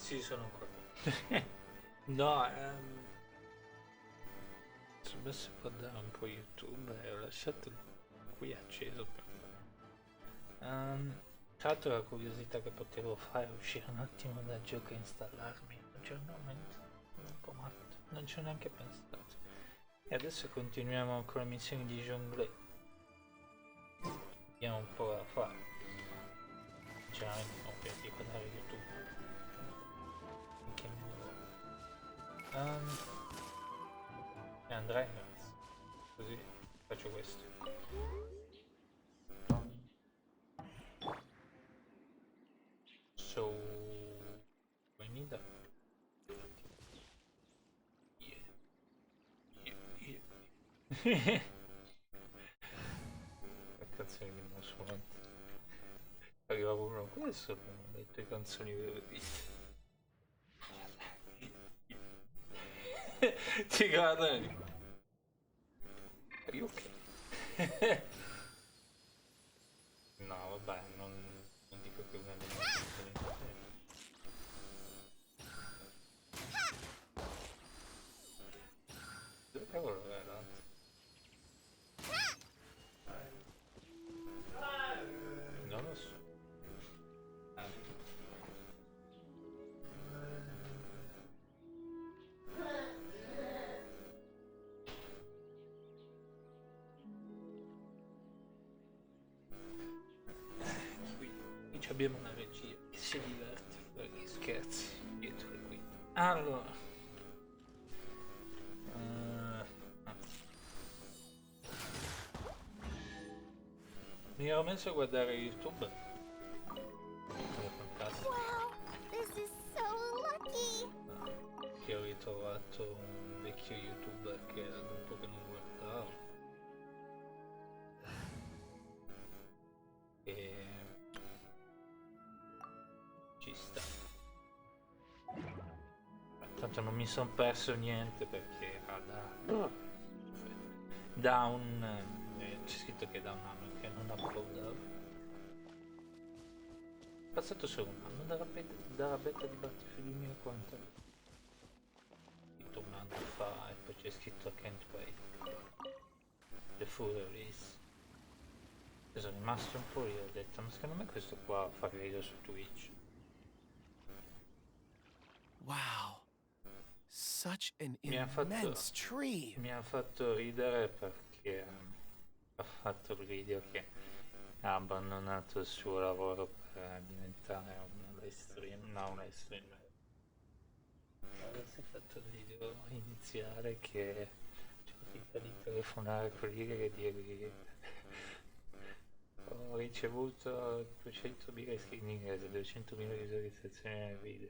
Sì, sono ancora. No, insomma, si può dare un po' YouTube e ho lasciato qui acceso per tra l'altro la curiosità che potevo fare è uscire un attimo dal gioco e installarmi aggiornamento, un po' matto, non ci ho neanche pensato. E adesso continuiamo con le missioni di Zhongli. Vediamo un po' da fare. Già non per ricordare YouTube. Anche meno. E andrei ragazzi. Così faccio questo. So we need that. Yeah. La canzone di Mosfont. Arrivava uno, quelle sono le tue canzoni preferite? Ti guardano e dico, are you okay? No, vabbè, non dico che una delle mie canzoni preferite. Dove cavolo era? Non lo so. Qui abbiamo una regia che si diverte a fare gli scherzi dietro le quinte. Allora. Mi ero messo a guardare YouTube. È fantastico. Wow, this is so lucky. Che ho ritrovato un vecchio YouTuber che era da un po' che non guardavo. E ci sta. Tanto non mi sono perso niente perché era da un c'è scritto che da un anno che non uploadavo. È passato solo un anno dalla beta di Battlefield 1040. Scritto un anno fa e poi c'è scritto Can't wait. The full release. Sono rimasto un po' io, ho detto, ma secondo me questo qua fa video su Twitch. Wow. Such an immense tree. Mi ha fatto ridere perché ha fatto il video che ha abbandonato il suo lavoro per diventare un live stream, no un live stream. Adesso ha fatto il video iniziale che cerca di telefonare con lì e dirgli ho ricevuto 200.000 iscritti in inglese, 200.000 visualizzazioni nel video.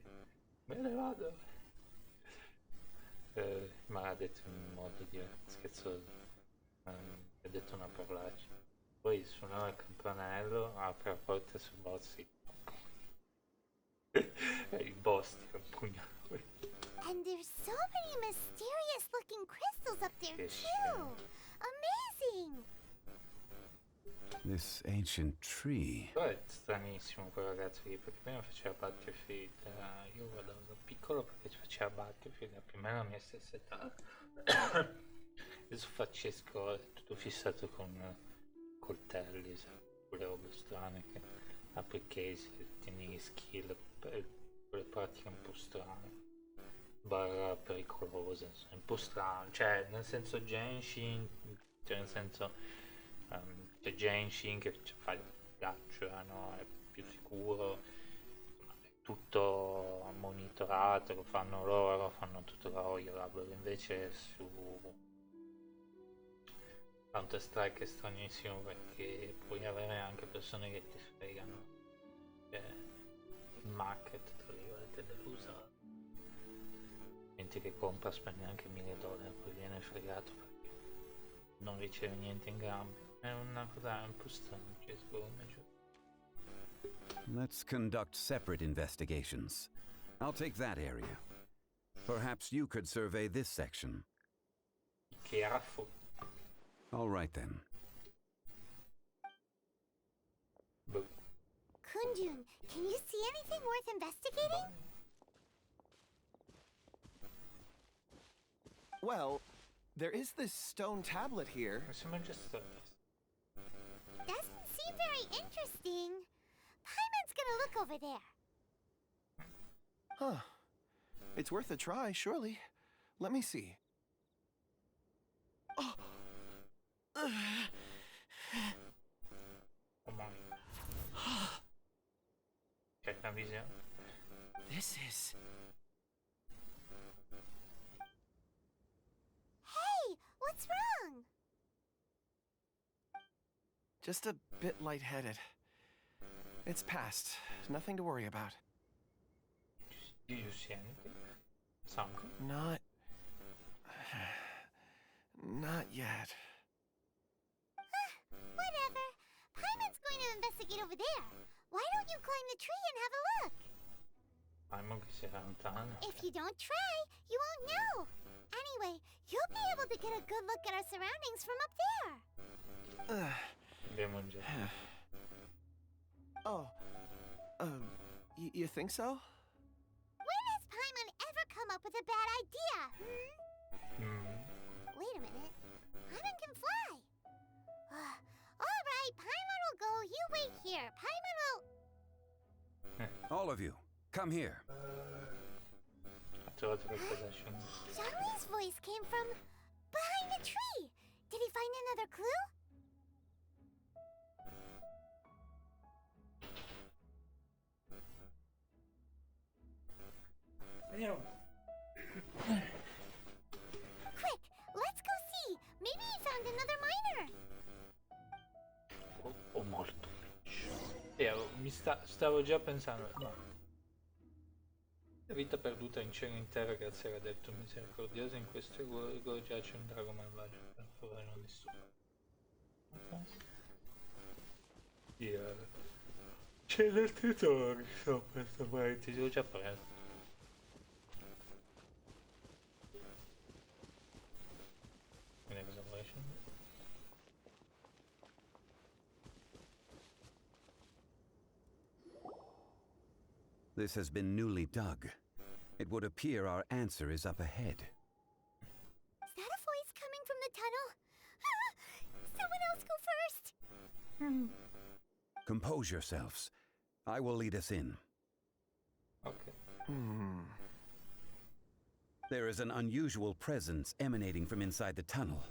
Me ne vado! Ma ha detto in modo di scherzoso. Ha detto una parolaccia. Poi suonava il campanello, apre la porta sul boss e il boss ti appugna. And there's so many mysterious looking crystals up there too. Amazing. This ancient tree. Però è stranissimo quel ragazzo lì, perché prima faceva Battlefield, io guardavo da piccolo perché faceva Battlefield, più o meno la mia stessa età. Adesso faccesco, è tutto fissato con coltelli, quelle robe strane che apri case, tieni gli skill, quelle pratiche un po' strane, barra pericolose, insomma, un po' strane, cioè nel senso Genshin, cioè nel senso c'è Genshin che fa il ghiaccio, no? È più sicuro, è tutto monitorato, lo fanno loro, fanno tutto la roba, invece su Counter-Strike è stranissimo perché puoi avere anche persone che ti fregano, cioè il market tra virgolette dell'usato, gente che compra spende anche $1000 poi viene fregato perché non riceve niente in cambio. È una cosa un po' strana, Let's conduct separate investigations. I'll take that area. Perhaps you could survey this section. Che affo. All right then. Kunjun, can you see anything worth investigating? Well, there is this stone tablet here. Mi sembra già stato. Doesn't seem very interesting. Paimon's gonna look over there. Huh. It's worth a try, surely. Let me see. Oh. Come on. Check una visione. This is... Hey, what's wrong? just a bit lightheaded. It's past. Nothing to worry about. Do you see anything? Something? Not yet. Whatever. Paimon's going to investigate over there. Why don't you climb the tree and have a look? Paimon che si allontana. If you don't try, you won't know. Anyway, you'll be able to get a good look at our surroundings from up there. Abbiamo già. Oh. You think so? When has Paimon ever come up with a bad idea? Wait a minute. Paimon can fly. All right, Paimon will go. You wait here. Paimon will... All of you, come here. Ha trovato qualcosa scendere. Zhongli's voice came from behind the tree. Did he find another clue? Vediamo. Quick, let's go see. Maybe he found another miner. Ho morto. Stavo già pensando. No. La vita perduta in cielo in terra, grazie era detto misericordioso, in questo luogo giace un drago malvagio, per favore non disturba. C'è del titolo sopra sto parentesi, l'ho già preso. Quindi cosa vuoi scendere? This has been newly dug. It would appear our answer is up ahead. Is that a voice coming from the tunnel? Someone else go first. Compose yourselves. I will lead us in. Ok. There is an unusual presence emanating from inside the tunnel.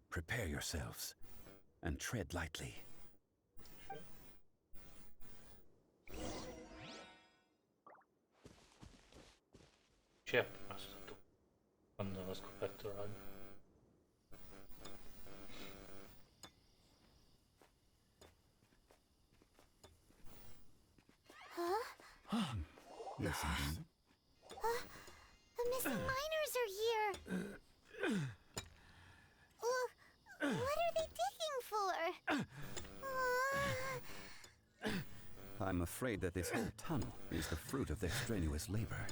Prepare yourselves and tread lightly. C'è appena stato quando ho scoperto l'album. Listen. The missing miners are here. What are they digging for? I'm afraid that this whole tunnel is the fruit of their strenuous labor.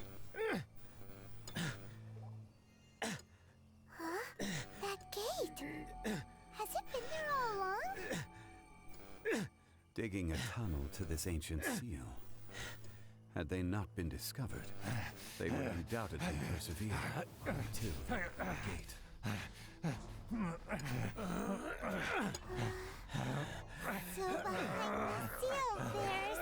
That gate. Has it been there all along? Digging a tunnel to this ancient seal. Had they not been discovered, they would undoubtedly persevere until the gate. So behind the seal, there's...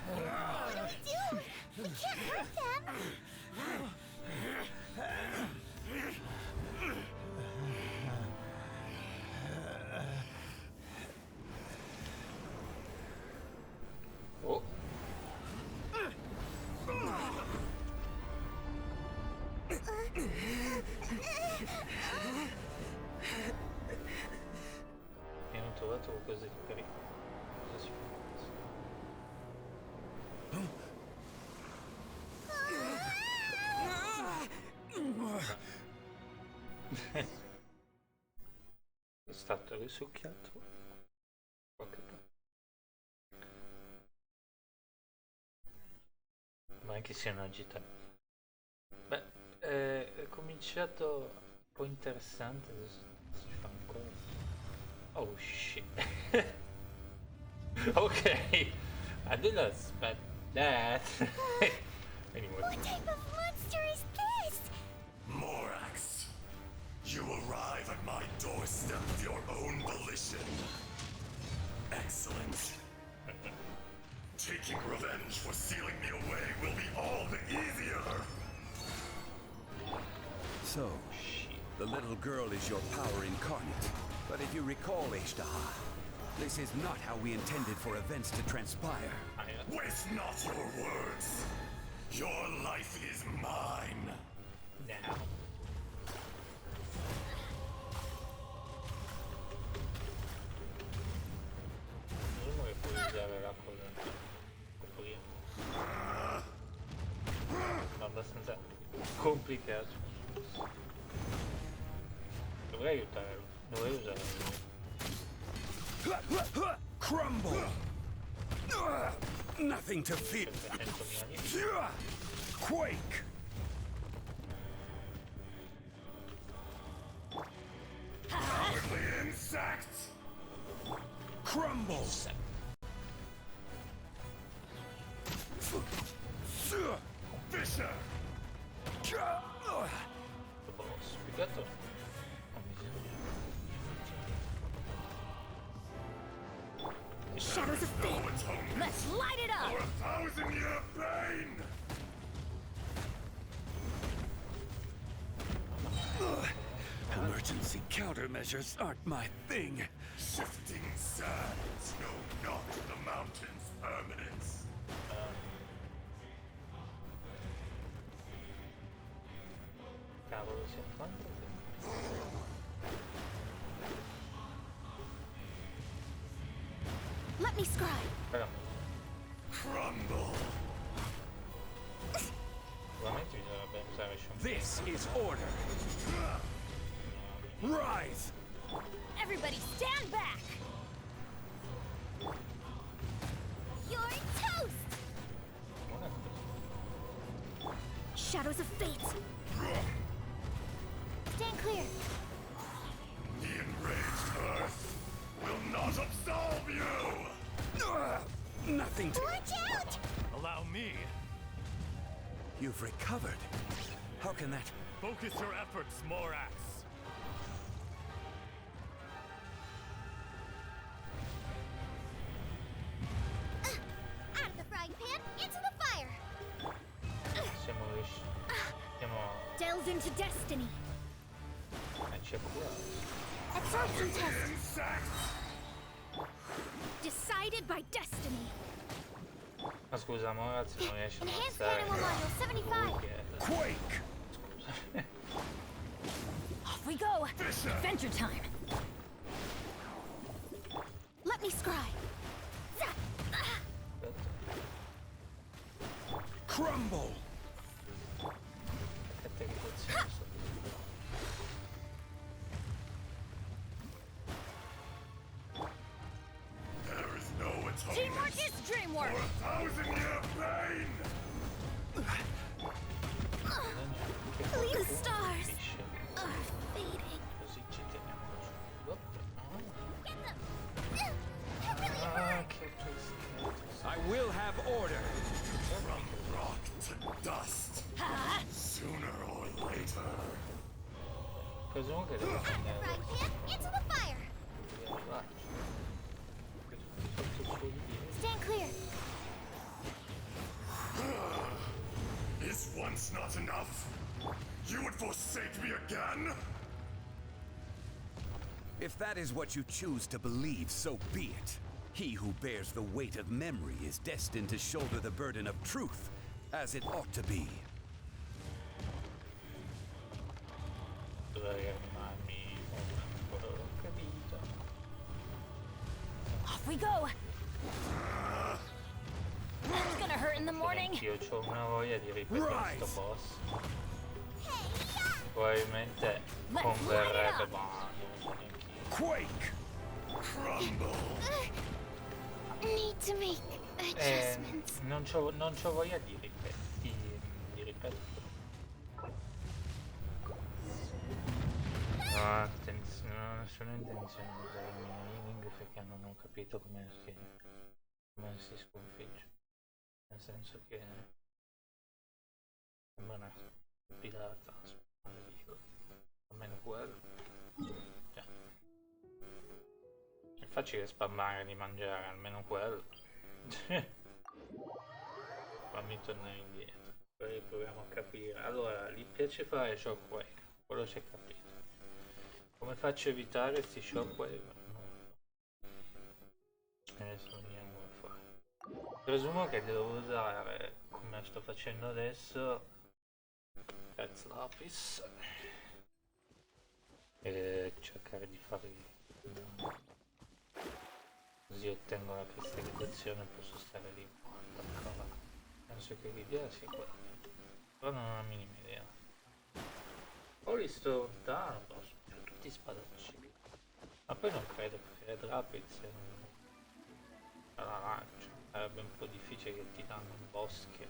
What do we do? We can't hurt them. Oh. Abbiamo trovato qualcosa di pericoloso. Cosa si fa? È stato risucchiato. Ok. anche se non agitato. Beh, è cominciato un po' interessante, adesso si fa ancora. Oh shit. Ok, I did not expect that. Anyway. What type of monster is this? Morax, you arrive at my doorstep of your own volition. Excellent. Taking revenge for sealing me away will be all the easier. So, the little girl is your power incarnate. But if you recall, Ishtaha, this is not how we intended for events to transpire. Waste not your words. Your life is mine. Now. Presumo che puoi usare la cosa prima. È abbastanza complicato. Dovrei aiutarlo, dovrei usarlo. Crumble! Nothing to fear. Quake! Cowardly insects! Crumble! Fisher! Dopo l'ho spiegato. Non bisogna. Shadows of No Fate. atonement Let's light it for up. 1,000-year pain! Emergency countermeasures aren't my thing. Shifting sands know not the mountain's permanence. Cavolo, si è fatto. Let me scribe. Però, Crumble! sicuramente bisognerebbe usare shampoo. This is order. Rise! Everybody stand back. You're toast. Non è così. Shadows of Fate. Stand clear. The enraged earth will not absolve you! Nothing to... Watch out. Allow me. You've recovered. How can that... Focus your efforts, Morax. Out of the frying pan, into the fire. Siamo riusciti. Siamo Delves into destiny. a cercare. Absorption test. Insects! Decided by destiny. Ma scusa, Moraz non riesce a Enhanced ammazzare Animal Module 75. lui che è... Quake! Scusa. Off we go. Fisher! Adventure time. Let me scribe. Crumble! Categorizzazione. There is no atonement Teamwork is dreamwork. for 1,000-year pain! The stars Finisce. are fading. Così ci teniamo su. Op. Get them. That really Ah, hurt. che twist. I will have order. From rock to dust, sooner or later. Presumo che devo Out of the cambiare frying pan, into the fire. di arrivarci. Sotto il suo piede. Stand clear. Is once not enough? You would forsake me again? If that is what you choose to believe, so be it. He who bears the weight of memory is destined to shoulder the burden of truth, as it ought to be. Dovrei animarmi con quello che ho capito. Off we go. That's gonna hurt in the morning. Anch'io ho una voglia di ripetere sto boss. Probabilmente converrebbe, ma non so neanche io. Quake! Crumble! Need to make adjustments. Non c'ho voglia di Non ho nessuna intenzione di usare il mio healing perché non ho capito come si sconfigge. Nel senso che sembra una stupidata, dico. Almeno quello. Cioè, è facile spammare di mangiare, almeno quello. Fammi tornare indietro. Poi proviamo a capire. Allora, gli piace fare shockwave, quello si è capito. Come faccio a evitare questi shockwave? Adesso vediamo come fare. Presumo che devo usare, come sto facendo adesso, Pezzo Lapis e cercare di fare così ottengo la cristallizzazione e posso stare lì. Penso che l'idea sia quella, però non ho la minima idea. Ho li sto lontano, sono tutti spadaccini, ma poi non credo che Red Rapids alla lancia sarebbe un po' difficile che ti danno un boss che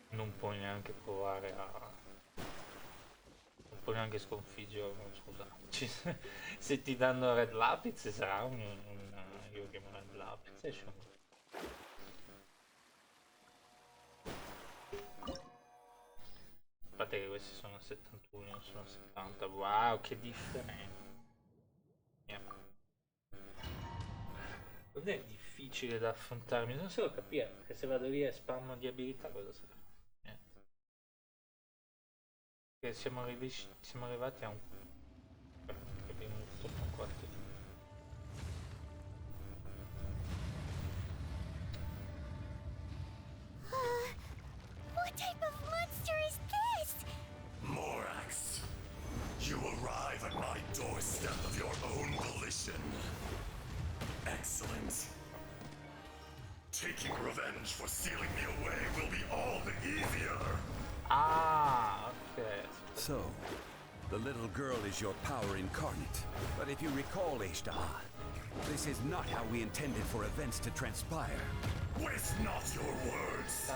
non puoi neanche provare a... non puoi neanche sconfiggere, scusa. Se ti danno Red Lapis sarà io chiamo Red Lapis e scemo. Guardate che questi sono 71, non sono 70, wow che differenza. Non è difficile da affrontarmi, non so capire, perché se vado lì e spammo di abilità cosa sarà? Niente. Perché siamo arrivati a un... abbiamo troppo un quarto di... What type of monster is this? Morax, you arrive at my doorstep of your own volition. Excellent. Taking revenge for sealing me away will be all the easier. Ah, okay. So, the little girl is your power incarnate. But if you recall, Ishtaha, this is not how we intended for events to transpire. Waste not your words.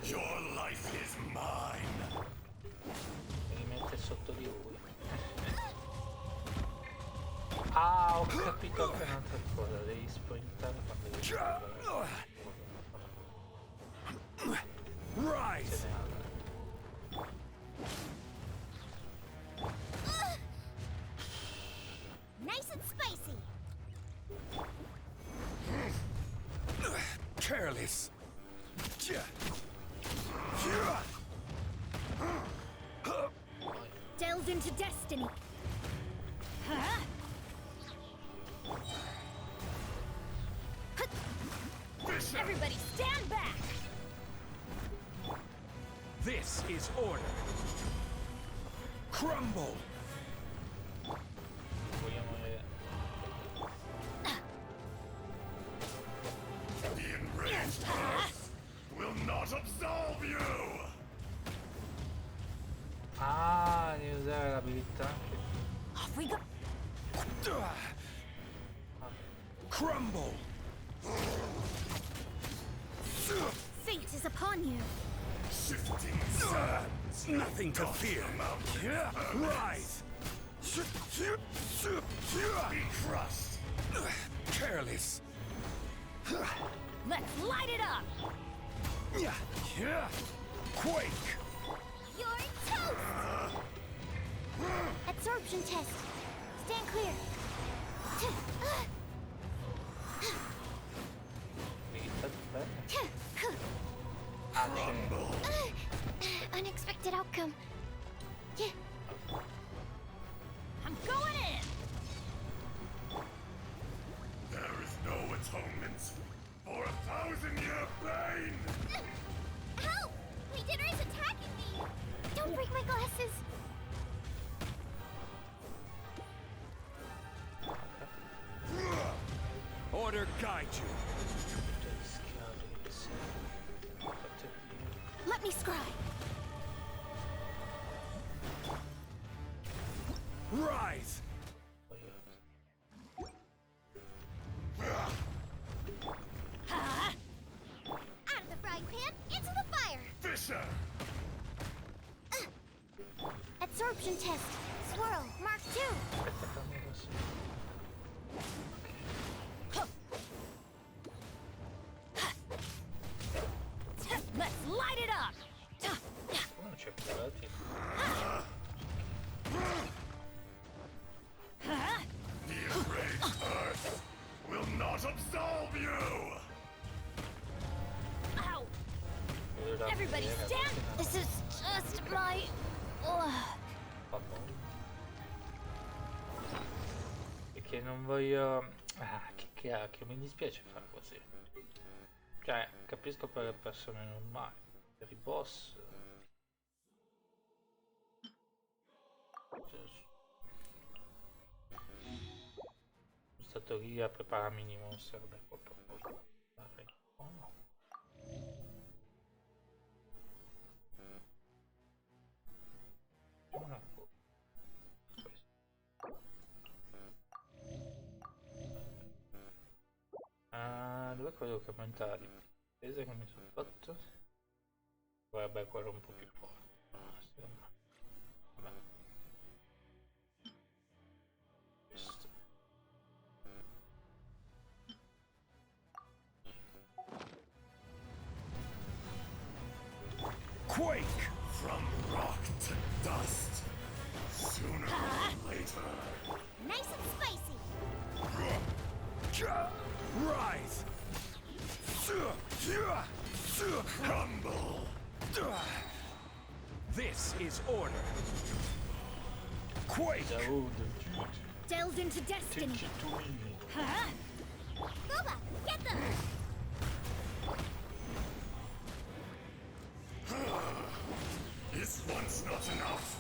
Your life is mine. Mi mette sotto di lui. Ah, ho capito anche un'altra cosa, devi sprintare quando devi Rise! Nice and spicy. Careless. Delve into destiny. Everybody stand back. This is order. Crumble. vogliamo vedere. The enraged earth will not absolve you. Ah, devi usare l'abilità anche. Off we go. Crumble. Fate is upon you. Shifting sands. Nothing to fear. Rise. Be crushed. Careless. Let's light it up. Quake. You're toast. Absorption test. Stand clear. Abilità di bene. Unexpected outcome. I'm going in. There is no atonement for 1,000-year pain. Help! Leader is attacking me. Don't break my glasses. Order guide you. Let me scry. Rise. Out of the frying pan, into the fire. Fisher! Absorption test. Swirl. Mark 2. da Everybody vedere, stand! perché This is just my... vabbè. Perché non voglio... che mi dispiace fare così. Cioè, capisco per le persone normali, per i boss... Sono stato lì a prepararmi i monster da colpo poi. Oh no. Dov'è quello che aumenta la difesa che mi sono fatto? Vabbè, quello è un po' più forte. Vabbè. Questo. Quake from rock to dust. Sooner or later. Nice and spicy! Rise. Crumble. This is order. Quake! Delved into destiny! Boba, get them! Is once not enough?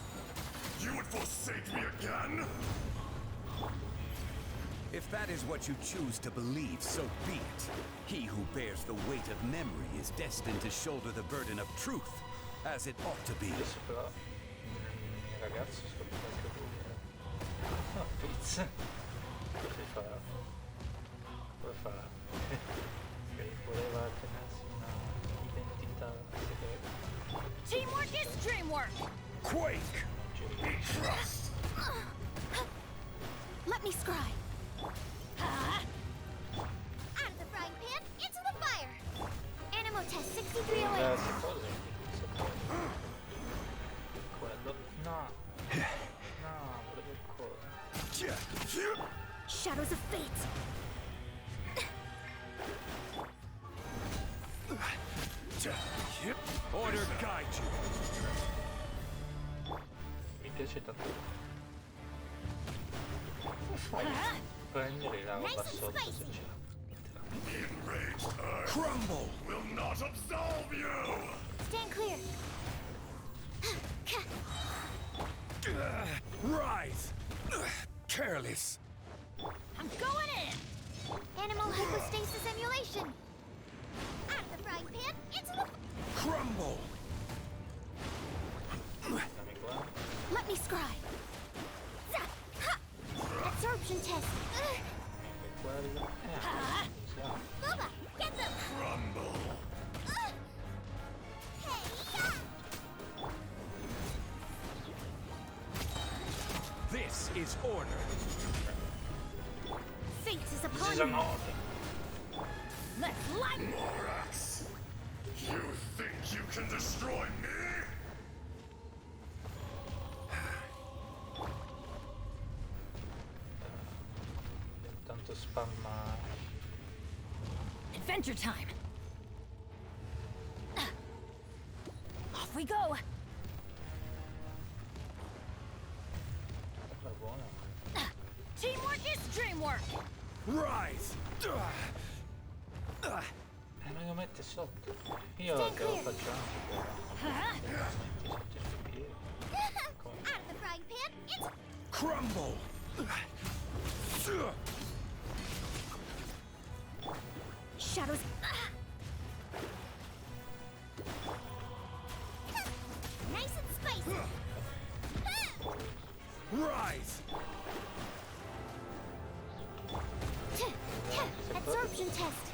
You would forsake me again? If that is what you choose to believe, so be it. He who bears the weight of memory is destined to shoulder the burden of truth, as it ought to be. Adesso però i ragazzi sono anche lui. Pizza. Cosa farà? Cosa farà? Che voleva tenersi una identità segreta. Teamwork is dreamwork! Quake! Be crushed! Let me scry! Out of the frying pan, into the fire! Animal test 6308! Si cosa quello? No! No, volevo il cuore. Shadows of fate! Order guide you. Mi piace tanto. Prendere la roba sotto se ce la The enraged earth Crumble! will not absolve you! Stand clear! Rise! Careless! I'm going in! Animal hypostasis emulation! Out of the frying pan, into the... Crumble! Dammi qua. Let me scry! Zap! Ha! Absorption test! Quello. Siamo. Boba, get them! Crumble! Hey, yeah! This is order. Fate is This is upon an you! order. Let's light! Morax! You think you can destroy me? Tanto spamma. Adventure time! Off we go! Va buona. Teamwork is dreamwork! Rise! Me lo mette sotto. Io Stand te lo clear. faccio anche però. Metti sotto i suoi piedi. Out of the frying pan, into... Crumble! Shadows... Nice and spicy! Rise! Absorption test!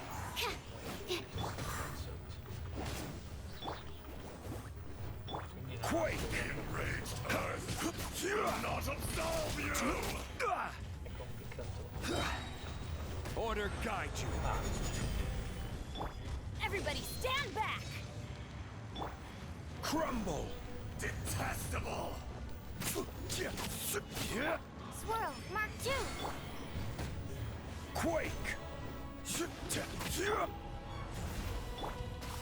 Quindi no. Quake! The enraged earth will not absolve you! È complicato. Order guide you. Everybody stand back! Crumble! Detestable! Swirl, Mark 2! Quake!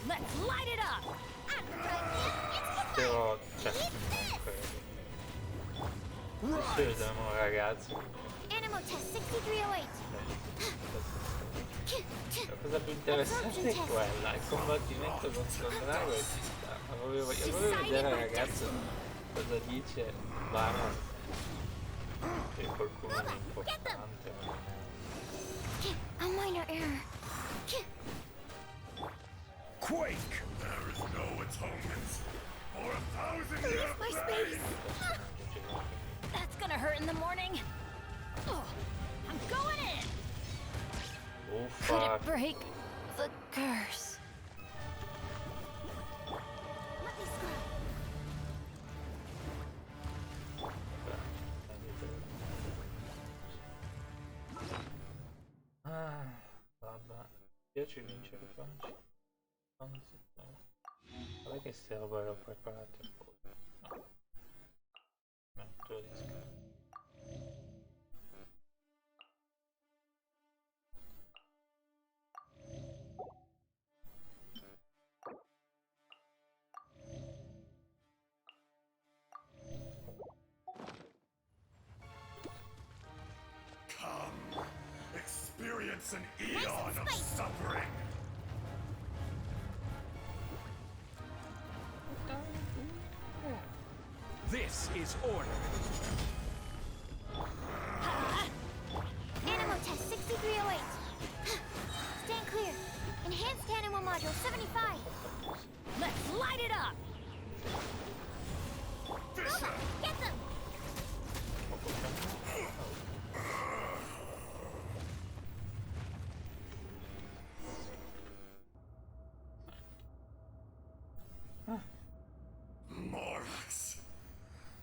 Let's light it up! Out of però cioè scusami ragazzi, Animal test 6308. la cosa più interessante è quella, il combattimento contro il drago e ci sta, ma voglio vedere ragazzo cosa dice Baron, che qualcuno è importante, ma non è... A minor error. Quake! There is no atonement for 1,000-year My pain! space. That's gonna hurt in the morning. Oh, I'm going in. Oh Could fuck. it break the curse? Let me scrub. Ah, vabbè, 10 vincere facile. Guarda che ste robe le ho preparate poi. No. Metto di scala. Come, experience an eon of suffering! This is order. Animal test 6308. Stand clear. Enhanced animal module 75. Let's light it up. Fisher! Get them. Morax,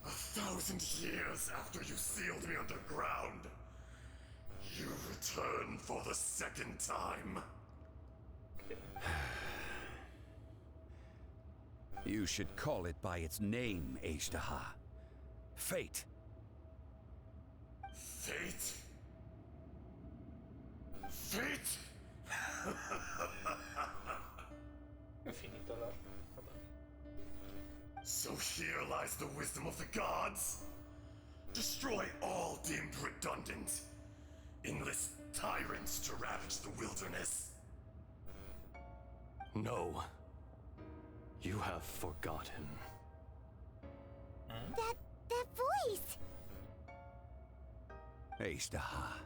1,000 years after you sealed me underground, you return for the second time. You should call it by its name, Ajdaha. Fate. Fate? Fate? È finito là. Vabbè. So here lies the wisdom of the gods. Destroy all deemed redundant. Enlist tyrants to ravage the wilderness. No. You have forgotten. That voice. Ajdaha.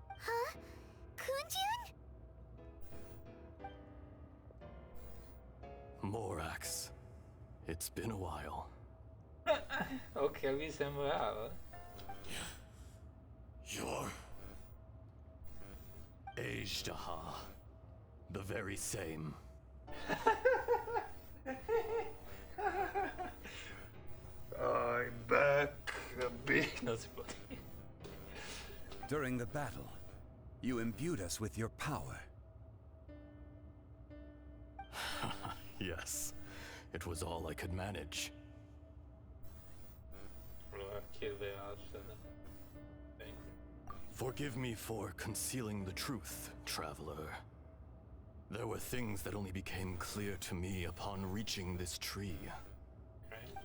Huh? Kunjun? Morax. It's been a while. Ok, mi sembrava. You're... Ajdaha. The very same. I'm back. Non si può dire. During the battle, you imbued us with your power. Yes. It was all I could manage. Allora chiede altro. Forgive me for concealing the truth, traveler. There were things that only became clear to me upon reaching this tree.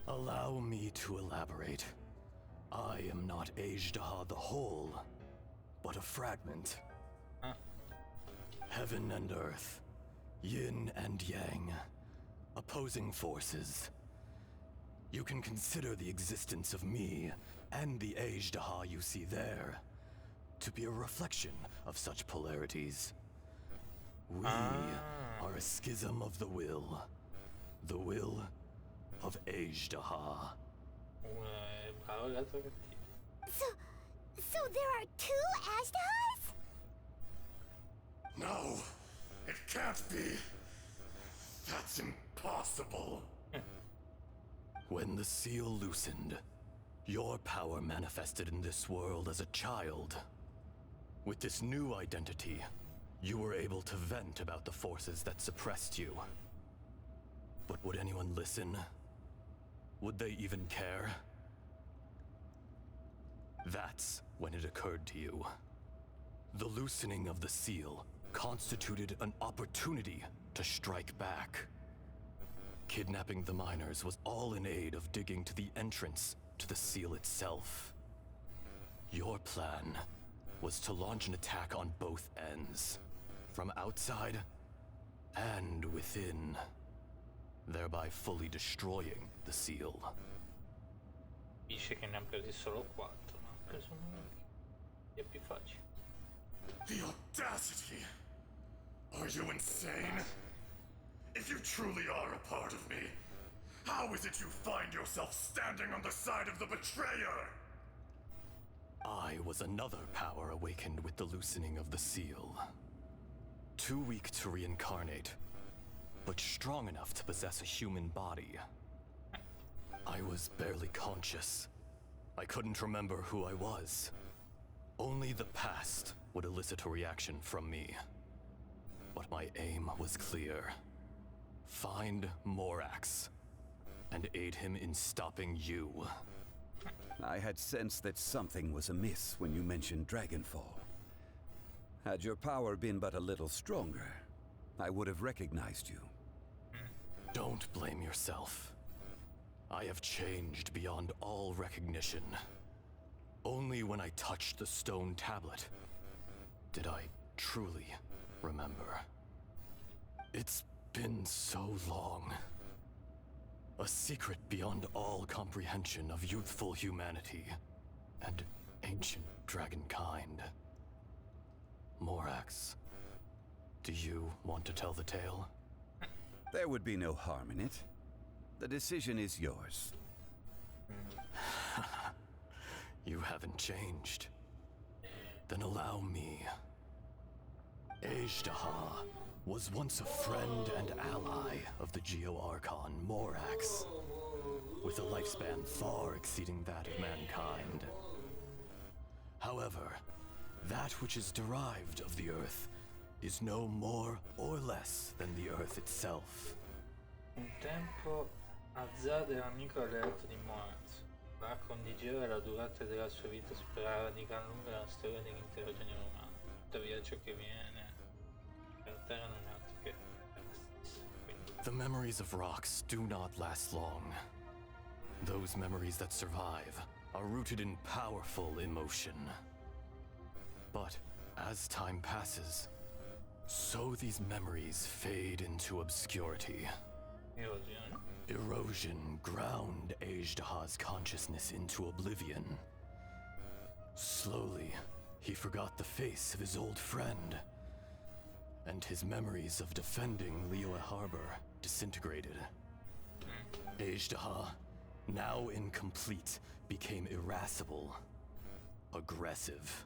Allow me to elaborate. I am not Ajdaha the whole, but a fragment. Heaven and earth, yin and yang, opposing forces. You can consider the existence of me and the Ajdaha you see there to be a reflection of such polarities. We are a schism of the will of Ajdaha. Bravo l'altro cattivo. So there are two Ashdahs? No, it can't be. That's impossible. When the seal loosened, your power manifested in this world as a child. With this new identity, you were able to vent about the forces that suppressed you. But would anyone listen? Would they even care? That's when it occurred to you. The loosening of the seal constituted an opportunity to strike back. Kidnapping the miners was all in aid of digging to the entrance to the seal itself. Your plan was to launch an attack on both ends, from outside and within, thereby fully destroying the seal. Dice che ne ha presi solo 4, ma ha preso uno che è più facile. The audacity! Are you insane? If you truly are a part of me, how is it you find yourself standing on the side of the betrayer? I was another power awakened with the loosening of the seal. Too weak to reincarnate, but strong enough to possess a human body. I was barely conscious. I couldn't remember who I was. Only the past would elicit a reaction from me. But my aim was clear. Find Morax, and aid him in stopping you. I had sensed that something was amiss when you mentioned Dragonfall. Had your power been but a little stronger, I would have recognized you. Don't blame yourself. I have changed beyond all recognition. Only when I touched the stone tablet did I truly remember. It's been so long. A secret beyond all comprehension of youthful humanity and ancient dragonkind. Morax, do you want to tell the tale? There would be no harm in it. The decision is yours. You haven't changed. Then allow me. Ejdaha was once a friend and ally of the Geo-Archon Morax, with a lifespan far exceeding that of mankind. However, that which is derived of the Earth is no more or less than the Earth itself. Un tempo Azad era amico alleato di Moraz. La condigeva la durata della sua vita sperava di gran lunga la storia dell'intero genere umano. Tuttavia ciò che viene per terra non è altro che The memories of rocks do not last long. Those memories that survive are rooted in powerful emotion. But as time passes, so these memories fade into obscurity. Erosion. Erosion ground Ejdaha's consciousness into oblivion. Slowly, he forgot the face of his old friend, and his memories of defending Liyue Harbor disintegrated. Ejdaha, now incomplete, became irascible, aggressive.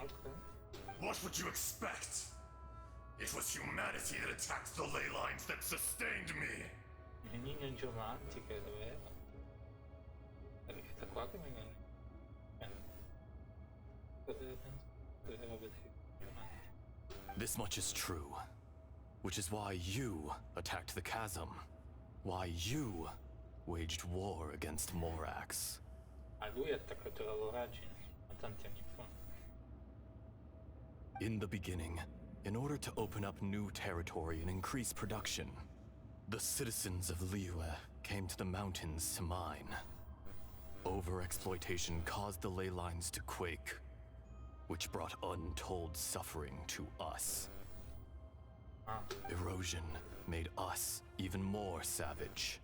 Ok. What would you expect? It was humanity that attacked the ley lines that sustained me. Il Nino Geomantico è davvero. Questa qua che mi poteva vedere. This much is true, which is why you attacked the chasm, why you waged war against Morax. A lui ha attaccato la voragine, ma tanti anni fa. In the beginning, in order to open up new territory and increase production, the citizens of Liyue came to the mountains to mine. Overexploitation caused the ley lines to quake, which brought untold suffering to us. Erosion made us even more savage.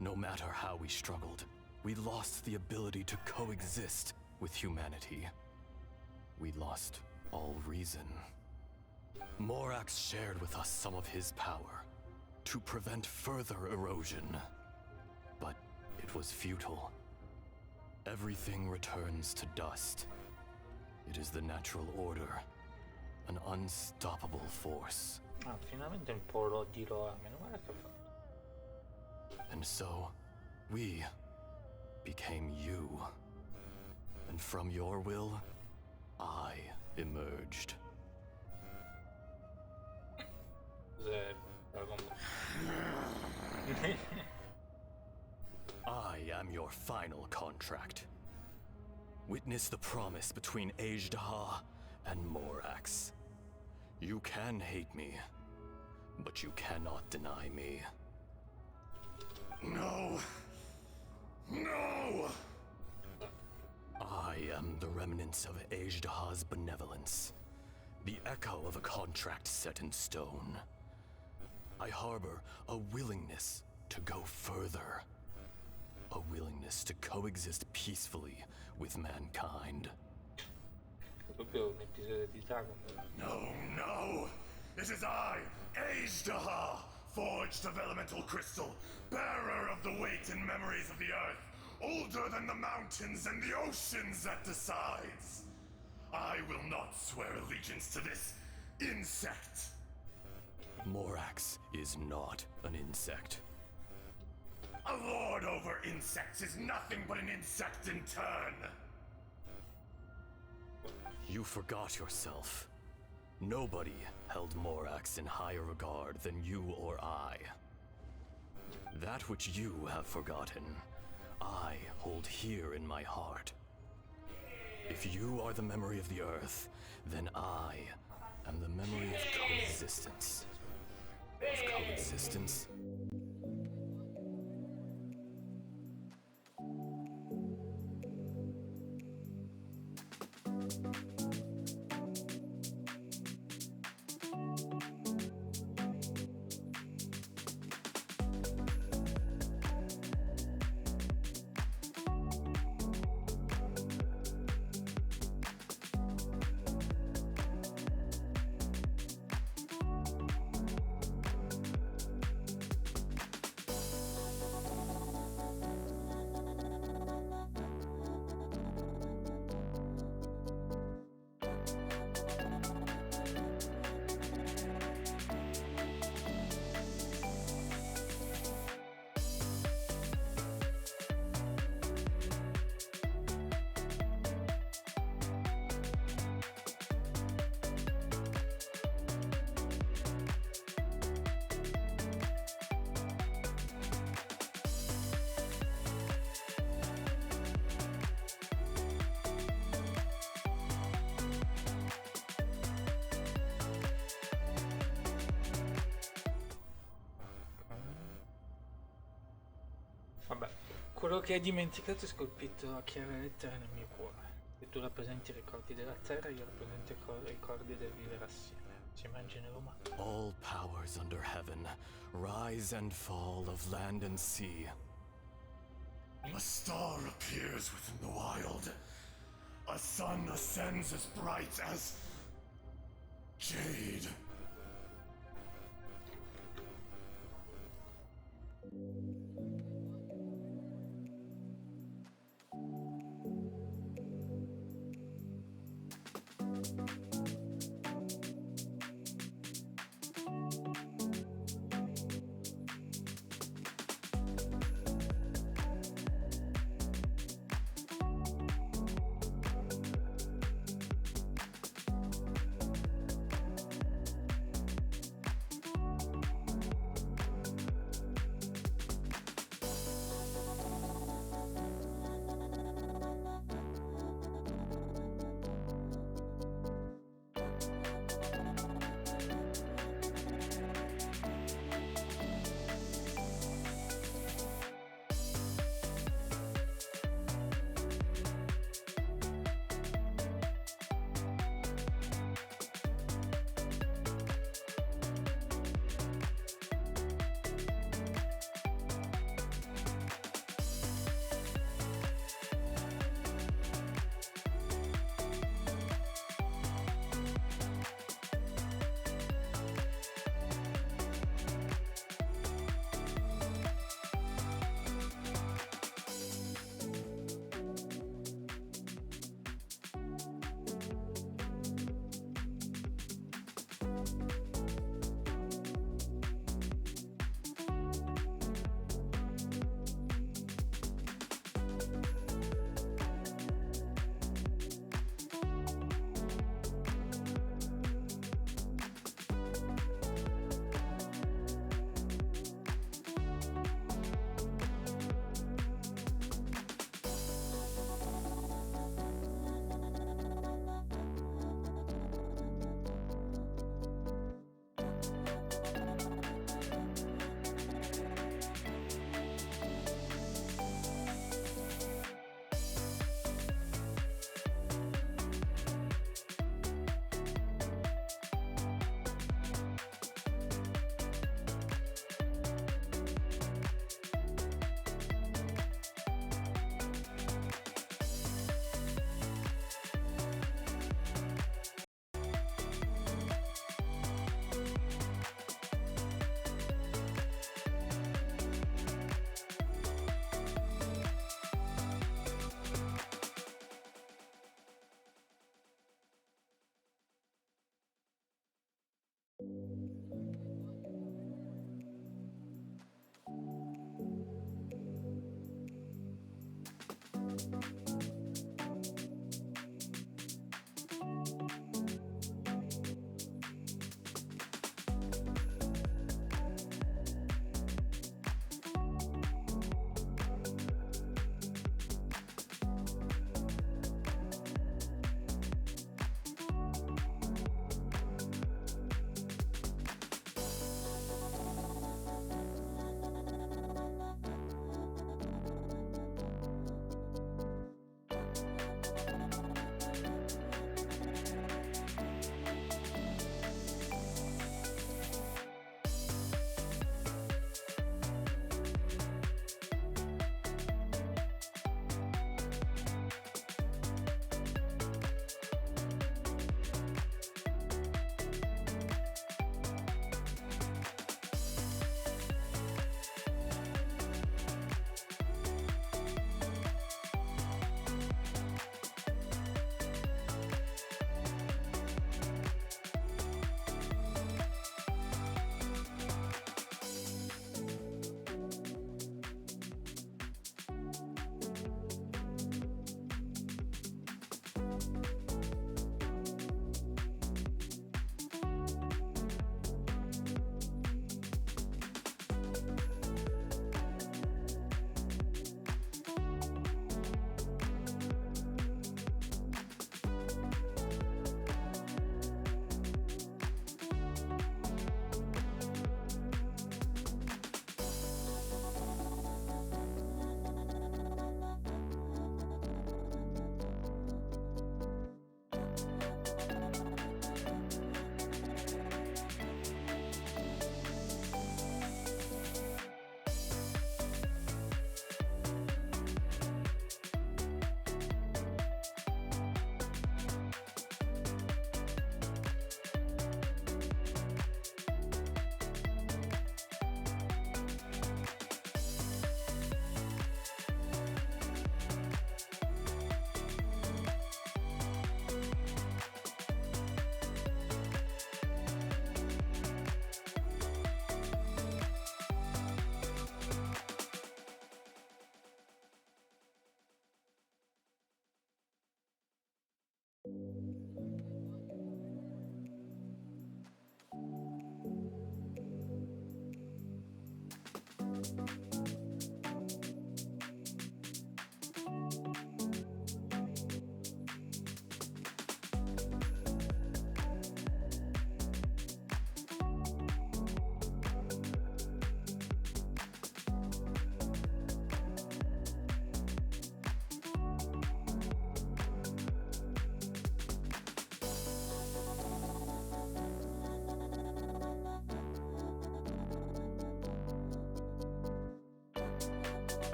No matter how we struggled, we lost the ability to coexist with humanity. We lost all reason. Morax shared with us some of his power to prevent further erosion, but it was futile. Everything returns to dust. It is the natural order, an unstoppable force. Ah, finalmente un po' lo dirò, meno male che ho fatto. And so, we became you. And from your will, I emerged. Cos'è Dragon Ball? I am your final contract. Witness the promise between Ejdaha and Morax. You can hate me, but you cannot deny me. No. No! I am the remnants of Ajdaha's benevolence, the echo of a contract set in stone. I harbor a willingness to go further, a willingness to coexist peacefully with mankind. È proprio un episodio di Dragon Ball. No! It is I, Ajdaha, forged of elemental crystal, bearer of the weight and memories of the earth, older than the mountains and the oceans that decides. I will not swear allegiance to this insect. Morax is not an insect. A lord over insects is nothing but an insect in turn. You forgot yourself. Nobody held Morax in higher regard than you or I. That which you have forgotten, I hold here in my heart. If you are the memory of the earth, then I am the memory of coexistence. Of coexistence? Vabbè, quello che hai dimenticato è scolpito a chiare lettere nel mio cuore. Se tu rappresenti i ricordi della terra, io rappresento i ricordi del vivere assieme. Si immagina l'umano. All powers under heaven, rise and fall of land and sea. A star appears within the wild. A sun ascends as bright as jade.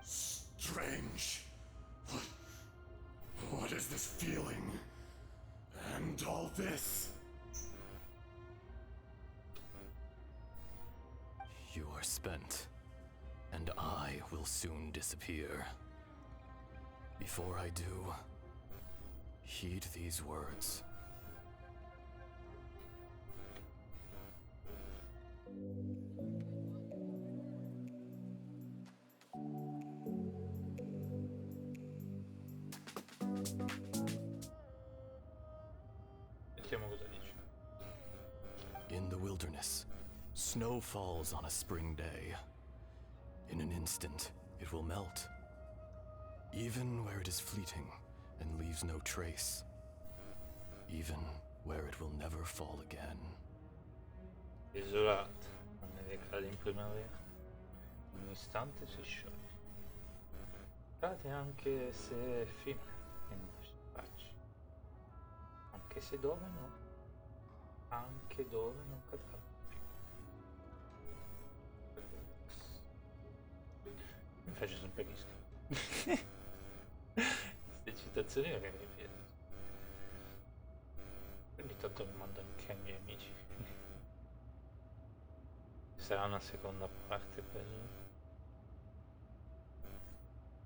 Strange. What is this feeling? And all this? You are spent, and I will soon disappear. Before I do, heed these words. Sentiamo cosa dice. In the wilderness, snow falls on a spring day. In an instant, it will melt. Even where it is fleeting and leaves no trace. Even where it will never fall again. Isolato, la neve cade in primavera. In un istante si scioglie. Cade anche se è fine e non si faccia. Anche se dove no. Anche dove non cadrà più. Mi faccio sempre rischio. Queste citazioni le ripeto. Ogni tanto mi mando anche ai miei amici. Sarà una seconda parte presumo.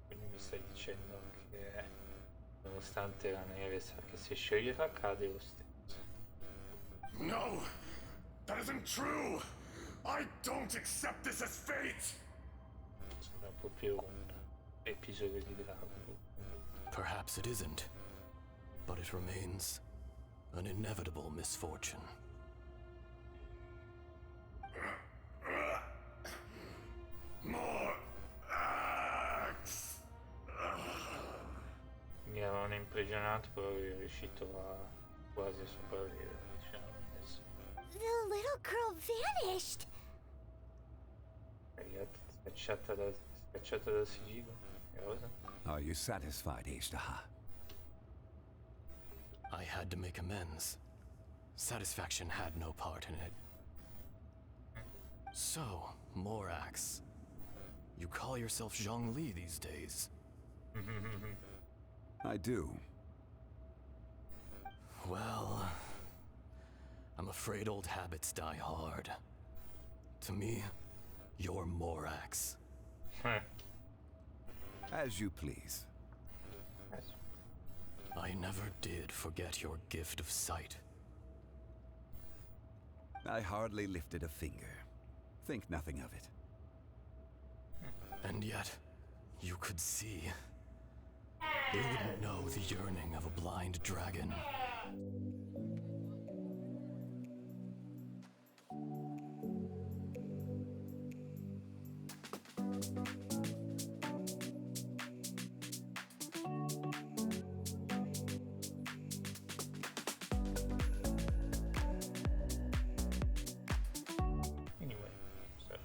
Quindi mi stai dicendo che nonostante la neve sa che si scioglierà cade lo stesso. No! That isn't true! I don't accept this as fate! Sembra proprio un episodio di Dragon Ball. Perhaps it isn't, but it remains an inevitable misfortune. More axe! Mi avevano imprigionato però ero riuscito a quasi sopravvivere, diciamo adesso. The little girl vanished. Scacciata dal sigillo. Che cosa? Are you satisfied, Ishtaha? I had to make amends. Satisfaction had no part in it. So, Morax, you call yourself Zhongli these days? I do. Well, I'm afraid old habits die hard. To me, you're Morax. As you please. I never did forget your gift of sight. I hardly lifted a finger. Think nothing of it. And yet, you could see. They wouldn't know the yearning of a blind dragon. Anyway, sorry.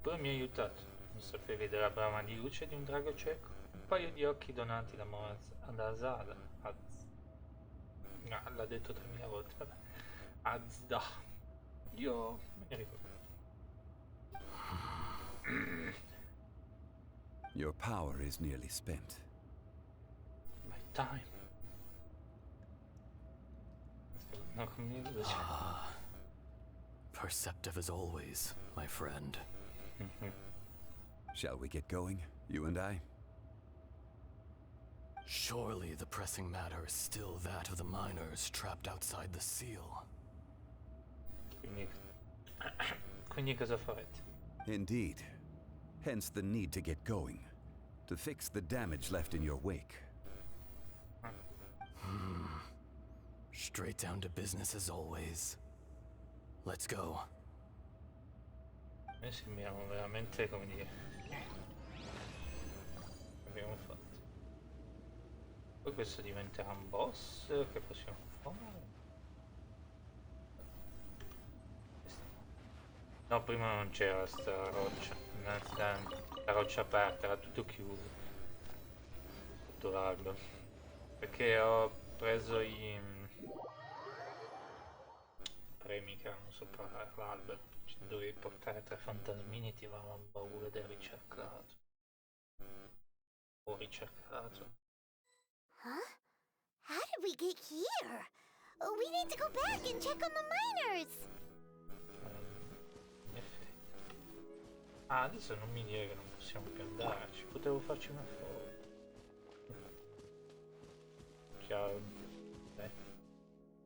Poi mi ha aiutato. Non sapevi della brama di luce di un drago cieco? Un paio di occhi donati da Moaz ad Asada. No, l'ha detto 3000 volte, vabbè. Azda. Io me ne ricordo. Your power is nearly spent. My time. No, come veloce. Perceptive as always, my friend. Shall we get going, you and I? Surely the pressing matter is still that of the miners trapped outside the seal. Quindi cosa farete? Indeed. Hence the need to get going. To fix the damage left in your wake. Straight down to business as always. Let's go. Noi sembriamo veramente, come dire, abbiamo fatto. Poi questo diventerà un boss che possiamo fare. No, prima non c'era sta roccia, la roccia aperta, era tutto chiuso. Tutto l'albero. Perché ho preso i premi che erano sopra l'albero. Ci Se dovevi portare 3 fantasmini ti avevano un baule del ricercato. O ricercato. Huh? How did we get here? Oh, we need to go back and check on the miners! In effetti. Ah, adesso non mi dire che non possiamo più andarci. Potevo farci una foto. Chiaro.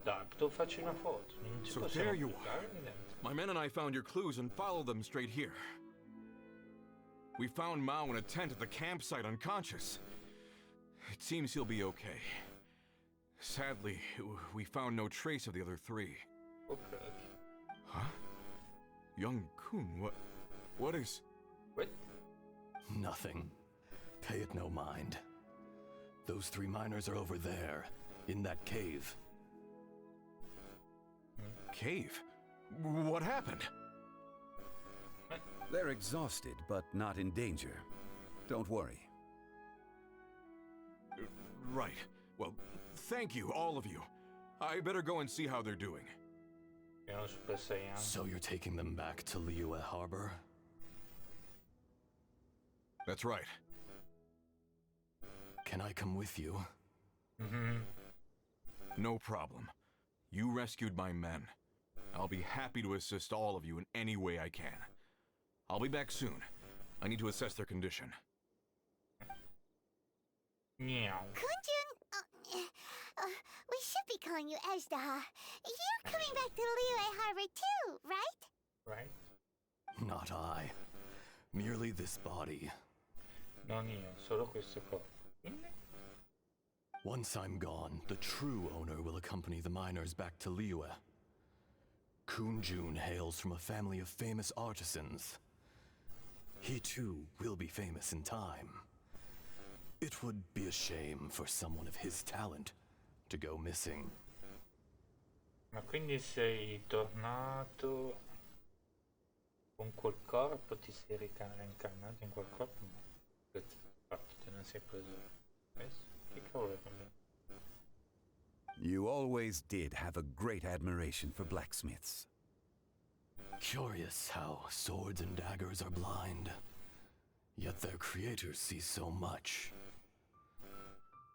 Dai, potevo farci una foto. Non ci So possiamo there you buttare, are. niente. My men and I found your clues and followed them straight here. We found Mao in a tent at the campsite unconscious. It seems he'll be okay. Sadly, we found no trace of the other 3. Ok. Huh? Young Kun, what is... Wait. Nothing. Pay it no mind. Those 3 miners are over there, in that cave. Cave? What happened? They're exhausted, but not in danger. Don't worry. Right. Well, thank you, all of you. I better go and see how they're doing. Piano Super Saiyan. So you're taking them back to Liyue Harbor? That's right. Can I come with you? No problem. You rescued my men. I'll be happy to assist all of you in any way I can. I'll be back soon. I need to assess their condition. Meow. Kunjun, we should be calling you Ezdaha. You're coming back to Liyue Harbor too, right? Right? Not I. Merely this body. Non io, solo questo corpo. Quindi? Once I'm gone, the true owner will accompany the miners back to Liyue. Kunjun hails from a family of famous artisans. He too will be famous in time. It would be a shame for someone of his talent to go missing. Ma quindi sei tornato con quel corpo, ti sei reincarnato in quel corpo? Ma che fatto te ne sei preso? Questo? Che cavolo è quello? You always did have a great admiration for blacksmiths. Curious how swords and daggers are blind, yet their creators see so much.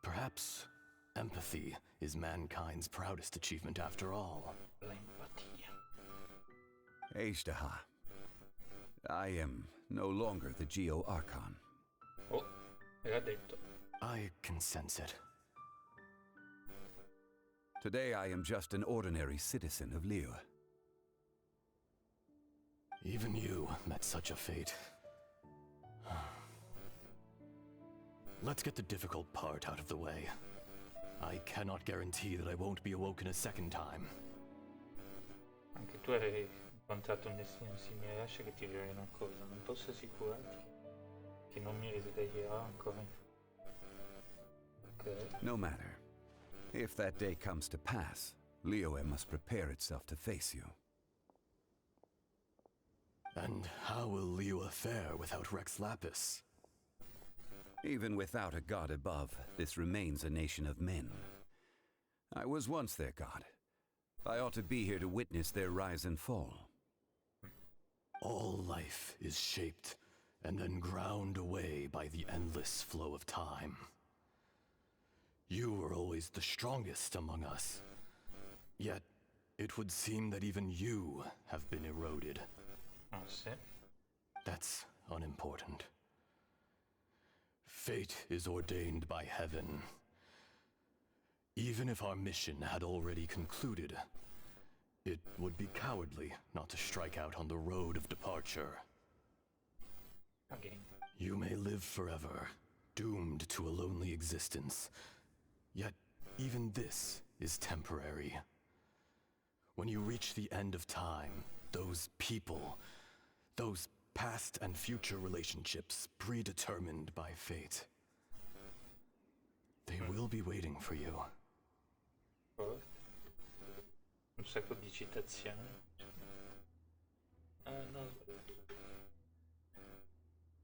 Perhaps empathy is mankind's proudest achievement after all. L'empatia. Ezdaha, I am no longer the Geo Archon. Oh, era detto. I can sense it. Today I am just an ordinary citizen of Liyue. Even you met such a fate. Let's get the difficult part out of the way. I cannot guarantee that I won't be awoken a second time. Anche tu hai incontrato un destino simile, lascia che ti direi una cosa, non posso assicurarti che non mi risveglierò ancora in Ok. No matter. If that day comes to pass, Liyue must prepare itself to face you. And how will Liyue fare without Rex Lapis? Even without a god above, this remains a nation of men. I was once their god. I ought to be here to witness their rise and fall. All life is shaped and then ground away by the endless flow of time. You were always the strongest among us. Yet, it would seem that even you have been eroded. Ah, sì? That's unimportant. Fate is ordained by heaven. Even if our mission had already concluded, it would be cowardly not to strike out on the road of departure. Again. You may live forever, doomed to a lonely existence. Yet, even this is temporary. When you reach the end of time, those people, those past and future relationships predetermined by fate, they will be waiting for you. Poi, un sacco di citazioni. Ah, no,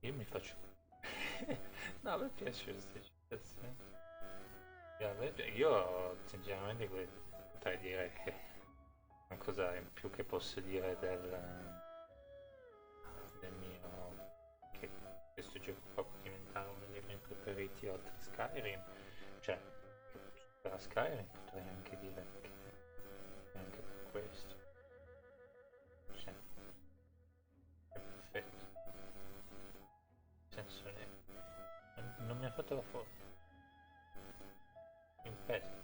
io mi faccio... no, a me piacciono queste citazioni. Io sinceramente potrei dire che una cosa in più che posso dire questo gioco qua può diventare uno dei miei preferiti oltre a Skyrim. Cioè, per Skyrim potrei anche dire che anche per questo. Sì. È perfetto. Nel senso non mi ha fatto la foto. Ripeto.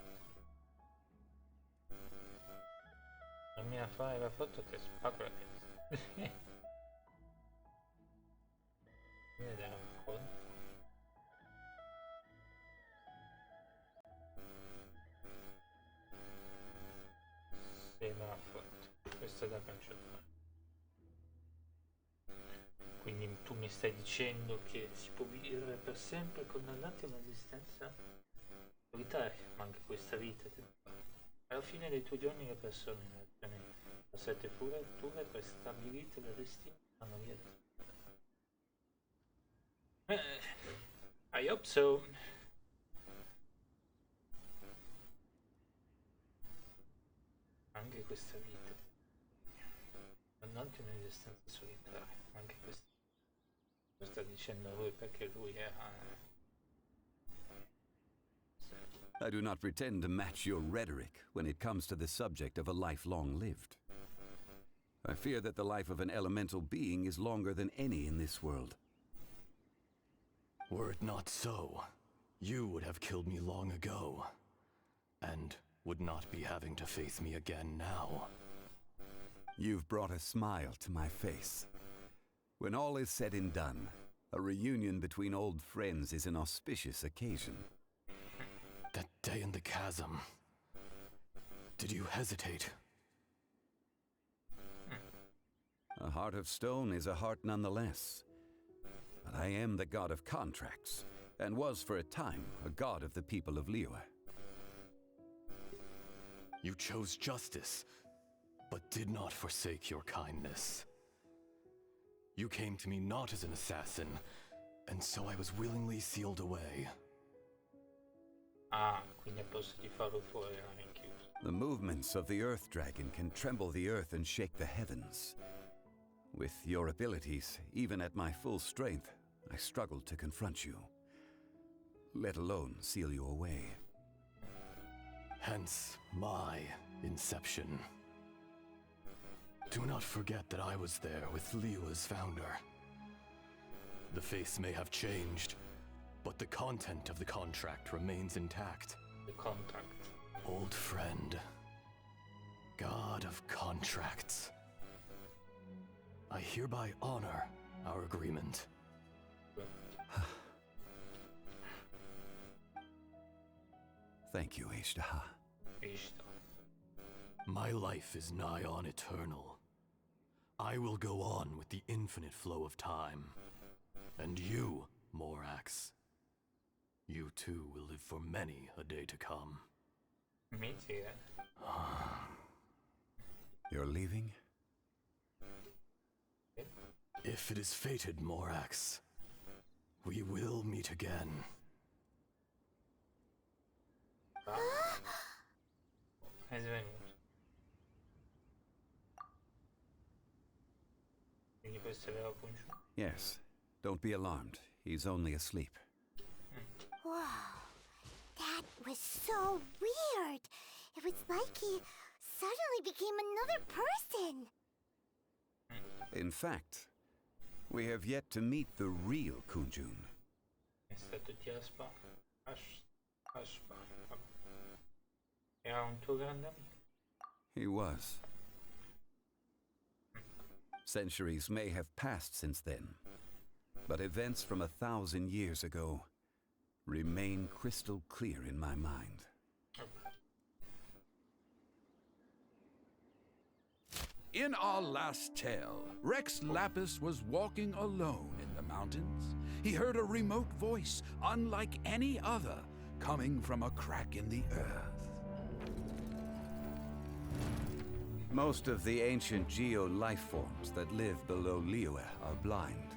Non mi ha fare la foto che spacco la testa. Vedere un po'. Sì, me l'ha fatto. Questo è da cancellare. Quindi tu mi stai dicendo che si può vivere per sempre condannati a un'esistenza solitaria, ma anche questa vita. Alla fine dei tuoi giorni le persone nel pianeta passate pure prestabilite da destino hanno via. I hope so. Anche questa vita. Non anche un'esistenza solitaria, anche questa. Lo sta dicendo lui perché lui è. I do not pretend to match your rhetoric when it comes to the subject of a life long lived. I fear that the life of an elemental being is longer than any in this world. Were it not so, you would have killed me long ago, and would not be having to face me again now. You've brought a smile to my face. When all is said and done, a reunion between old friends is an auspicious occasion. That day in the chasm. Did you hesitate? A heart of stone is a heart nonetheless. But I am the god of contracts, and was for a time a god of the people of Liyue. You chose justice, but did not forsake your kindness. You came to me not as an assassin, and so I was willingly sealed away. Ah, quindi al posto di farlo fuori era rinchiuso. The movements of the Earth Dragon can tremble the earth and shake the heavens. With your abilities, even at my full strength, I struggled to confront you, let alone seal you away. Hence my inception. Do not forget that I was there with Liyue's founder. The face may have changed, but the content of the contract remains intact. The contract. Old friend. God of contracts. I hereby honor our agreement. Thank you, Ishtaha. My life is nigh on eternal. I will go on with the infinite flow of time. And you, Morax, you too will live for many a day to come. Me too. You're leaving? If it is fated, Morax, we will meet again. È svenuto. Quindi questo aveva punto. Yes. Don't be alarmed. He's only asleep. Whoa. That was so weird. It was like he suddenly became another person. In fact, we have yet to meet the real Kunjun. È stato Jasper. Aspa. Era un tuo grande amico. He was. Centuries may have passed since then, but events from 1,000 years ago remain crystal clear in my mind. In our last tale, Rex Lapis was walking alone in the mountains. He heard a remote voice, unlike any other, coming from a crack in the earth. Most of the ancient Geo life forms that live below Liyue are blind,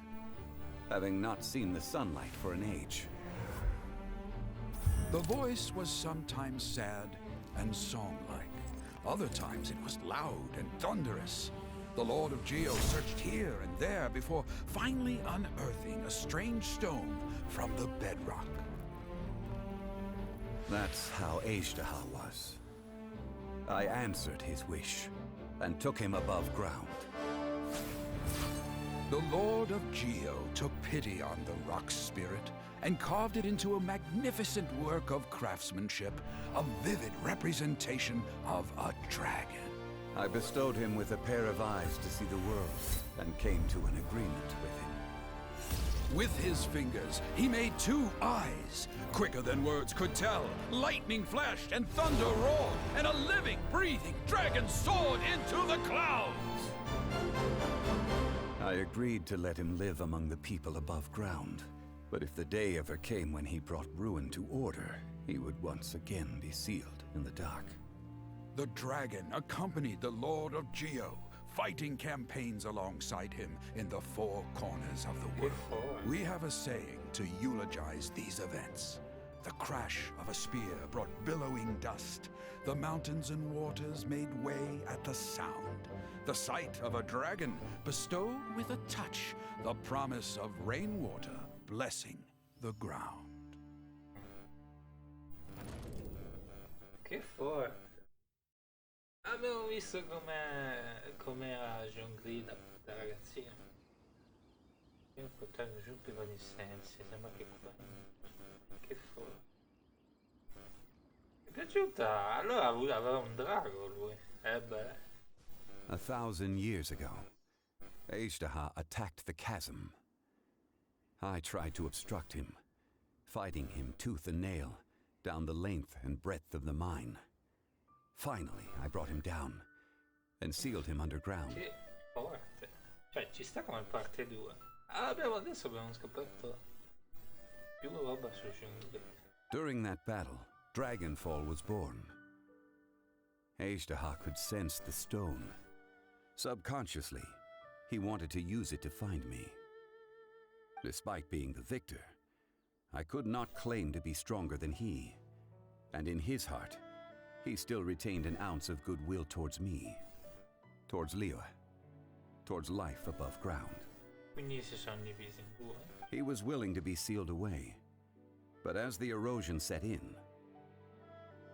having not seen the sunlight for an age. The voice was sometimes sad and song-like. Other times it was loud and thunderous. The Lord of Geo searched here and there before finally unearthing a strange stone from the bedrock. That's how Azhdaha was. I answered his wish and took him above ground. The Lord of Geo took pity on the rock spirit and carved it into a magnificent work of craftsmanship, a vivid representation of a dragon. I bestowed him with a pair of eyes to see the world and came to an agreement with him. With his fingers, he made 2 eyes. Quicker than words could tell, lightning flashed and thunder roared, and a living, breathing dragon soared into the clouds. I agreed to let him live among the people above ground. But if the day ever came when he brought ruin to order, he would once again be sealed in the dark. The dragon accompanied the Lord of Geo, fighting campaigns alongside him in the 4 corners of the world. We have a saying to eulogize these events. The crash of a spear brought billowing dust. The mountains and waters made way at the sound. The sight of a dragon bestowed with a touch the promise of rainwater blessing the ground. Che forte. Abbiamo visto com'era Zhongli da ragazzino. Io ho portato giù con i sensi, sembra che qua... Che forte. Mi è piaciuta? Allora aveva un drago lui. Beh. 1,000 years ago, Azhdaha attacked the chasm. I tried to obstruct him, fighting him tooth and nail down the length and breadth of the mine. Finally, I brought him down and sealed him underground. Che forte. Cioè, ci sta come parte 2. Adesso abbiamo scoperto più roba su Zhongli. During that battle, Dragonfall was born. Azhdaha could sense the stone. Subconsciously, he wanted to use it to find me. Despite being the victor, I could not claim to be stronger than he. And in his heart, he still retained an ounce of goodwill towards me, towards Liyue, towards life above ground. Quindi si sono divisi in 2. He was willing to be sealed away, but as the erosion set in,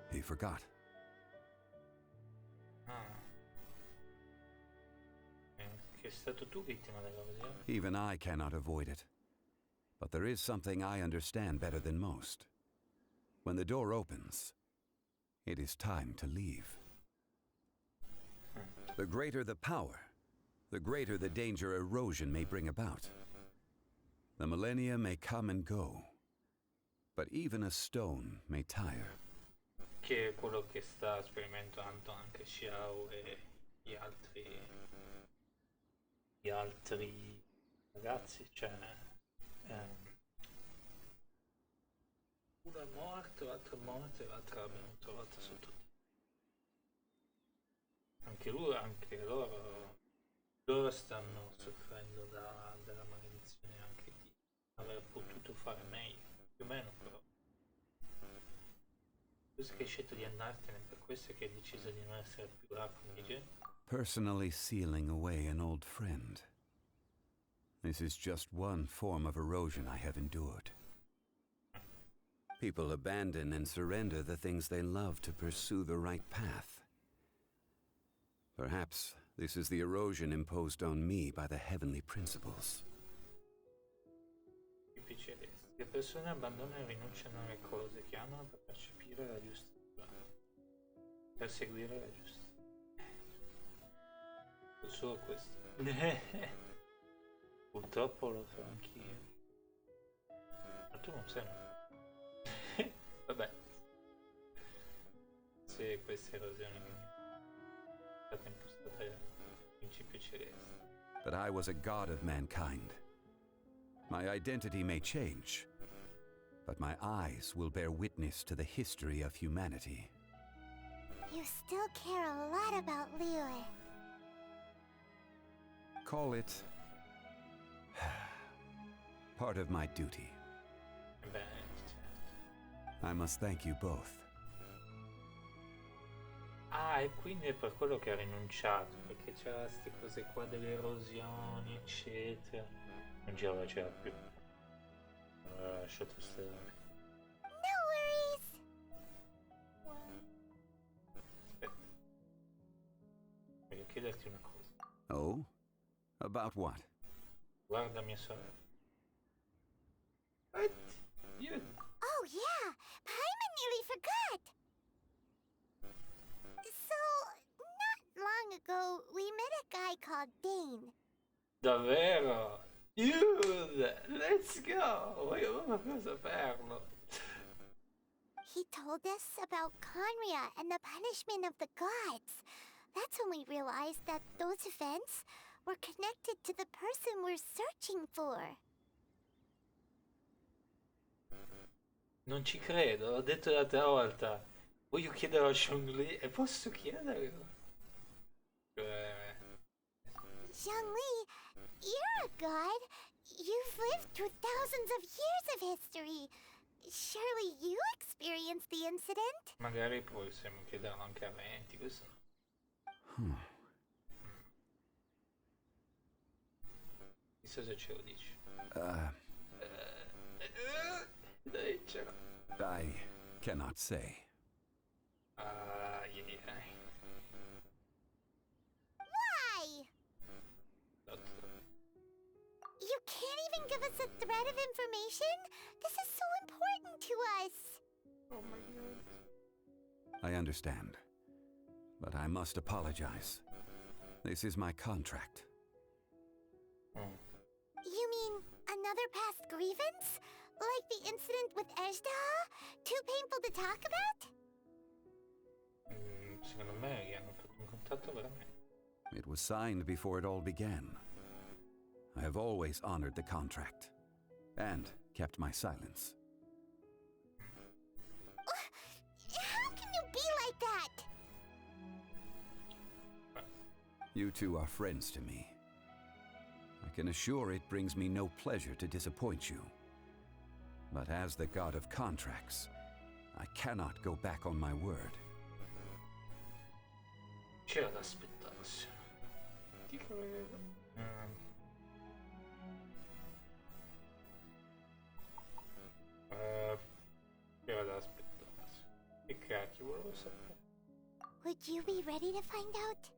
he forgot. Che è stato tu vittima dell'erosione? Even I cannot avoid it. But there is something I understand better than most. When the door opens, it is time to leave. The greater the power, the greater the danger erosion may bring about. The millennia may come and go, but even a stone may tire. Che è quello che sta sperimentando anche Xiao e gli altri ragazzi, cioè uno è morto, l'altro è morto e l'altro l'abbiamo trovato sotto. Anche loro stanno soffrendo della maledizione anche di aver potuto fare meglio, più o meno però. Tu sei scelto di andartene, per questo che hai deciso di non essere più là con i gente. Personally sealing away an old friend. This is just one form of erosion I have endured. People abandon and surrender the things they love to pursue the right path. Perhaps this is the erosion imposed on me by the heavenly principles. Le persone abbandonano e rinunciano alle cose che amano per percepire la giusta strada, per seguire la giusta. Solo questo. Purtroppo lo so anch'io. Ma tu non sei. Vabbè. Se questa erosione è stata impostata dal principio celeste. But I was a god of mankind. My identity may change, but my eyes will bear witness to the history of humanity. You still care a lot about Liyue. Call it part of my duty. Bene, certo. I must thank you both. Ah, e quindi è per quello che ha rinunciato, perché c'era queste cose qua delle erosioni, eccetera. Non ce la faceva più. Allora ha lasciato stare. No worries. Aspetta, voglio chiederti una cosa. Oh? About what? Guarda mia sorella. What? Io... Oh yeah, Paimon nearly forgot. So, not long ago, we met a guy called Dane. Davvero? Dude, let's go! Voglio proprio saperlo. He told us about Conria and the punishment of the gods. That's when we realized that those events were connected to the person we're searching for. Non ci credo, l'ho detto l'altra volta. Voglio chiedere a Zhongli e posso chiederlo? Cioè... Zhongli, you're a god. You've lived through thousands of years of history. Surely you experienced the incident? Magari possiamo chiederlo anche a 20, questo no. Chissà se ce lo dici. Dai, ce l'ho. I cannot say. Yeah. Why? You can't even give us a thread of information? This is so important to us. Oh my god. I understand. But I must apologize. This is my contract. You mean another past grievance? Like the incident with Ejdaha? Too painful to talk about? Secondo me gli hanno fatto un contatto veramente. It was signed before it all began. I have always honored the contract. And kept my silence. How can you be like that? You two are friends to me. I can assure it brings me no pleasure to disappoint you. But as the god of contracts, I cannot go back on my word. C'era da aspettarsi. Ti credo. C'era da aspettarsi. Che cacchio volevo sapere? Would you be ready to find out?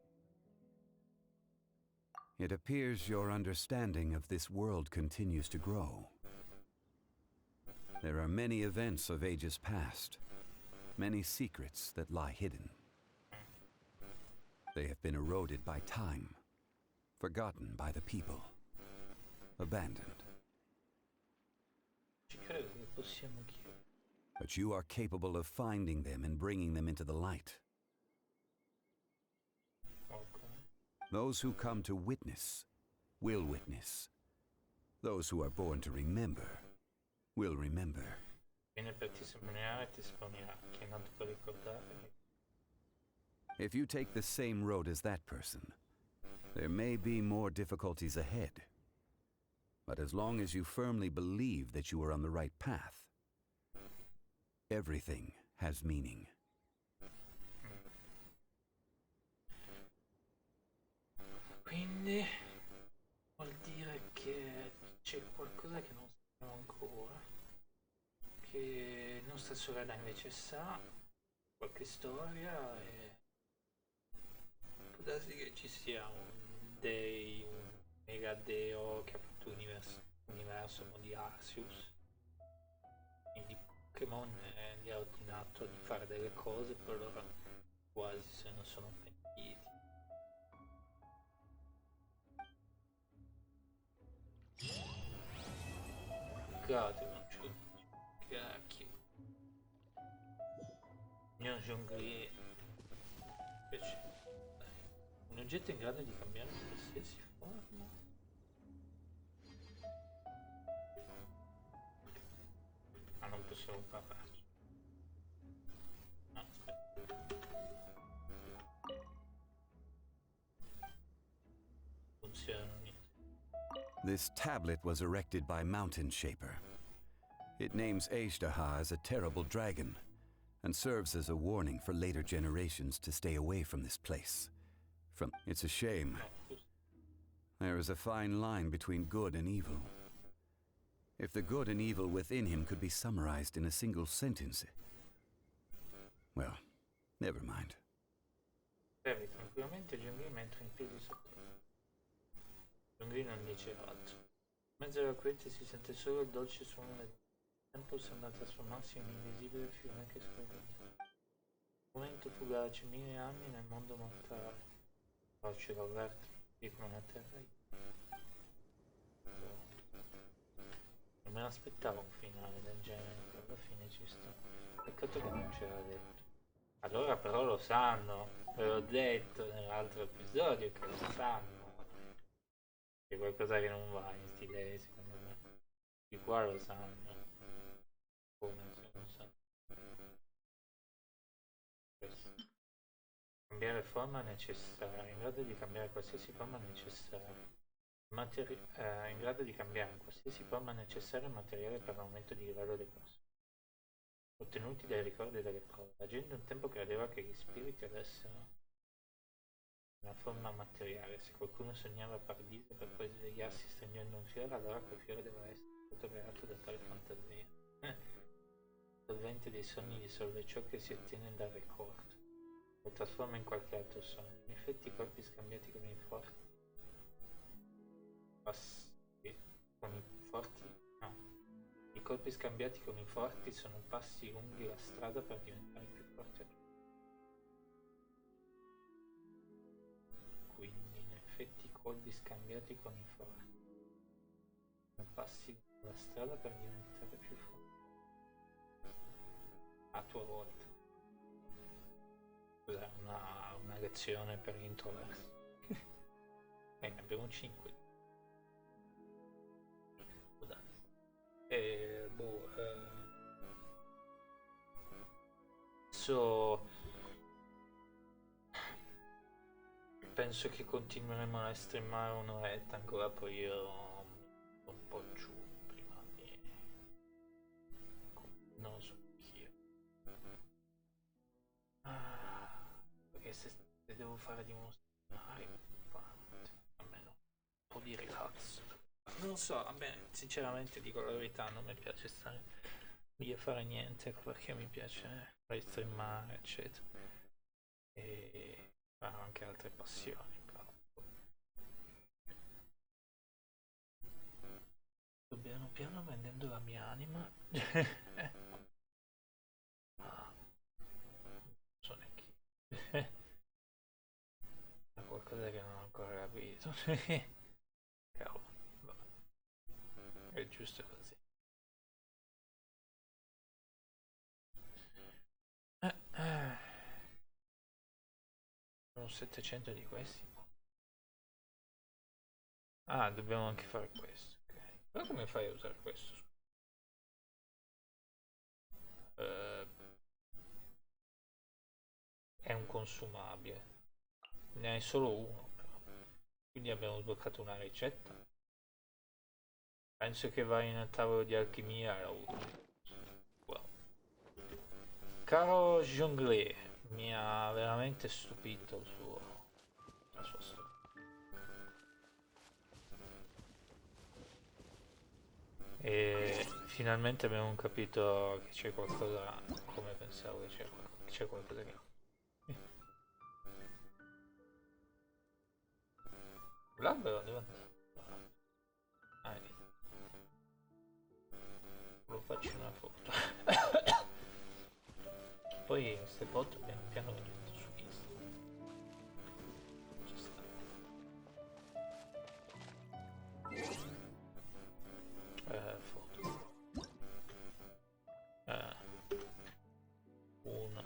It appears your understanding of this world continues to grow. There are many events of ages past, many secrets that lie hidden. They have been eroded by time, forgotten by the people, abandoned. Ci credo che possiamo chiedere. But you are capable of finding them and bringing them into the light. Ok. Those who come to witness will witness. Those who are born to remember will remember. Viene per testimoniare e testimoniare. Chi è nato per ricordare. If you take the same road as that person, there may be more difficulties ahead. But as long as you firmly believe that you are on the right path, everything has meaning. Quindi vuol dire che c'è qualcosa che non sappiamo ancora, che nostra sorella invece sa qualche storia e può darsi che ci sia un mega deo che ha fatto l'universo di Arceus, quindi Pokémon gli ha ordinato di fare delle cose, per loro quasi se ne sono pentiti. Peccato, non c'è cacchio. Signor Zhongli, un oggetto in grado di cambiare qualsiasi forma. Ah, non possiamo parlarci. No, aspetta. Funziona niente. This tablet was erected by Mountain Shaper. It names Ejdaha as a terrible dragon, and serves as a warning for later generations to stay away from this place. It's a shame. There is a fine line between good and evil. If the good and evil within him could be summarized in a single sentence... Well, never mind. Bevi tranquillamente Zhongli mentre in piedi sotto. Zhongli non dice altro. In mezzo alla quiete si sente solo il dolce suono del tempo sembra trasformarsi in un invisibile fiume che scorre. Un momento fugace, 1000 anni nel mondo mortale. Rocce Roberto, dicono la terra. Non me l'aspettavo un finale del genere, però alla fine ci sta. Peccato che non c'era detto. Allora però lo sanno, ve l'ho detto nell'altro episodio che lo sanno. C'è qualcosa che non va in sti lei, secondo me. Di qua lo sanno. Come se non sanno. Questo. Cambiare forma necessaria, in grado di cambiare qualsiasi forma necessaria. In grado di cambiare qualsiasi forma necessaria materiale per l'aumento di livello del personaggio. Ottenuti dai ricordi delle prove. La gente un tempo credeva che gli spiriti avessero una forma materiale. Se qualcuno sognava paradiso per poi svegliarsi stringendo un fiore, allora quel fiore doveva essere stato creato da tale fantasia. Solvente dei sogni dissolve ciò che si ottiene dal ricordo. Lo trasforma in qualche altro sogno. In effetti i colpi scambiati con i forti I colpi scambiati con i forti sono passi lunghi la strada per diventare più forti. Quindi in effetti i colpi scambiati con i forti sono passi lungi la strada per diventare più forti. A tua volta. Cos'è una lezione per gli introversi? Ne abbiamo 5. Adesso penso che continueremo a streamare un'oretta ancora, poi io un po' giù prima di... non lo so anch'io. Perché se devo fare dimostrare almeno un po' di relax. Non so, a me sinceramente dico la verità, non mi piace stare lì a fare niente perché mi piace streamare eccetera e ho anche altre passioni, però sto piano piano vendendo la mia anima. Non so neanche è qualcosa che non ho ancora capito. Cavolo, vabbè. È giusto così. Sono 700 di questi. Ah, dobbiamo anche fare questo. Ok. Però come fai a usare questo? È un consumabile. Ne hai solo uno, però. Quindi abbiamo sbloccato una ricetta. Penso che vai nel tavolo di alchimia e la usi. Wow. Caro Zhongli, mi ha veramente stupito la sua storia. E finalmente abbiamo capito che c'è qualcosa, come pensavo che c'è qualcosa che... L'albero dove andare? Ah, lì. Lo faccio una foto. Poi queste foto piano piano le metto su Instagram. Ci sta. Foto. Uno.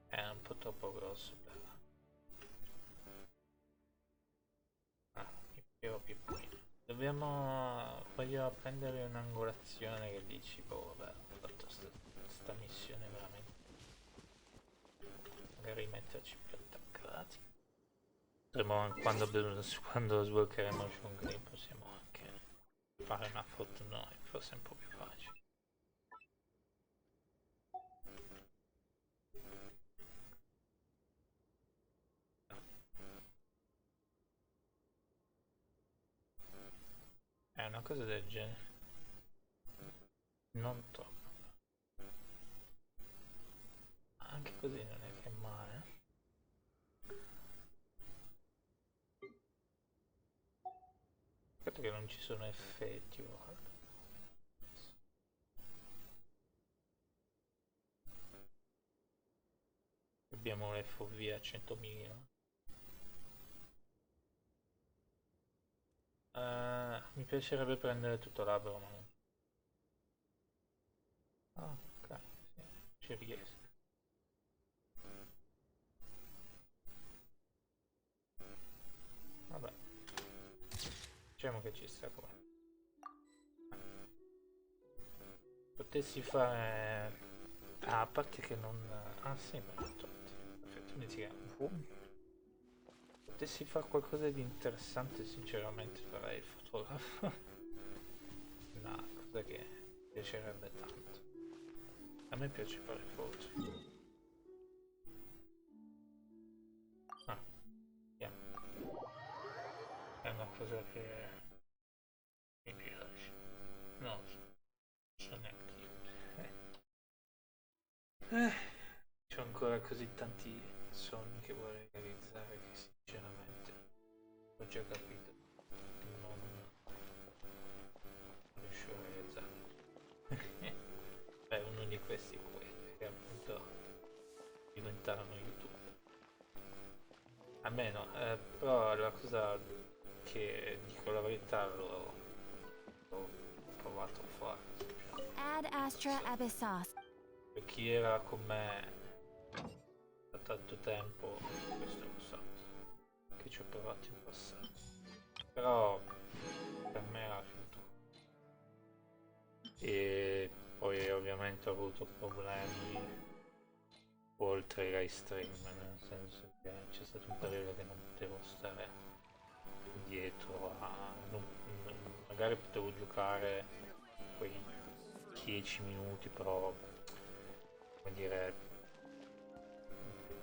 È un po' troppo grosso per... più pulito. Voglio prendere un'angolazione che dici, boh, vabbè, ho fatto sta missione veramente. Magari metterci più attaccati. Quando sbloccheremo Zhongli possiamo anche fare una foto noi, forse è un po' più facile. È una cosa del genere. Non troppo. Anche così non è che è male. Peccato che non ci sono effetti, guarda. Abbiamo le FOV a 100.000. Mi piacerebbe prendere tutto l'albero, ma non... Ah, ok, sì, ci riesco. Vabbè, diciamo che ci sta qua. Potessi fare... Ah, a parte che non... Ah sì, ma l'ho tolto. Perfetto, mi si potessi fare qualcosa di interessante, sinceramente farei il fotografo. Una cosa che piacerebbe tanto. A me piace fare foto. Ah, vediamo. È una cosa che mi piace. Non lo so neanche io. C'ho ancora così tanti sogni che vorrei realizzare che sinceramente ho già capito che non riuscirò a realizzare. Beh, uno di questi è quello, che appunto diventarono YouTube. Almeno, però la cosa che dico la verità l'ho provato a fare. Ad Astra Abyssos. Per chi era con me da tanto tempo, questo lo so, che ci ho provato in passato. Però per me era finito. E poi ovviamente ho avuto problemi oltre i live stream, nel senso che c'è stato un periodo che non potevo stare dietro a... magari potevo giocare quei 10 minuti, però come dire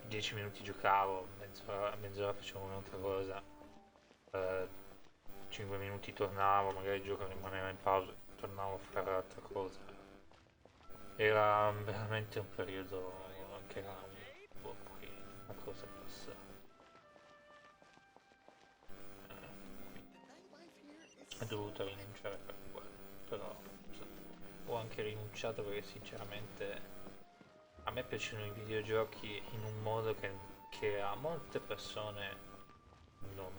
10 minuti giocavo, mezz'ora facevo un'altra cosa, 5 minuti tornavo, magari il gioco rimaneva in pausa, tornavo a fare l'altra cosa. Era veramente un periodo anche là, poi la cosa è passata. Ho dovuto rinunciare per quello, però ho anche rinunciato perché sinceramente a me piacciono i videogiochi in un modo che a molte persone non,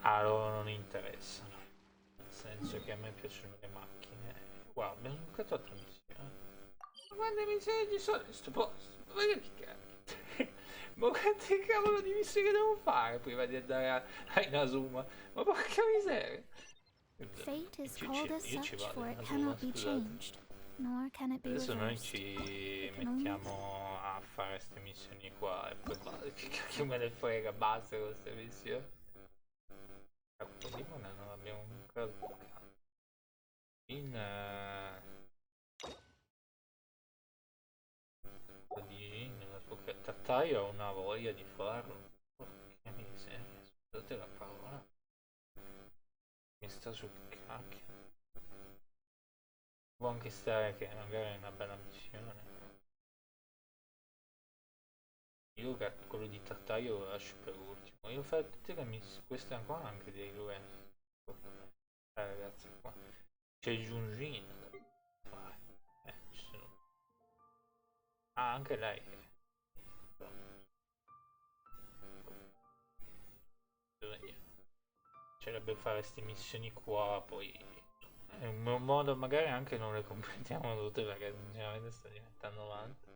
a loro non interessano. Nel senso che a me piacciono le macchine. Wow, abbiamo giocato a trasmissione. Quante missioni ci sono in sto posto? Ma che cazzo? Ma quante cavolo di missioni che devo fare prima di andare a Inazuma? Ma porca miseria! Fate is called as Io ci such, vado for in it Inazuma, cannot be scusate. changed, nor can it be Adesso noi reversed. ci It can only mettiamo a fare queste missioni qua e poi basta. Che cacchio me ne frega, basta con queste missioni. Cacchio di non abbiamo ancora sbloccato. In nella Tattaio ho una voglia di farlo. Porca miseria, scusate la parola. Mi sta sul cacchio. Può anche stare che magari è una bella missione. Io quello di Tattaio lo lascio per ultimo. Io farò tutte le missioni. Queste qua anche dei due. Ragazzi qua. C'è Junjin da fare. Ci sono. Ah, anche lei. Piacerebbe fare queste missioni qua, poi è un modo, magari anche non le comprendiamo tutte perché sinceramente sta diventando avanti.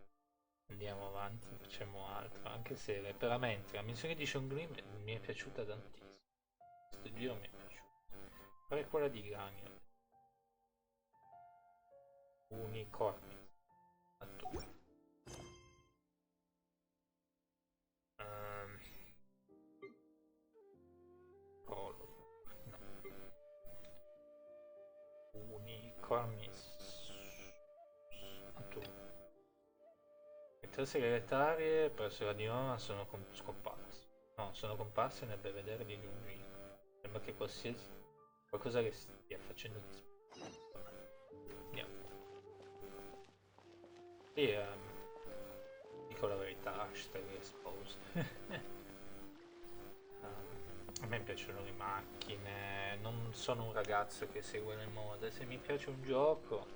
Andiamo avanti, facciamo altro, anche se veramente la missione di Zhongli mi è piaciuta tantissimo. Questo giro mi è piaciuto. Fare quella di Gagno. Unicorni. Prologo. No. unicorni tu. Le tre segretarie presso la dimora sono scomparse. No, sono comparse nel belvedere di Zhongli. Sembra che qualcosa che stia facendo andiamo. E dico la verità, hashtag expose. A me piacciono le macchine, non sono un ragazzo che segue le mode. Se mi piace un gioco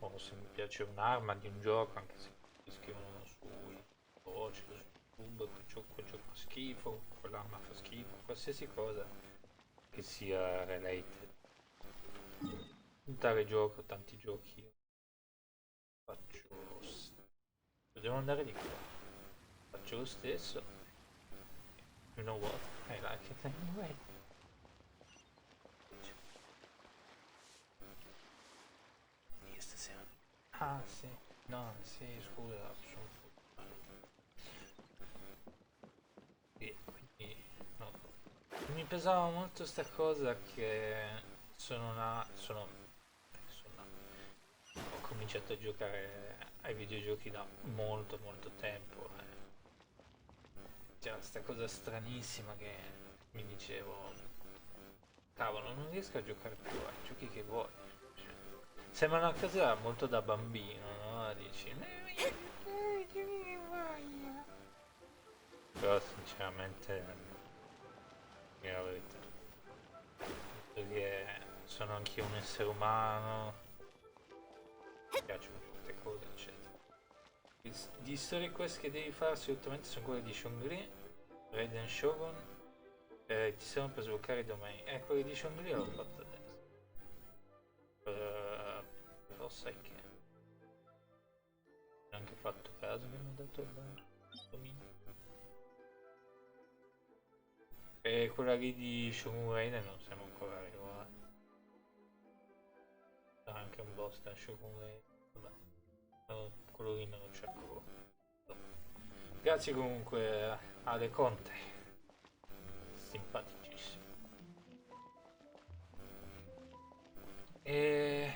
o se mi piace un'arma di un gioco, anche se mi scrivono sui social, su YouTube, quel gioco fa schifo, quell'arma fa schifo, qualsiasi cosa che sia related. Un tale gioco, tanti giochi io faccio lo stesso. Dobbiamo andare di qua. Faccio lo stesso. You know what? I like it anyway. Io stasera. Ah sì. No, sì, scusa, sono e quindi no. Mi pesava molto sta cosa che ho cominciato a giocare ai videogiochi da molto molto tempo. C'era sta cosa stranissima che mi dicevo, cavolo, non riesco a giocare più ai giochi che vuoi. Cioè, sembra una cosa molto da bambino, no? Dici, però sinceramente è la verità. Perché sono anche un essere umano, mi piacciono tutte cose, eccetera. Di storie quest che devi fare assolutamente sono quelle di Zhongli, Raiden Shogun, ti servono per sbloccare i domain. Quelle di Zhongli l'ho fatto adesso. Però sai che ho anche fatto caso che mi ha dato il dominio. E quella lì di Shogun Raiden non siamo ancora arrivati. C'è anche un boss da Shogun Raiden. Vabbè. No, quello lì me lo cerco. Grazie comunque alle Conte, simpaticissimo. E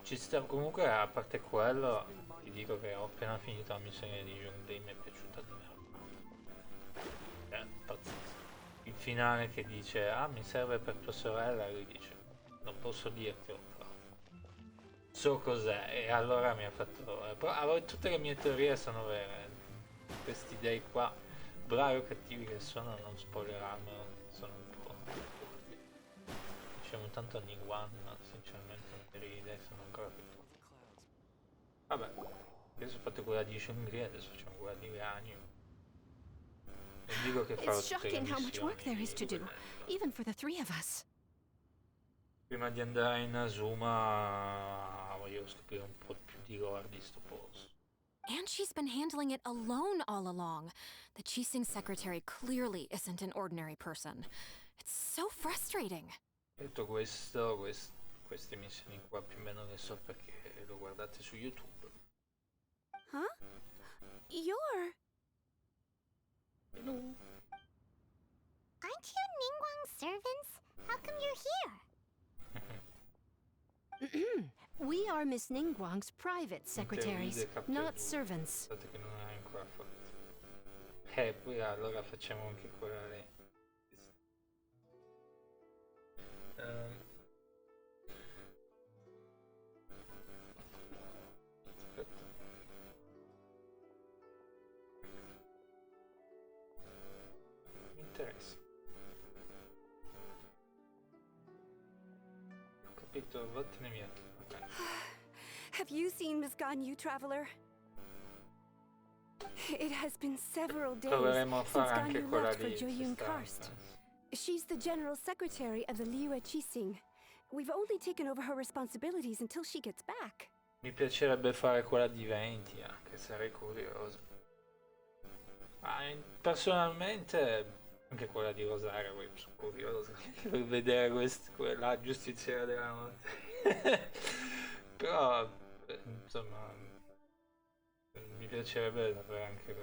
ci sta comunque, a parte quello, ti dico che ho appena finito la missione di Zhongli, mi è piaciuta di merda. Pazzesco. Il finale che dice, ah mi serve per tua sorella, lui dice, non posso dirtelo, però so cos'è, e allora mi ha fatto... tutte le mie teorie sono vere. Questi dei qua, bravi o cattivi che sono, non spoilerarmelo, sono un po'... Diciamo tanto a Niguan, ma sinceramente non per le idee sono ancora più... Vabbè, adesso ho fatto quella di Zhongli, adesso facciamo quella di Ragni. Non dico che farò It's tutte le shocking how much work there is to do, missioni. even for the three of us. Prima di andare in Azuma voglio scoprire un po' più di lore di sto posto. And she's been handling it alone all along. The Qixing secretary clearly isn't an ordinary person. It's so frustrating. Detto queste missioni qua più o meno le so perché lo guardate su YouTube. Huh? You're... Hello. Aren't you Ningguang's servants? How come you're here? We are Miss Ningguang's private secretaries, not servants. Pensate che non hai ancora fatto. Poi allora facciamo anche quella lì. Aspetta. Mi interessa. Ho capito, vattene via. Okay. Have you seen Miss Ganyu, Traveler? It has been several days Proveremo a since fare anche Ganyu quella left for lì. Joyun Karst. She's the general secretary of the Liyue Qixing. We've only taken over her responsibilities until she gets back. Mi piacerebbe fare quella di 20, anche sarei curioso. Ma personalmente anche quella di Rosario, sono curioso per vedere la giustiziera della notte. Però insomma mi piacerebbe sapere anche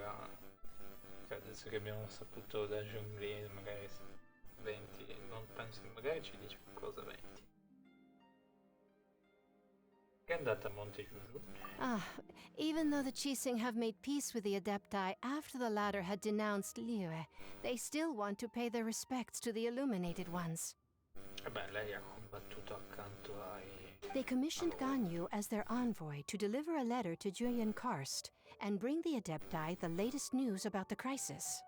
adesso che abbiamo saputo da Zhongli, magari 20, non penso che magari ci dice qualcosa 20. Che è andata a monte giù. Ah, even though the Qixing have made peace with the Adepti after the latter had denounced Liyue, they still want to pay their respects to the Illuminated Ones. Beh, lei ha combattuto accanto ai... They commissioned Ganyu as their envoy to deliver a letter to Julian Karst and bring the Adepti the latest news about the crisis.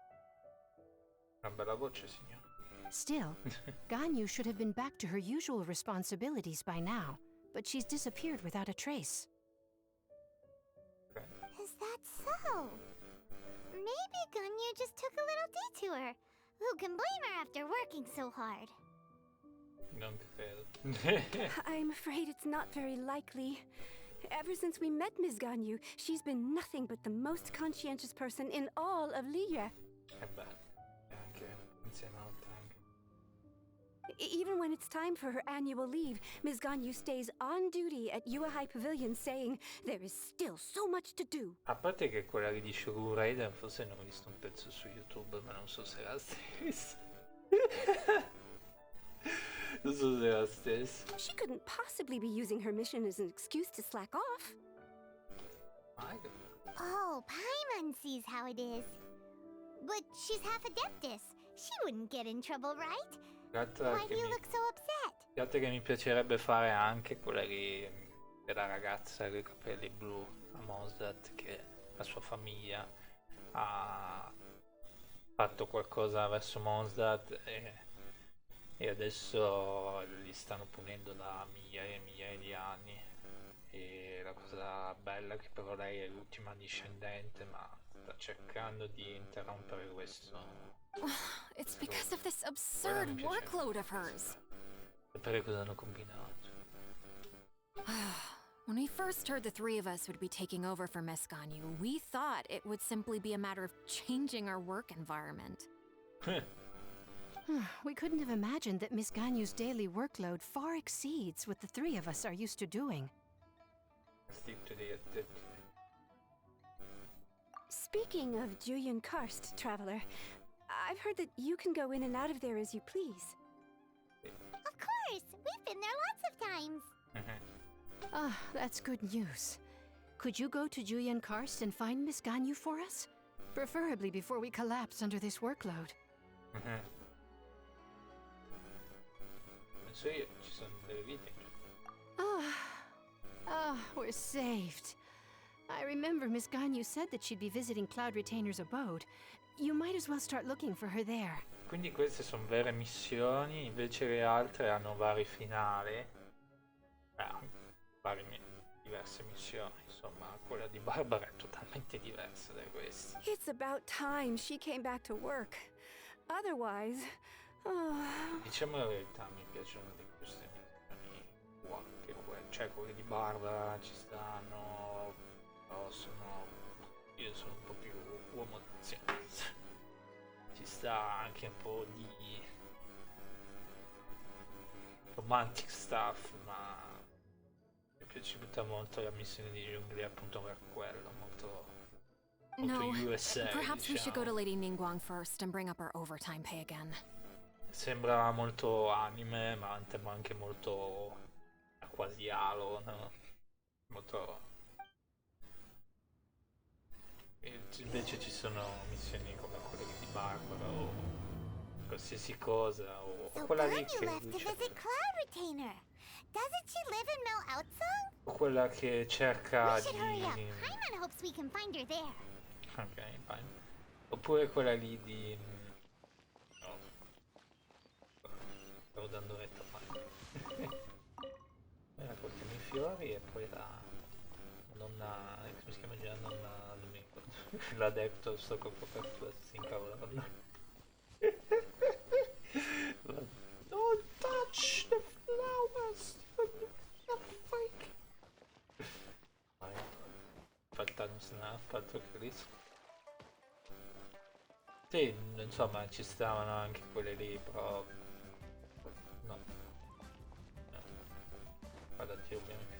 Una bella voce, signor. Still, Ganyu should have been back to her usual responsibilities by now, but she's disappeared without a trace. Is that so? Maybe Ganyu just took a little detour. Who can blame her after working so hard? Non credo. I'm afraid it's not very likely. Ever since we met Ms. Ganyu, she's been nothing but the most conscientious person in all of Liyue. Beh, anche insieme a Tang. Even when it's time for her annual leave, Ms. Ganyu stays on duty at Yuehai Pavilion saying there is still so much to do. A parte che quella che dice Guru Raiden, forse ne ho visto un pezzo su YouTube, ma non so se è la stessa. Non so se è la stessa. She couldn't possibly be using her mission as an excuse to slack off. Oh, Paimon sees how it is. But she's half Adeptus. She wouldn't get in trouble, right? Why do you look so upset? L'altra che mi piacerebbe fare anche quella lì della ragazza con i capelli blu a Mosdat, che la sua famiglia ha fatto qualcosa verso Mosdat e adesso li stanno punendo da migliaia e migliaia di anni. E la cosa bella è che però lei è l'ultima discendente, ma sta cercando di interrompere questo. It's because of this absurd workload of hers. Sapere cosa hanno combinato. When we first heard the three of us would be taking over for Miss Ganyu, we thought it would simply be a matter of changing our work environment. We couldn't have imagined that Miss Ganyu's daily workload far exceeds what the three of us are used to doing. Stick to the addict. Speaking of Julian Karst, Traveler, I've heard that you can go in and out of there as you please. Of course! We've been there lots of times! Ah, that's good news. Could you go to Julian Karst and find Miss Ganyu for us? Preferably before we collapse under this workload. So io, ci sono delle vite. We're saved. I remember Miss Ganyu said that she'd be visiting Cloud Retainer's abode. You might as well start looking for her there. Quindi queste sono vere missioni, invece le altre hanno vari finali. Diverse missioni, insomma, quella di Barbara è totalmente diversa da questa. It's about time she came back to work. Otherwise... Diciamo la verità, mi piacciono di queste missioni qua, che cioè quelle di Barbara ci stanno, però io sono un po' più uomo d'azione. Ci sta anche un po' di romantic stuff, ma mi è piaciuta molto la missione di Zhongli appunto per quello, molto USA, perhaps we should go to diciamo. Lady Ningguang first and bring up our overtime pay again. Sembra molto anime, ma anche molto quasi Halo, no? Molto... Invece ci sono missioni come quelle di Barbara o qualsiasi cosa, o quella lì che left to visit Cloud Retainer. Doesn't she live in Mel Outsong? o quella che cerca We should hurry up. di... Paimon hopes we can find her there. Ok, fine. Oppure quella lì di... No. Stavo dando retta male. Era coltiamo i fiori e poi la nonna... come si chiama già? Nonna... non mi ricordo. L'adepto sto con copertura si incavolano. Don't touch the flowers! You're fake! Falta un snap, altro che lì. Sì, insomma ci stavano anche quelle lì, però... No. Guardate ovviamente.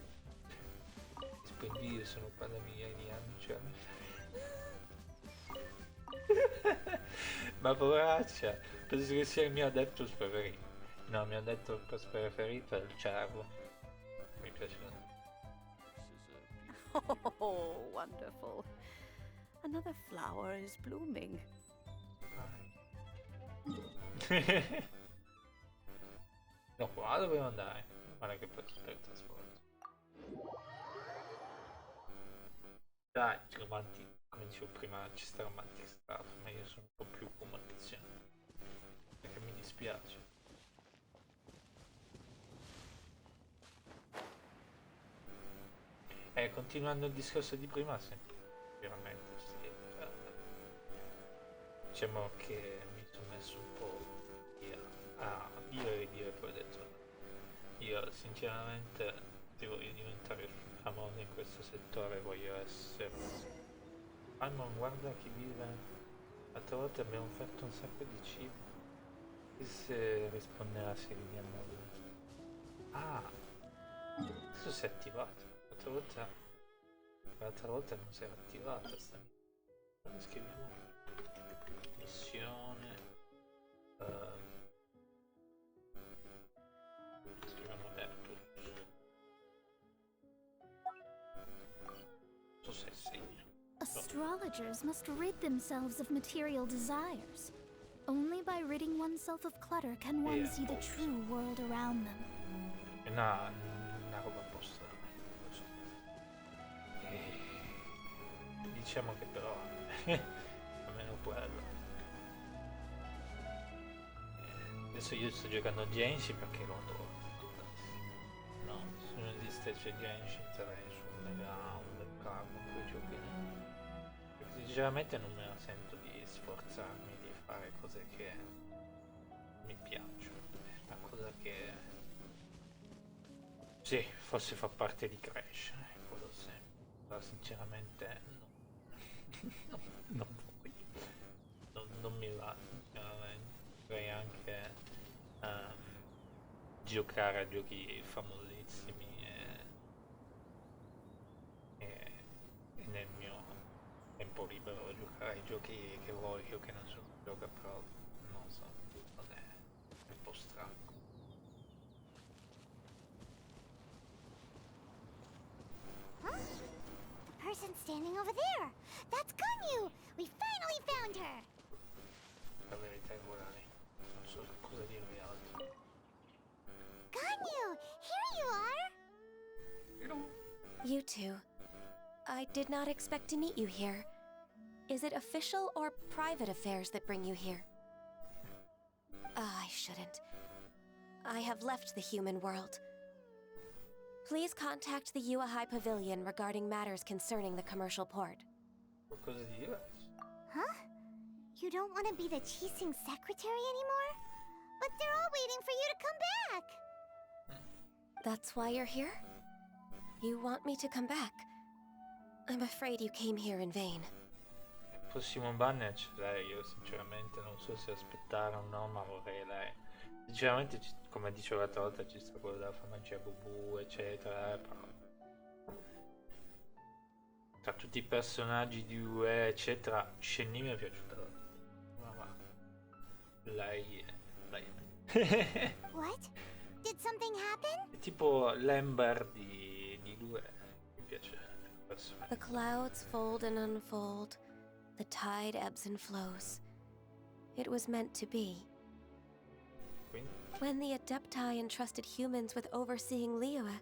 Gli spendini sono qua da migliaia di anni, cioè... Ma poveraccia, penso che sia il mio adeptus preferito. No, il mio adeptus preferito è il cervo. Mi piace. Oh, wonderful. Another flower is blooming. No, qua dobbiamo andare. Guarda che poi tutto il trasporto. Dai, romantic, come dicevo prima, ci sta romantic stuff, ma io sono un po' più romantizione. Perché mi dispiace. Continuando il discorso di prima, sì, veramente sì. Diciamo che mi sono messo un po' a dire e ridire, poi ho detto io sinceramente se voglio diventare famoso in questo settore voglio essere... Ah ma guarda chi vive, l'altra volta abbiamo offerto un sacco di cibo, e se risponderà se veniamo... Ah, adesso si è attivato, l'altra volta non si era attivata sta... Scriviamo missione, scriviamo Neptune. Non so se segna. Astrologers must rid themselves of material desires. Only by ridding oneself of clutter can one see the true world around them. È una roba apposta. Diciamo che però almeno quello. Adesso io sto giocando a Genshin perché lo adoro. No, se non esistesse Genshin sarei su un background con quei giochi. Perché sinceramente non me la sento di sforzarmi di fare cose che mi piacciono. È una cosa che sì, forse fa parte di Crash, quello sì. Però sinceramente non voglio, non mi va, vorrei anche giocare a giochi famosissimi e nel mio tempo libero giocare ai giochi che voglio, che non sono gioca, però non so, non è un po' strano. Huh? The person standing over there! That's Ganyu! We finally found her! La verità è quella lì. Non so cosa dirvi altro. Ganyu! Here you are! You two. I did not expect to meet you here. Is it official or private affairs that bring you here? I shouldn't. I have left the human world. Please contact the Yuehai Pavilion regarding matters concerning the commercial port. Qualcosa di diverso. Huh? You don't want to be the Qixing secretary anymore? But they're all waiting for you to come back! That's why you're here? You want me to come back? I'm afraid you came here in vain. Il prossimo banner c'è lei, io sinceramente non so se aspettare o no, ma vorrei lei. Sinceramente, come dicevo l'altra volta, ci sta quello della farmacia Bubu, eccetera, però... Tra tutti i personaggi di UE, eccetera, Shenny mi è piaciuta. Ma va. Lei è... What? Did something happen? È tipo l'Ember di UE. Mi piace il personaggio. The clouds fold and unfold. The tide ebbs and flows. It was meant to be. When the Adepti entrusted humans with overseeing Liyue,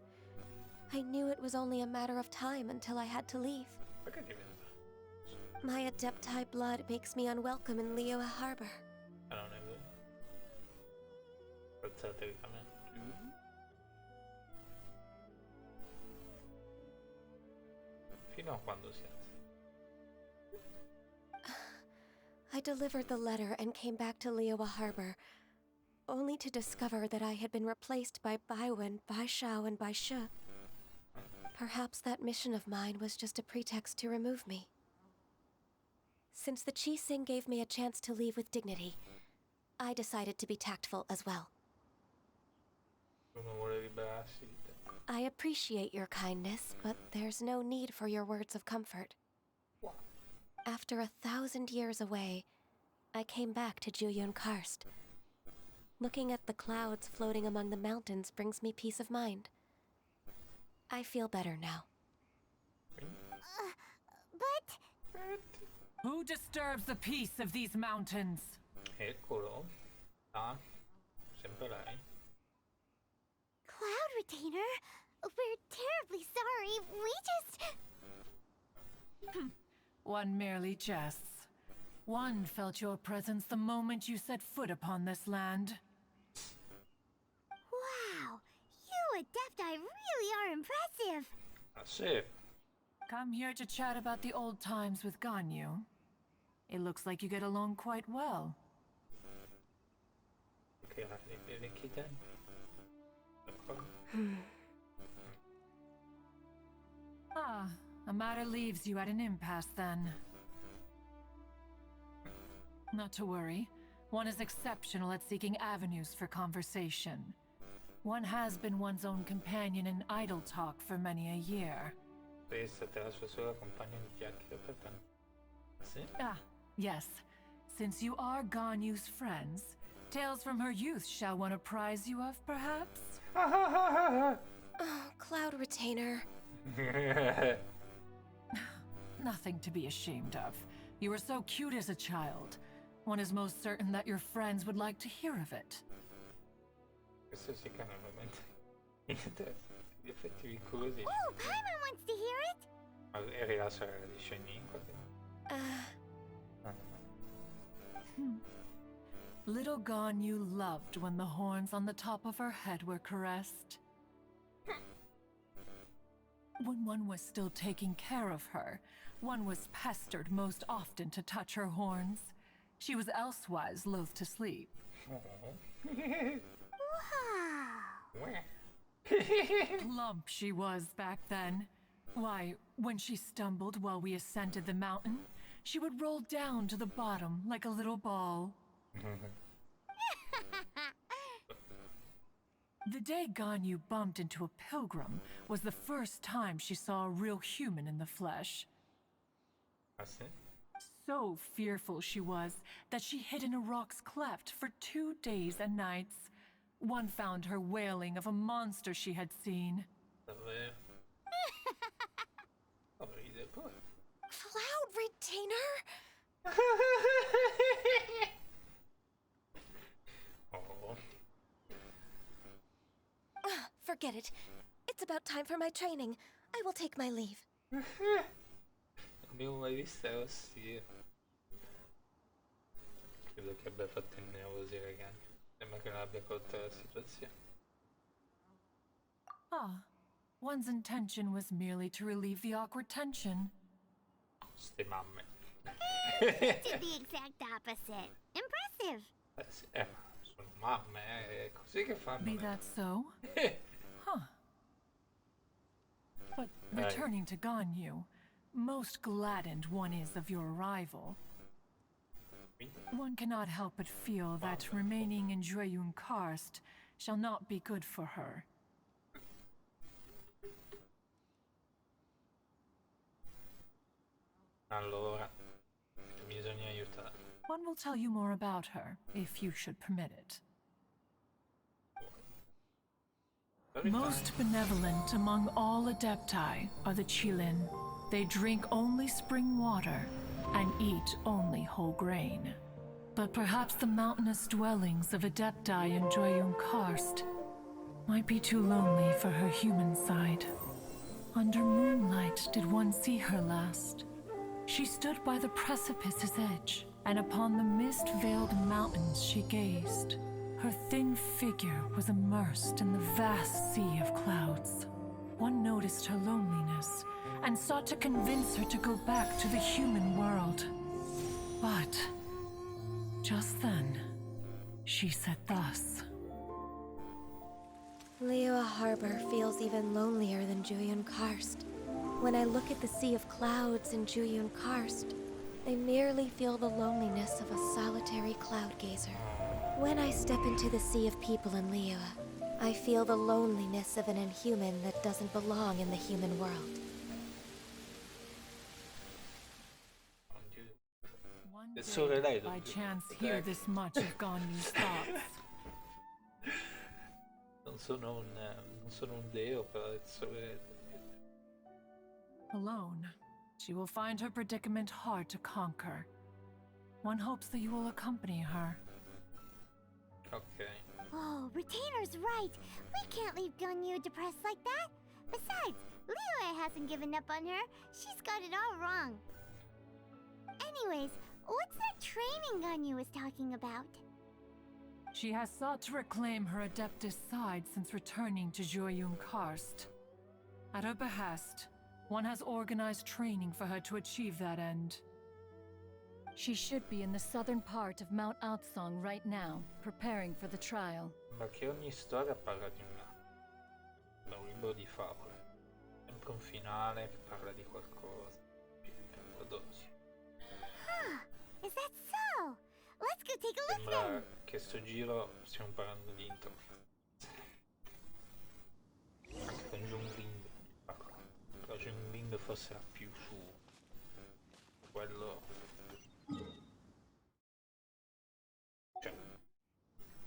I knew it was only a matter of time until I had to leave. My Adepti blood makes me unwelcome in Liyue Harbor. Non è vero. Alzate fino a quando si alza. I delivered the letter and came back to Liyue Harbor, only to discover that I had been replaced by Baiwen, Baishao, and Baishe. Perhaps that mission of mine was just a pretext to remove me. Since the Qixing gave me a chance to leave with dignity, I decided to be tactful as well. I appreciate your kindness, but there's no need for your words of comfort. After 1,000 years away, I came back to Juyun Karst. Looking at the clouds floating among the mountains brings me peace of mind. I feel better now. But... Who disturbs the peace of these mountains? Eccolo. Ah, sempre lei. Cloud Retainer, we're terribly sorry. We just... One merely jests. One felt your presence the moment you set foot upon this land. Wow, you Adepti really are impressive. That's it. Come here to chat about the old times with Ganyu. It looks like you get along quite well. Okay, le chiede. Ah, a matter leaves you at an impasse then. Not to worry. One is exceptional at seeking avenues for conversation. One has been one's own companion in idle talk for many a year. Ah, yes. Since you are Ganyu's friends, tales from her youth shall one apprise you of, perhaps? Oh, Cloud Retainer. Nothing to be ashamed of. You were so cute as a child. One is most certain that your friends would like to hear of it. Questo sì che è un momento. Gli effetti vicolosi. Oh, Paimon wants to hear it! Ma eri la sorella di Shennin? Little Ganyu loved when the horns on the top of her head were caressed. When one was still taking care of her, one was pestered most often to touch her horns. She was elsewise loath to sleep. Plump she was back then. Why, when she stumbled while we ascended the mountain, she would roll down to the bottom like a little ball. The day Ganyu bumped into a pilgrim was the first time she saw a real human in the flesh. So fearful she was that she hid in a rock's cleft for 2 days and nights. One found her wailing of a monster she had seen. Cloud Retainer? Forget it. It's about time for my training. I will take my leave. Abbiamo mai vista così. Credo che abbia fatto innervosire Ganyu. Sembra che non abbia colto la situazione. Ah, one's intention was merely to relieve the awkward tension. Ste mamme. Did the exact opposite. Impressive. Sono mamme, è così che fanno. Be that so? Huh. But returning to Ganyu, most gladdened one is of your arrival. One cannot help but feel that remaining in Jueyun Karst shall not be good for her. Allora, bisogna aiutare. One will tell you more about her, if you should permit it. Most benevolent among all Adepti are the Qilin. They drink only spring water and eat only whole grain. But perhaps the mountainous dwellings of Adepti in Jueyun Karst might be too lonely for her human side. Under moonlight did one see her last. She stood by the precipice's edge, and upon the mist-veiled mountains she gazed. Her thin figure was immersed in the vast sea of clouds. One noticed her loneliness, and sought to convince her to go back to the human world. But just then, she said thus. Liyue Harbor feels even lonelier than Jueyun Karst. When I look at the sea of clouds in Jueyun Karst, I merely feel the loneliness of a solitary cloud gazer. When I step into the sea of people in Liyue, I feel the loneliness of an inhuman that doesn't belong in the human world. One day, by chance, hear this much of Ganyu's thoughts. Non sono un deo, però il sole. Alone, she will find her predicament hard to conquer. One hopes that you will accompany her. Ok. Oh, Retainer's right. We can't leave Ganyu depressed like that. Besides, Liyue hasn't given up on her. She's got it all wrong. Anyways, what's that training Ganyu was talking about? She has sought to reclaim her Adeptus side since returning to Joyun Karst. At her behest, one has organized training for her to achieve that end. She should be in the southern part of Mount Aotsong right now, preparing for the trial. Ma che ogni storia parla di da un libro di favole. Sempre un finale che parla di qualcosa. Huh, is that so? Let's go take a look then. Sembra che sto giro stiamo parlando di intro. Anche con Zhongli. Però Zhongli forse era più su quello. Cioè,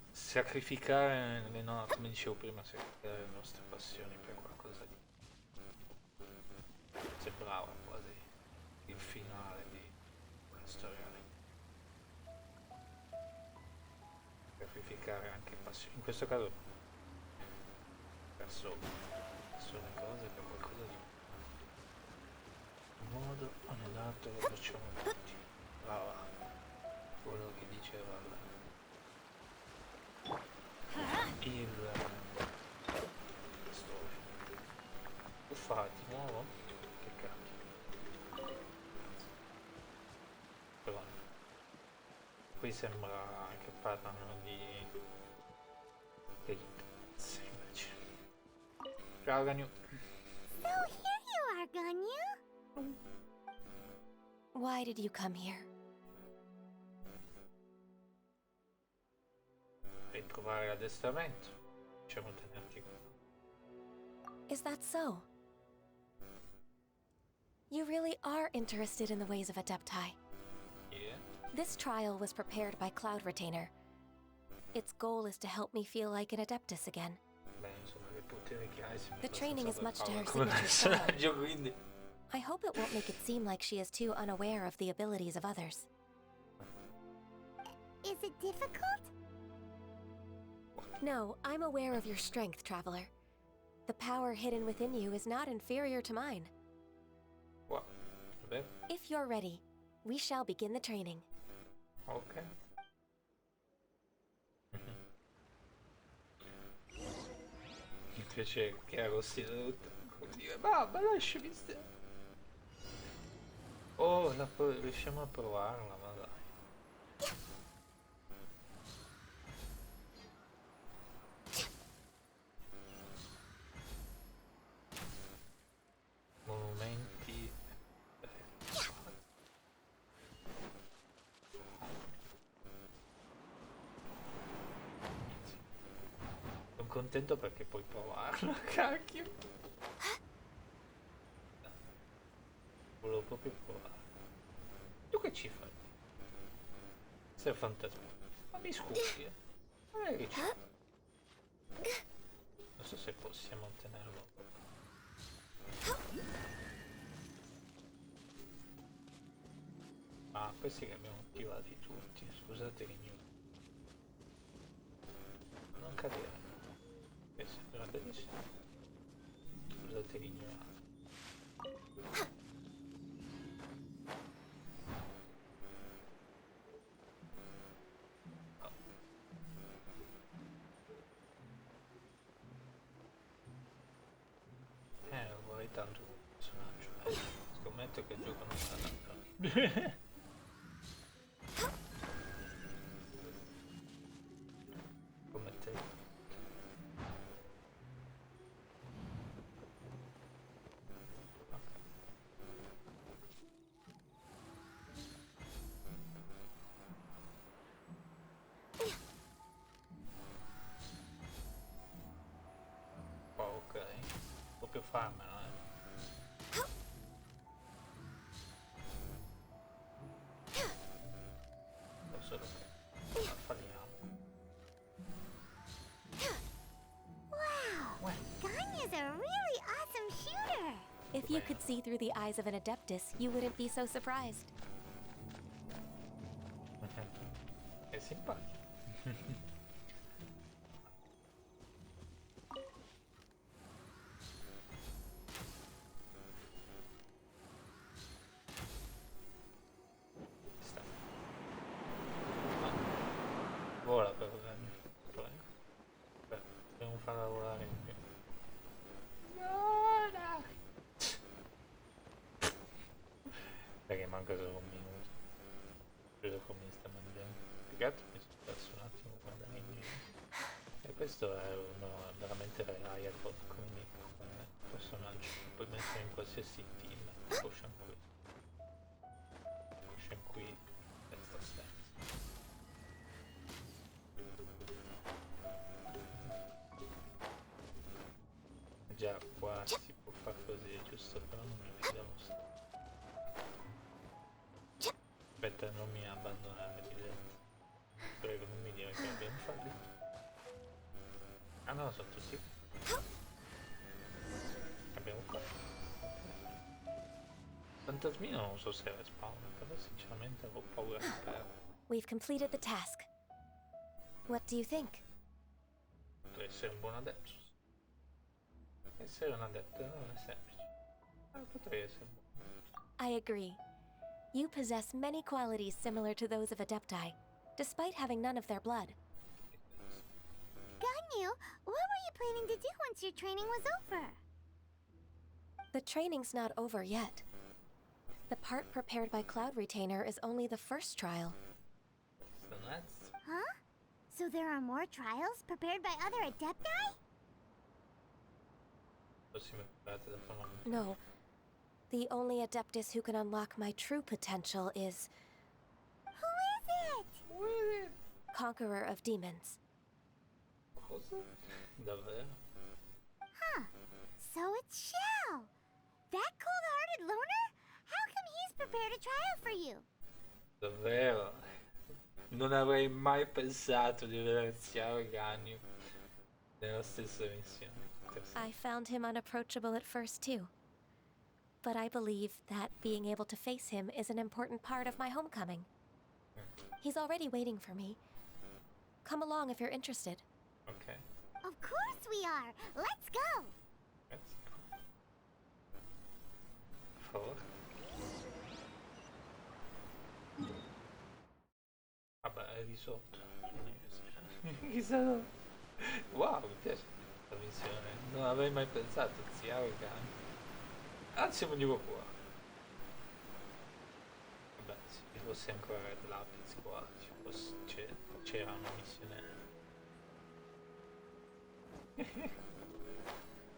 sacrificare le nostre, come dicevo prima, sacrificare le nostre passioni per qualcosa di. Sembrava quasi il finale di una storia. Sacrificare anche passioni. In questo caso verso le cose per qualcosa di un modo anelato lo facciamo tutti. Brava. Quello che diceva il storia. Lo fa di nuovo? Che cacchio. Però qui sembra che parlano di cazzo invece. Ciao Ganyu. So here you are, Ganyu. Why did you come here? Ritrovare l'addestramento. Facciamo tenerti qua. Is that so? You really are interested in the ways of Adepti. Yeah. This trial was prepared by Cloud Retainer. Its goal is to help me feel like an Adeptus again. Beh, insomma, che poteri che hai The training is much to her come signature style. personaggio, quindi. I hope it won't make it seem like she is too unaware of the abilities of others. Is it difficult? No, I'm aware of your strength, Traveler. The power hidden within you is not inferior to mine. What? Beh. If you're ready, we shall begin the training. Ok. Mi piace che era così come dire, mamma lasciami stare. Oh, riusciamo a provarla, ma dai. Monumenti. Sono contento perché puoi provarla, cacchio. Volevo proprio provare. Tu che ci fai? Sei fantasma. Ma mi scusi, non è che c'è. Non so se possiamo ottenerlo. Ah, questi che abbiamo attivati tutti. Scusate il mio. Non cadere. Questo era benissimo. Scusate l'ignoranza. Vorrei tanto un personaggio. Scommetto che giocano tanto. Come te. Ok, proprio farmela, solo che la falliamo. Wow, Ganyu's a really awesome shooter. If you could see through the eyes of an Adeptus, you wouldn't be so surprised. È simpatico. Vola per dobbiamo far lavorare in più. Perché manca solo un minuto. Vedo come mi sta mangiando. Più che altro mi sono perso un attimo a guardare in giro. E questo è veramente reliable come personaggio. Puoi mettere in qualsiasi team. Potion qui. Potion qui. Testa stanza. Già qua si può fare così, giusto? Però non mi fido. Aspetta, non mi abbandonare, evidente. Prego, non mi dire che abbiamo fallito. Ah no, sotto sì. Abbiamo fatto. Fantasmino non so se respawn, però sinceramente avevo paura di perdere. We've completed the task. What do you think? Potrei essere un buon adeptus. Essere un adepto non è semplice. Ma potrei essere buono. I agree. You possess many qualities similar to those of Adepti, despite having none of their blood. Ganyu, what were you planning to do once your training was over? The training's not over yet. The part prepared by Cloud Retainer is only the first trial. So that's... Huh? So there are more trials prepared by other Adepti? No. The only Adeptus who can unlock my true potential is... Who is it? Who is it? Conqueror of Demons. Cosa? Davvero? Huh. So it's Shao. That cold-hearted loner? How come he's prepared a trial for you? Davvero? Non avrei mai pensato di vedere Xiao e Ganyu nella stessa missione. I found him unapproachable at first too. But I believe that being able to face him is an important part of my homecoming. He's already waiting for me. Come along if you're interested. Okay. Of course we are! Let's go! Let's go. For? Vabbè, è di sotto. Chissà. Wow, mi piace questa missione. Non avrei mai pensato, Xiao e Ganyu. Anzi, venivo qua. Vabbè, se ci fosse ancora Red Lapis qua, c'era una missione.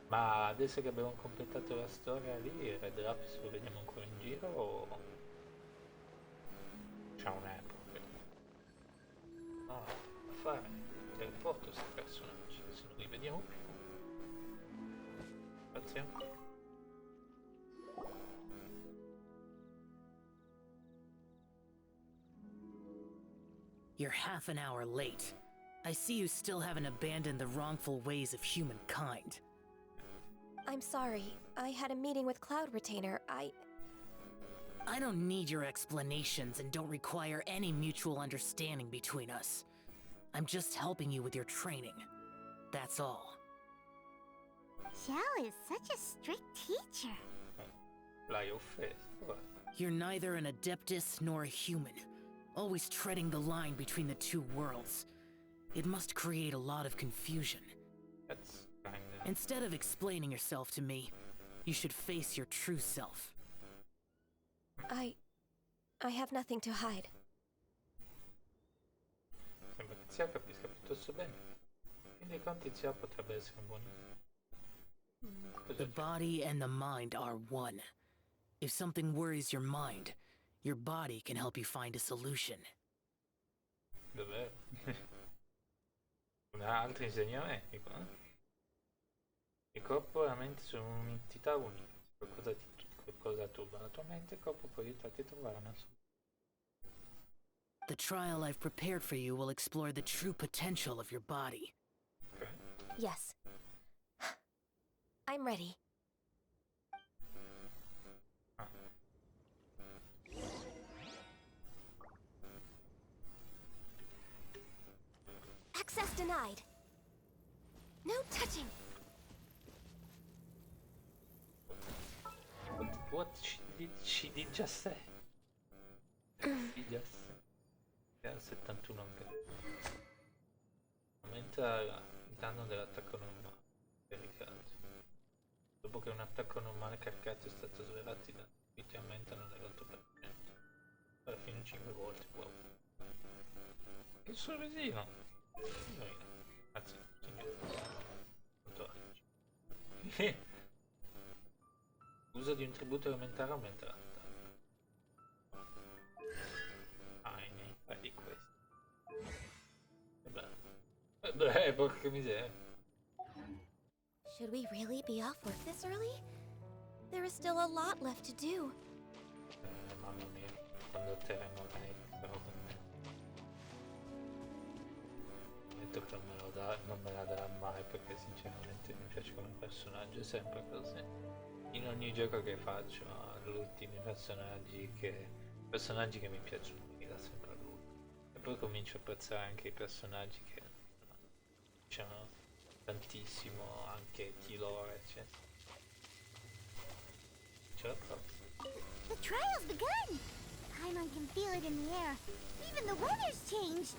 Ma adesso che abbiamo completato la storia lì, Red Lapis lo vediamo ancora in giro o... c'è un'epoca? No, da fare. Teleporto questi personaggi, se non li vediamo più. Grazie. You're half an hour late. I see you still haven't abandoned the wrongful ways of humankind. I'm sorry. I had a meeting with Cloud Retainer. I don't need your explanations and don't require any mutual understanding between us. I'm just helping you with your training. That's all. Xiao is such a strict teacher. L'hai offeso. You're neither an Adeptus nor a human, always treading the line between the two worlds. It must create a lot of confusion. That's kinda... Instead of explaining yourself to me, you should face your true self. I have nothing to hide. Sembra che Xiao capisca piuttosto bene. In fin dei conti Xiao potrebbe essere un buon... The body and the mind are one. If something worries your mind, your body can help you find a solution. Davvero? Un altro insegnamento, eh? Il corpo e la mente sono un'entità unica. Qualcosa turba la tua mente, il corpo può aiutarti a trovare una soluzione. The trial I've prepared for you will explore the true potential of your body. Yes. I'm ready. denied. No touching. What she did just say? She just said. Che ha 71 anche. Aumenta il danno dell'attacco normale. Caricato. Dopo che un attacco normale caricato è stato svelato, i danni colpiti aumentano dell'8%. Alla fine 5 volte. Wow. Che sorrisino! Signorina. Anzi, signore. L'uso di un tributo elementare aumenta l'attacco. Ne fai di questo. Beh, porca miseria. Should we really be off work this early? There is still a lot left to do. Mamma mia, quando te morrai, però con me. Ho detto che non me la darà mai perché sinceramente mi piace come personaggio, è sempre così. In ogni gioco che faccio, l'ultimi personaggi che mi piacciono mi dà sempre lui. E poi comincio a apprezzare anche i personaggi che mi piacciono tantissimo, anche di lore, eccetera. Ce l'ho proprio. The trial's begun! Paimon can feel it in the air. Even the weather's changed!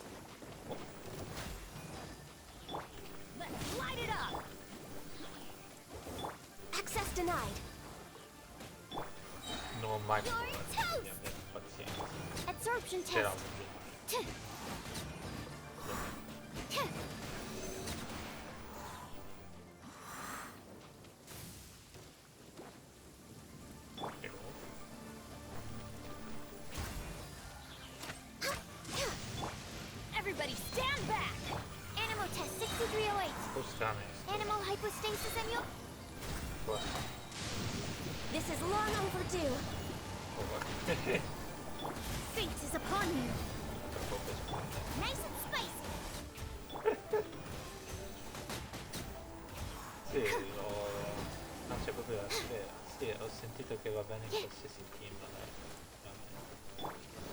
Let's light it up! Access denied. Non ho mai You're toast! pazienza. Absorption Però test! Everybody stand back! Animal test 6308. Animal hypostasis and you. This is long overdue. Fate is upon you. Nice and spicy. Sì, non c'è proprio la sfera. Sì, ho sentito che va bene in qualsiasi team.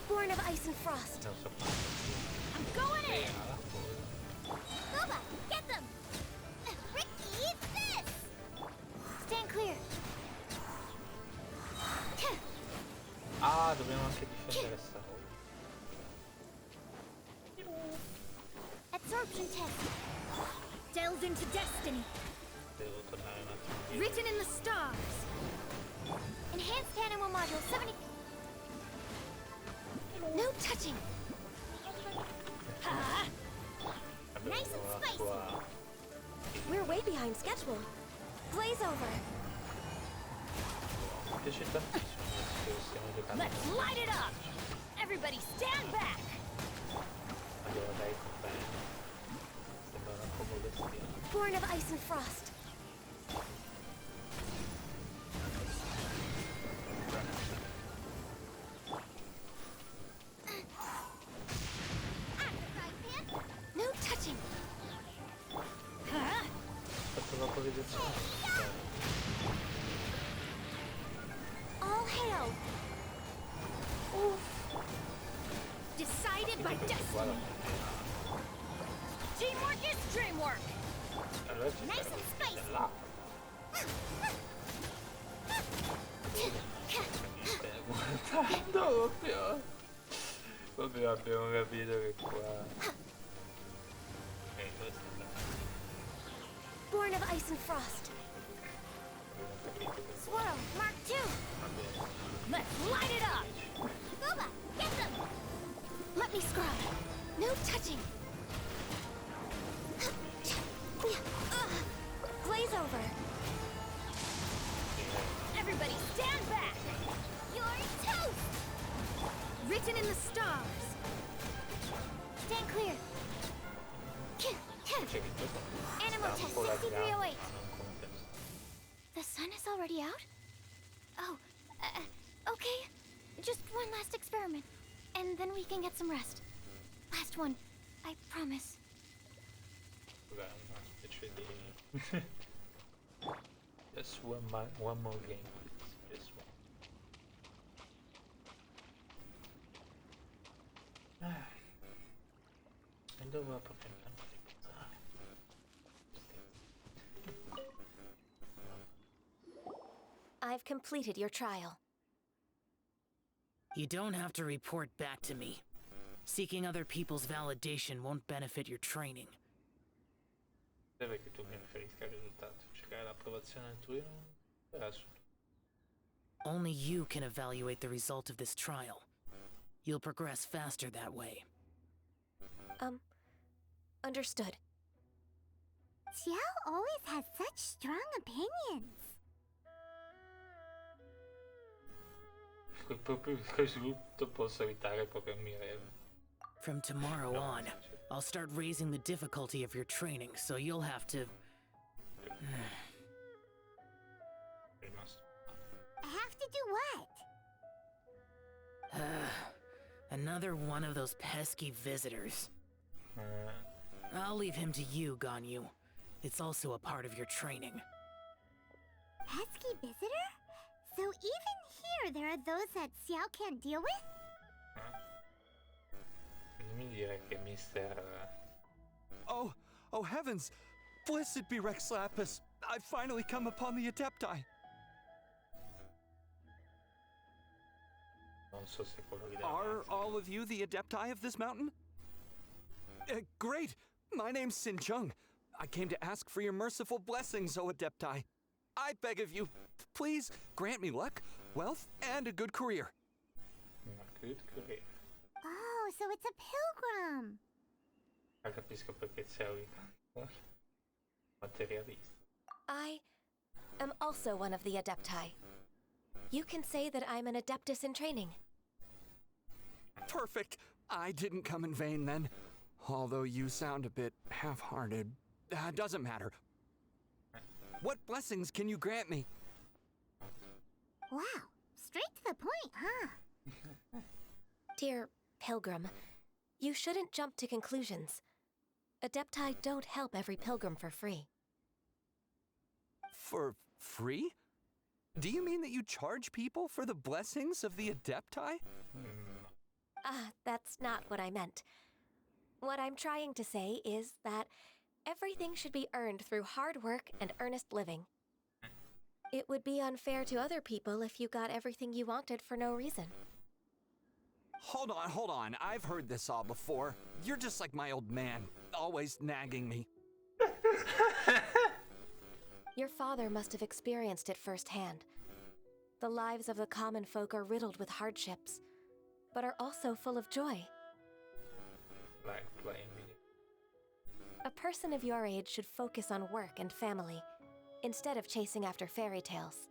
Born of ice and frost. Non so fare. I'm going in. Boba, get them. Ricky, it's this. Stand clear. Ah, dobbiamo anche difendere sta roba. Absorption test. Delve into destiny. Devo tornare un attimo indietro. Written in the stars. Enhanced animal module 70. No touching. Nice and spicy. We're way behind schedule. Blaze over. Mi piace tantissimo che stiamo giocando. Let's light it up. Everybody stand back. Allora dai, bene. Sembra una comodazione. Born of ice and frost. No touching. Fatto vaporizzazione. All hail. Oof. Decided by destiny. Teamwork is dreamwork. Nice and spicy. Guardando proprio. Vabbè, abbiamo capito che qua. Born of ice and frost. Swirl, Mark 2. Let's light it up. Boba, get them. Let me scribe. No touching. Glaze over. Everybody stand back. You're toast. Written in the stars. Stand clear. Animal test 6308. The sun is already out? Oh, okay. Just one last experiment. And then we can get some rest. Last one. I promise. Just one more game, please. Just one. E dove proprio I've completed your trial. You don't have to report back to me. Seeking other people's validation won't benefit your training. Deve che tu mi riferisca al risultato. Cercare l'approvazione altrui non è assunto. Only you can evaluate the result of this trial. You'll progress faster that way. Understood. Xiao always has such strong opinions. Proprio così posso evitare proprio ammirare. From tomorrow on, I'll start raising the difficulty of your training, so you'll have to... I have to do what? Another one of those pesky visitors. I'll leave him to you, Ganyu. It's also a part of your training. Pesky visitor? So even here there are those that Xiao can't deal with? Non mi dire che Mister... Oh heavens! Blessed be Rex Lapis! I've finally come upon the Adepti! Non so se quello lì Are all of you the Adepti of this mountain? Great! My name's Sin Chung. I came to ask for your merciful blessings, O Adepti. I beg of you, please grant me luck, wealth, and a good career. Good career. Oh, so it's a pilgrim. Capisco perché sei materialista. I am also one of the Adepti. You can say that I'm an Adeptus in training. Perfect. I didn't come in vain then. Although you sound a bit half-hearted. Doesn't matter. What blessings can you grant me? Wow, straight to the point, huh? Dear Pilgrim, you shouldn't jump to conclusions. Adepti don't help every pilgrim for free. For free? Do you mean that you charge people for the blessings of the Adepti? That's not what I meant. What I'm trying to say is that everything should be earned through hard work and earnest living. It would be unfair to other people if you got everything you wanted for no reason. Hold on. I've heard this all before. You're just like my old man, always nagging me. Your father must have experienced it firsthand. The lives of the common folk are riddled with hardships, but are also full of joy. Like playing video. A person of your age should focus on work and family, instead of chasing after fairy tales.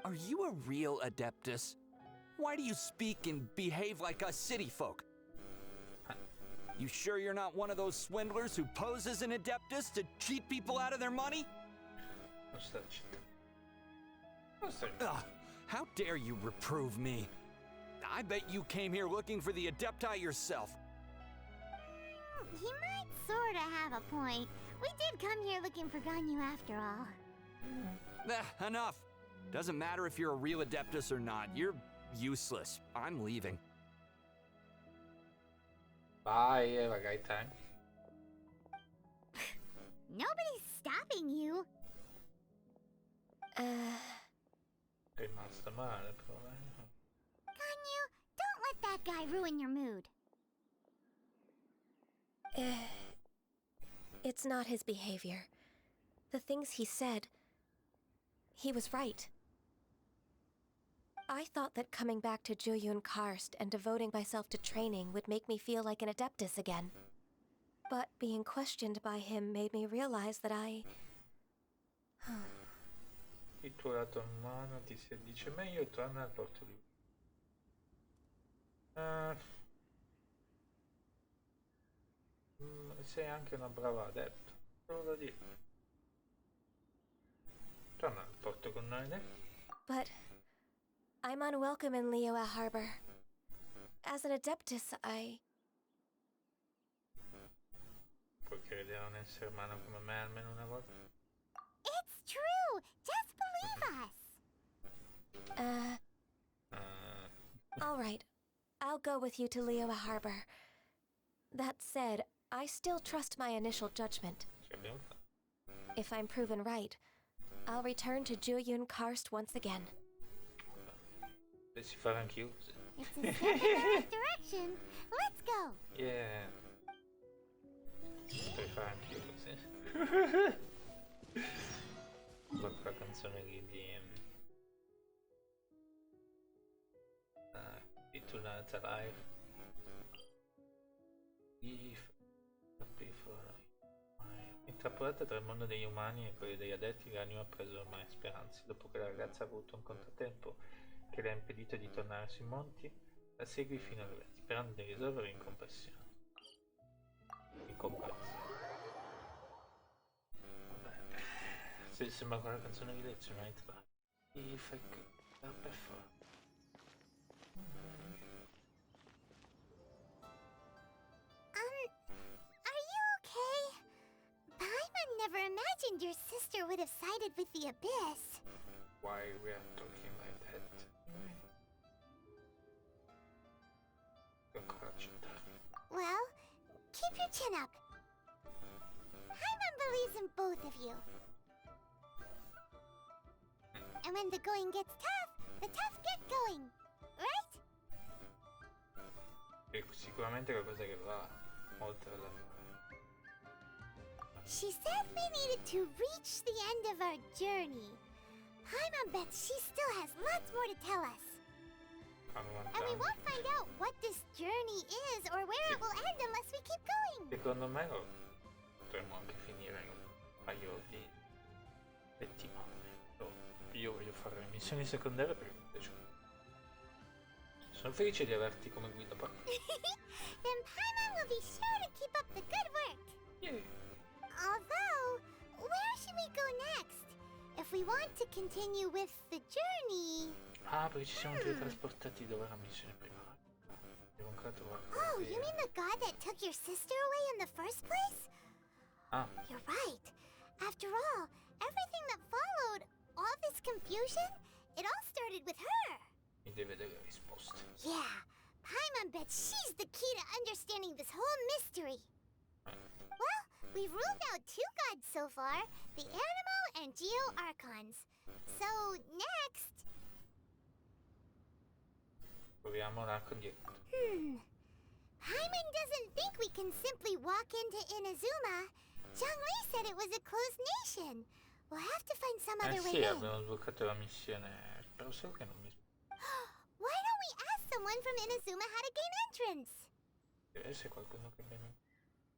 Are you a real Adeptus? Why do you speak and behave like us city folk? You sure you're not one of those swindlers who pose as an Adeptus to cheat people out of their money? How dare you reprove me? I bet you came here looking for the Adepti yourself. He might sorta have a point. We did come here looking for Ganyu after all. Enough. Doesn't matter if you're a real Adeptus or not. You're useless. I'm leaving. Bye, magari time. Nobody's stopping you. Rimasta male, però. Ganyu, don't let that guy ruin your mood. It's not his behavior. The things he said, he was right. I thought that coming back to Jueyun Karst and devoting myself to training would make me feel like an Adeptus again. But being questioned by him made me realize that Il tuo lato umano ti si dice meglio torna al porto di... sei anche una brava adepto, solo da dire. Torna al porto con noi, ne? But I'm unwelcome in Liyue Harbor. As an Adeptus, Puoi credere a un essere umano come me almeno una volta? It's true! Just believe us! Alright. I'll go with you to Liyue Harbor. That said, I still trust my initial judgment. If I'm proven right, I'll return to Jueyun Karst once again. Si fare anch'io così. It's a step in the right direction. Let's go. Yeah. Potrei fare anch'io così. Quella canzone lì di Tonight Alive. Intrappolata tra il mondo degli umani e quello degli adepti, l'anima ha preso ormai speranze. Dopo che la ragazza ha avuto un contrattempo che le ha impedito di tornare sui monti, la segui fino alla vetta, sperando di risolvere in compassione. Se sembra quella canzone di lezione, If I could stop before. Are you okay? Paimon never imagined your sister would have sided with the Abyss. Why we are talking like that? Well, keep your chin up. Paimon believes in both of you. And when the going gets tough, the tough get going, right? E sicuramente qualcosa che va oltre la... She said we needed to reach the end of our journey. Paimon bets she still has lots more to tell us. And we won't find out what this journey is or where it will end unless we keep going. Secondo me potremmo anche finire in un paio di settimane. Io voglio fare le missioni secondarie perché mi piace. Sono felice di averti come guida poi. Then Paimon will be sure to keep up the good work. Yeah. Although, where should we go next? If we want to continue with the journey... Ah, perché ci siamo teletrasportati dove era la missione prima. Devo ancora trovare... Oh, you mean the god that took your sister away in the first place? Ah. You're right. After all, everything that followed, all this confusion, it all started with her. Mi deve dare risposte. Yeah, Paimon bets she's the key to understanding this whole mystery. Well, we've ruled out 2 gods so far, the Animo and Geo Archons. So, next... Proviamo l'arco dietro. Paimon doesn't think we can simply walk into Inazuma. Zhongli said it was a closed nation. We'll have to find some other way Sì, in. abbiamo sbloccato la missione. Però solo che non mi... Why don't we ask someone from Inazuma how to gain entrance? Deve essere qualcuno che abbiamo...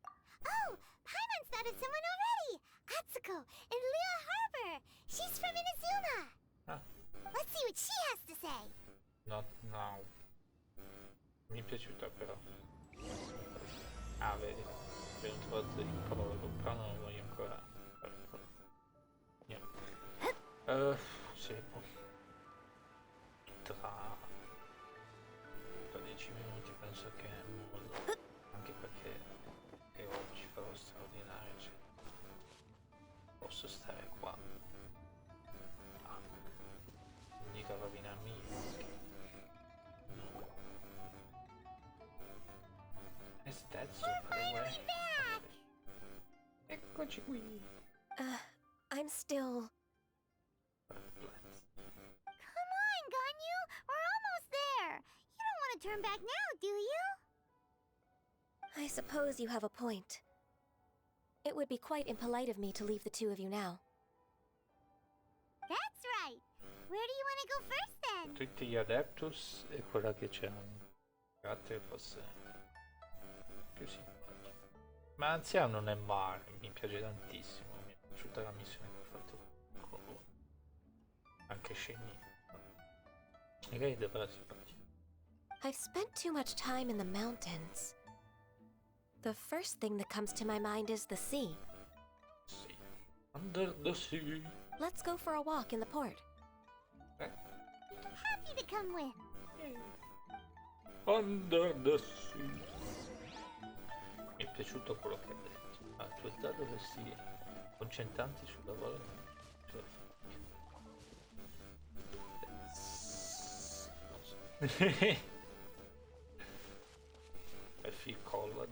Oh, Paimon's thought of someone already! Atsuko, in Leo Harbor! She's from Inazuma! Ah. Let's see what she has to say! Not now. Mi è piaciuta però. Ah, vedi. Abbiamo trovato il prologo, però non lo voglio ancora fare. Niente. Sì. Tra 10 minuti penso che è molto. Anche perché oggi farò straordinario. Cioè, posso stare qua. Ah. Non dica rovinarmi io. Is that so finally back! Eccoci qui. I'm still... Come on, Ganyu! We're almost there! You don't want to turn back now, do you? I suppose you have a point. It would be quite impolite of me to leave the 2 of you now. That's right! Where do you want to go first, then? Tutti gli Adeptus e quella che c'è un carattere forse più simpatico. Ma anziano non è male, mi piace tantissimo, mi è piaciuta la missione che ho fatto con lui. Anche Shenny. E lei è davvero simpatica. I've spent too much time in the mountains. The first thing that comes to my mind is the sea. Sì. Under the sea. Let's go for a walk in the port. Happy to come with. Under the sea. Mi è piaciuto quello che ha detto. Attualità dove si concentranti sul lavoro e sulla famiglia. I feel cold.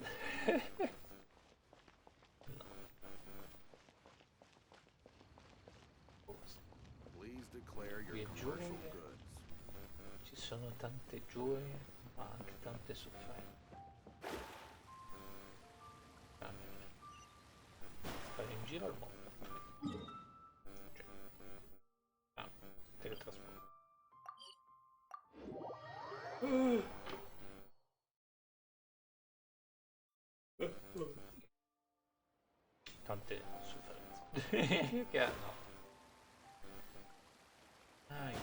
prepare your commercial goods. Ci sono tante gioie, ma anche tante sofferenze. Fare in giro al mondo. Cioè, teletrasporto. Tante sofferenze. Che hanno. Ai,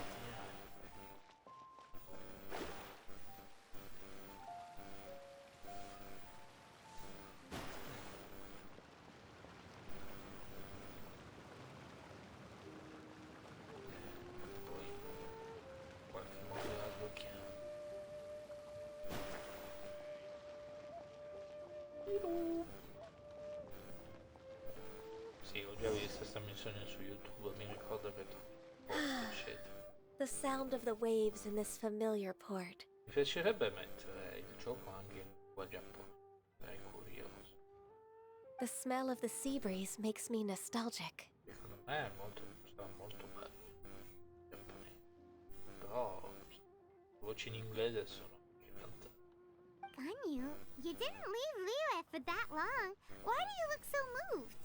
sì, ho già visto questa missione su YouTube, mi ricordo che eccetera. The sound of the waves in this familiar port. Mi piacerebbe mettere il gioco anche in lingua giapponese, sarei curioso. The smell of the sea breeze makes me nostalgic. Secondo me è sarà molto bello giapponese. Però voci in inglese sono anche tante. Ganyu, you didn't leave Liyue for that long. Why do you look so moved?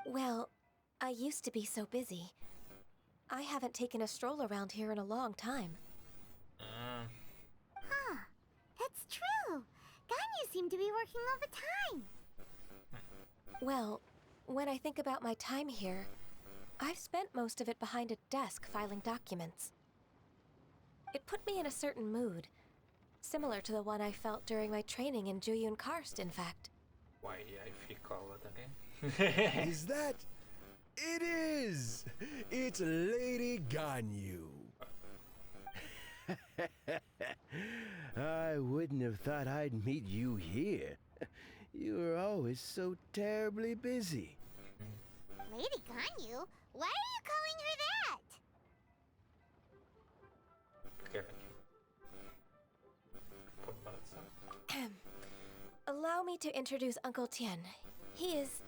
Well, I used to be so busy. I haven't taken a stroll around here in a long time. Huh, that's true. Ganyu seemed to be working all the time. Well, when I think about my time here, I've spent most of it behind a desk filing documents. It put me in a certain mood, similar to the one I felt during my training in Juyun Karst, in fact. Why I feel called again? Is that? It is! It's Lady Ganyu. I wouldn't have thought I'd meet you here. You were always so terribly busy. Lady Ganyu? Why are you calling her that? Allow me to introduce Uncle Tian. He is...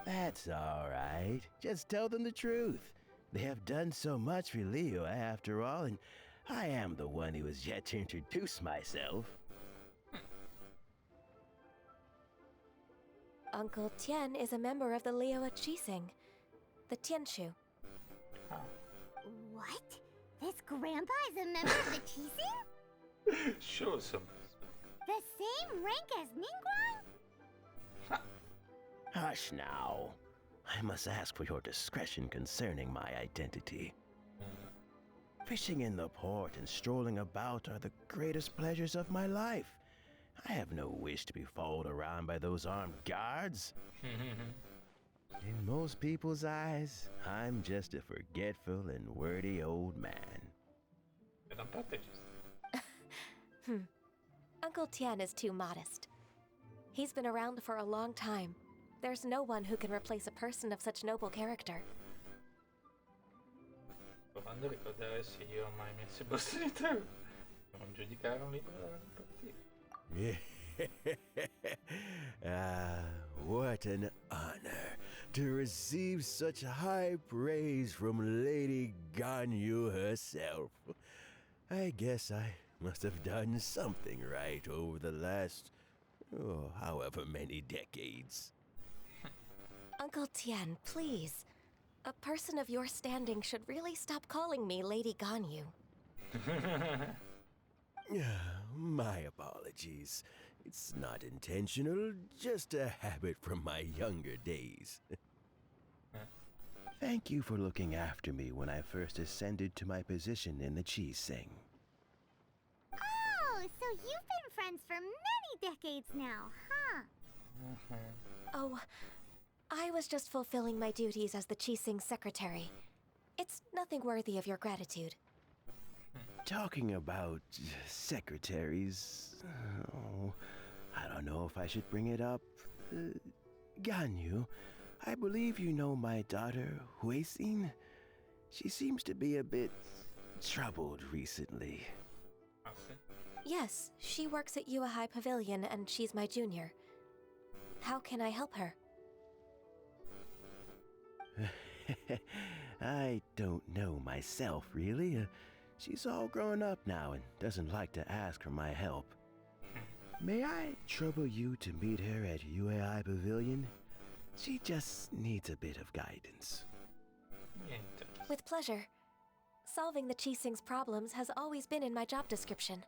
That's all right. Just tell them the truth. They have done so much for Liyue after all, and I am the one who has yet to introduce myself. Uncle Tian is a member of the Liyue Qixing, the Tianshu. What? This grandpa is a member of the Qixing? Show some. The same rank as Ningguang? Hush now. I must ask for your discretion concerning my identity. Fishing in the port and strolling about are the greatest pleasures of my life. I have no wish to be followed around by those armed guards. In most people's eyes, I'm just a forgetful and wordy old man. Uncle Tian is too modest. He's been around for a long time. There's no one who can replace a person of such noble character. Provando a ricordare se io ho mai messo i boss di tre. Non giudicare un libro dalla partita. What an honor to receive such high praise from Lady Ganyu herself. I guess I must have done something right over the last, however many decades. Uncle Tian, please. A person of your standing should really stop calling me Lady Ganyu. My apologies. It's not intentional, just a habit from my younger days. Thank you for looking after me when I first ascended to my position in the Qixing. Oh, so you've been friends for many decades now, huh? Oh, I was just fulfilling my duties as the Qixing secretary. It's nothing worthy of your gratitude. Talking about secretaries, I don't know if I should bring it up. Ganyu, I believe you know my daughter, Huixin. She seems to be a bit troubled recently. Yes, she works at Yua High Pavilion and she's my junior. How can I help her? I don't know myself, really. She's all grown up now and doesn't like to ask for my help. May I trouble you to meet her at UAI Pavilion? She just needs a bit of guidance. With pleasure. Solving the Qixing's problems has always been in my job description.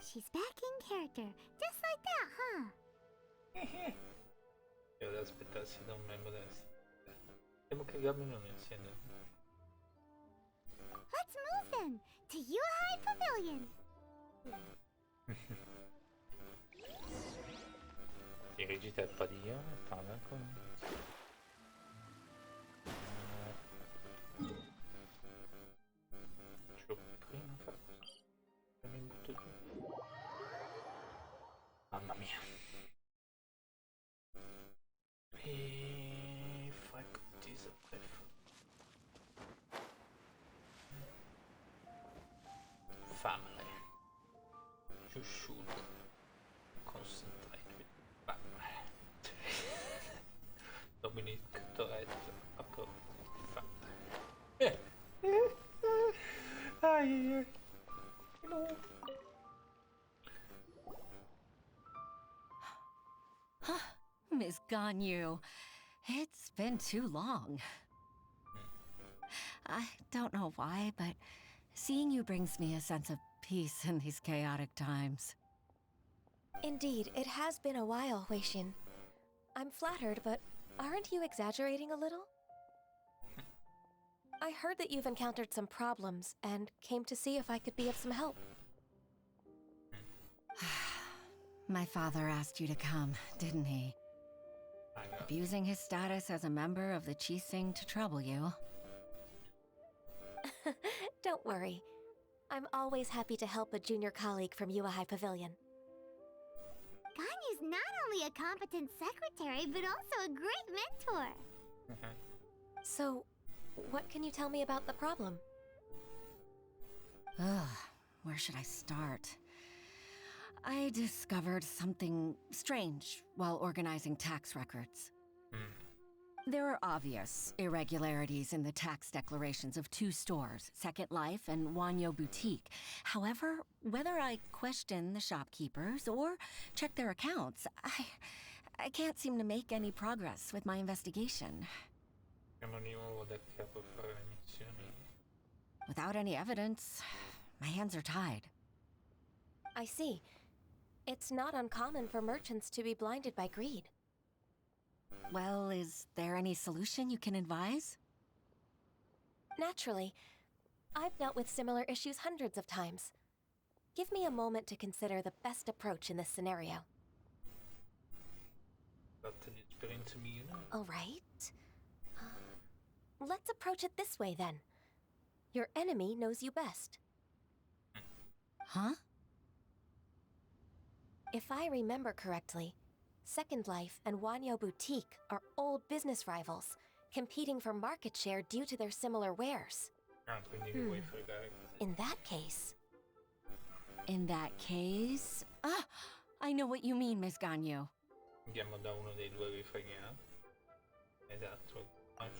She's back in character, just like that, huh? Io devo aspettarsi da un membro della devo cagarmelo insieme. Let's move then to Yuhai Pavilion. Dirigita al padiglione, parla con... Giù prima fa così. Mi butto giù. Mamma mia. E fai così se fare. Giù concentrate. Dominic Toretto approvo. Ai. No. Miss Ganyu, it's been too long. I don't know why, but seeing you brings me a sense of peace in these chaotic times. Indeed, it has been a while, Huixin. I'm flattered, but aren't you exaggerating a little? I heard that you've encountered some problems and came to see if I could be of some help. My father asked you to come, didn't he? Abusing his status as a member of the Qixing to trouble you. Don't worry. I'm always happy to help a junior colleague from Yuahai Pavilion. Ganyu's not only a competent secretary, but also a great mentor. So, what can you tell me about the problem? Ugh, where should I start? I discovered something strange while organizing tax records. There are obvious irregularities in the tax declarations of two stores, Second Life and Wanyo Boutique. However, whether I question the shopkeepers or check their accounts, I can't seem to make any progress with my investigation. Without any evidence, my hands are tied. I see. It's not uncommon for merchants to be blinded by greed. Well, is there any solution you can advise? Naturally. I've dealt with similar issues hundreds of times. Give me a moment to consider the best approach in this scenario. All right. Let's approach it this way, then. Your enemy knows you best. Huh? If I remember correctly, Second Life and Wanyo Boutique are old business rivals, competing for market share due to their similar wares. In that case... I know what you mean, Miss Ganyu.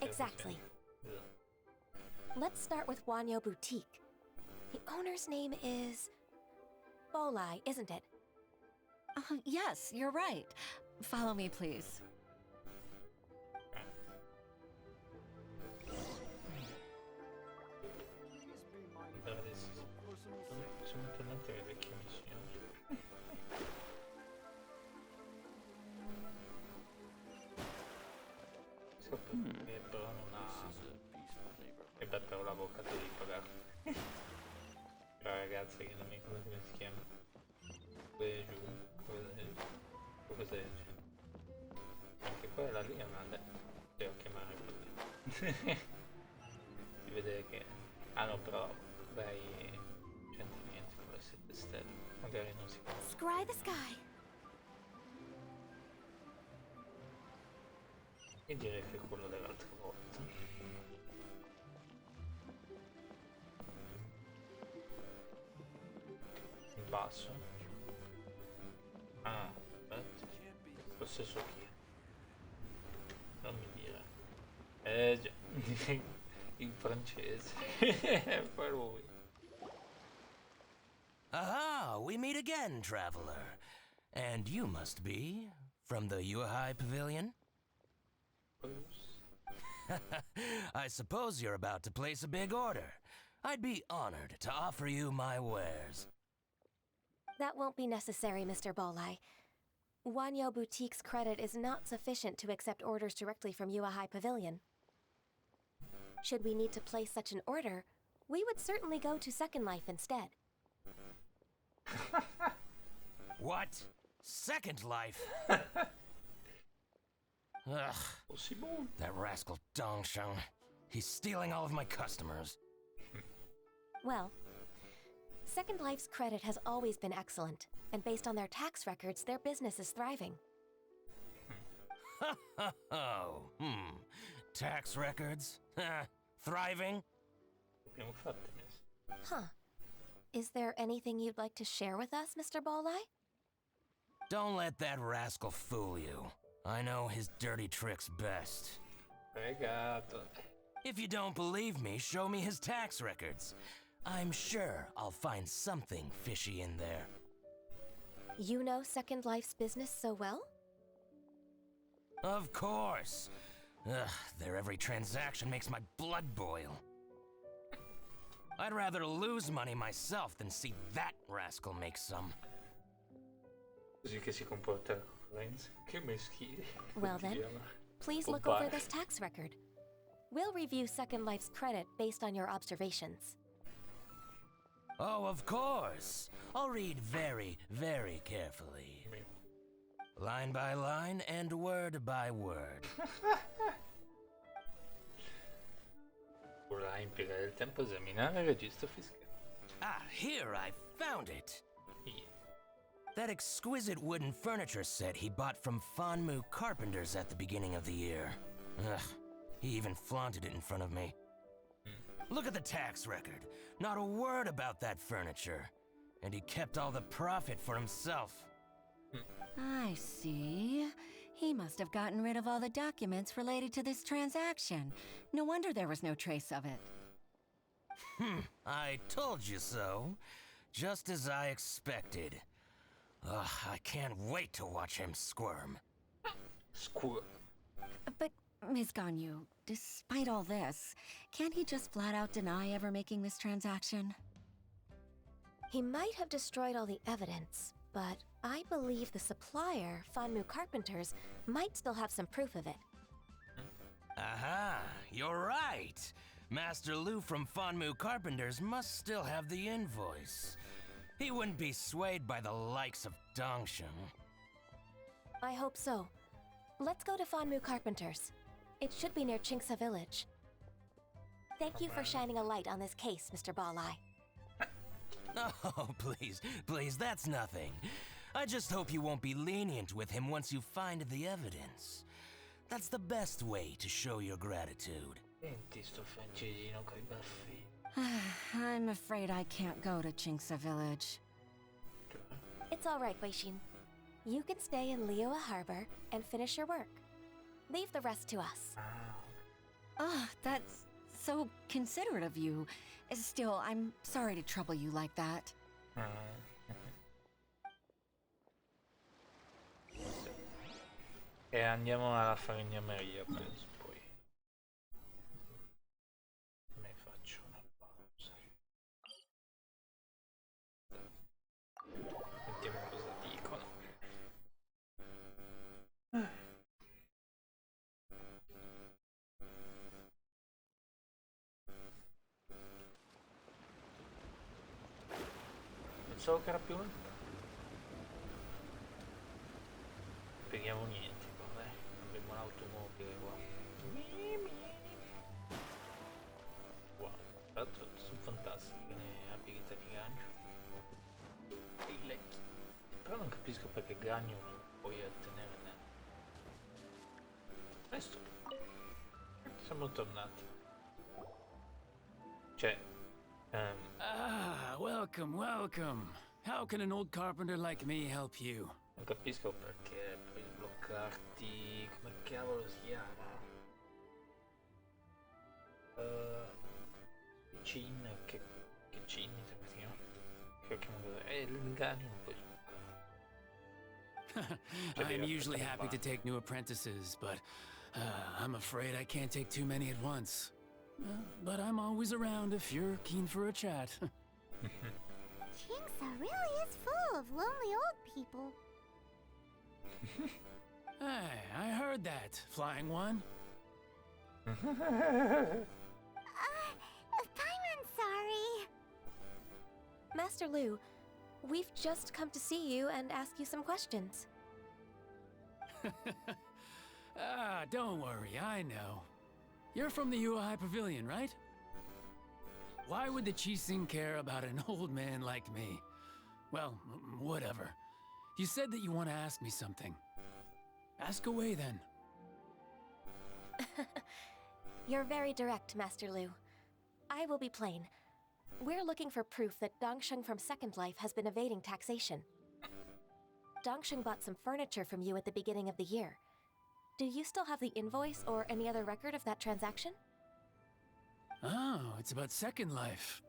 Exactly. Let's start with Wanyo Boutique. The owner's name is... Bolai, isn't it? Yes, you're right. Follow me, please. E battevo l'avvocato di pagare. La ragazza che non mi ricordo come si chiama. Quelle giù, quelle anche quella lì è una devo chiamare di vedere che no, però dai sentimenti con le 7 stelle magari non si può. Scry the sky. E direi che è quello dell'altra volta. In basso. Aspetta. Lo stesso chi? Non mi dire. Già. in francese. Poi lui. Aha, we meet again, traveler. And you must be from the Yuhai Pavilion? I suppose you're about to place a big order. I'd be honored to offer you my wares. That won't be necessary, Mr. Bolai. Wanyo Boutique's credit is not sufficient to accept orders directly from Yuahai Pavilion. Should we need to place such an order, we would certainly go to Second Life instead. What? Second Life? Ugh. That rascal Dongsheng. He's stealing all of my customers. Well, Second Life's credit has always been excellent, and based on their tax records, their business is thriving. Tax records? Thriving? Huh. Is there anything you'd like to share with us, Mr. Bolai? Don't let that rascal fool you. I know his dirty tricks best. If you don't believe me, show me his tax records. I'm sure I'll find something fishy in there. You know Second Life's business so well? Of course. Ugh, their every transaction makes my blood boil. I'd rather lose money myself than see that rascal make some. Così che si comporta Renz. Che meschino. Well then, please look over this tax record. We'll review Second Life's credit based on your observations. Oh, of course. I'll read very, very carefully. Line by line and word by word. Vorrà impiegare il tempo a esaminare il registro fiscale. Ah, here I found it. That exquisite wooden furniture set he bought from Fanmu Carpenters at the beginning of the year. Ugh, he even flaunted it in front of me. Look at the tax record. Not a word about that furniture. And he kept all the profit for himself. I see. He must have gotten rid of all the documents related to this transaction. No wonder there was no trace of it. I told you so. Just as I expected. Ugh, I can't wait to watch him squirm. Squirm? But, Ms. Ganyu, despite all this, can't he just flat out deny ever making this transaction? He might have destroyed all the evidence, but I believe the supplier, Fanmu Carpenters, might still have some proof of it. Aha, you're right. Master Lu from Fanmu Carpenters must still have the invoice. He wouldn't be swayed by the likes of Dongsheng. I hope so. Let's go to Fanmu Carpenters. It should be near Chingsa Village. Thank you for shining a light on this case, Mr. Balai. Oh, please, that's nothing. I just hope you won't be lenient with him once you find the evidence. That's the best way to show your gratitude. Senti sto francesino coi baffi. I'm afraid I can't go to Chingsa Village. It's all right, Weishin. You can stay in Liyue Harbor and finish your work. Leave the rest to us. Oh, that's so considerate of you. Still, I'm sorry to trouble you like that. E andiamo alla falegnameria, penso poi. Me faccio una pausa. Sentiamo cosa dicono. Pensavo che era più lontano. Spieghiamo niente qua, dai. Abbiamo un'automobile qua. Wow, tra l'altro sono fantastiche le abilità di Ganyu. E i lecchi. Però non capisco perché Ganyu non puoi ottenere niente. Questo. Siamo tornati. Cioè. Welcome. How can an old carpenter like me help you? Non capisco perché puoi sbloccarti. Come cavolo si chiama? Chin, che Chin mi sembra si chiama. Che chiamo è l'inganno poi. I'm usually happy to take new apprentices, but I'm afraid I can't take too many at once. But I'm always around if you're keen for a chat. Kingsa really is full of lonely old people. Hey, I heard that, Flying One. Paimon's sorry. Master Lu, we've just come to see you and ask you some questions. Don't worry, I know. You're from the Yuehai Pavilion, right? Why would the Qixing care about an old man like me? Well, whatever. You said that you want to ask me something. Ask away, then. You're very direct, Master Lu. I will be plain. We're looking for proof that Dongsheng from Second Life has been evading taxation. Dongsheng bought some furniture from you at the beginning of the year. Do you still have the invoice or any other record of that transaction? Oh, it's about Second Life.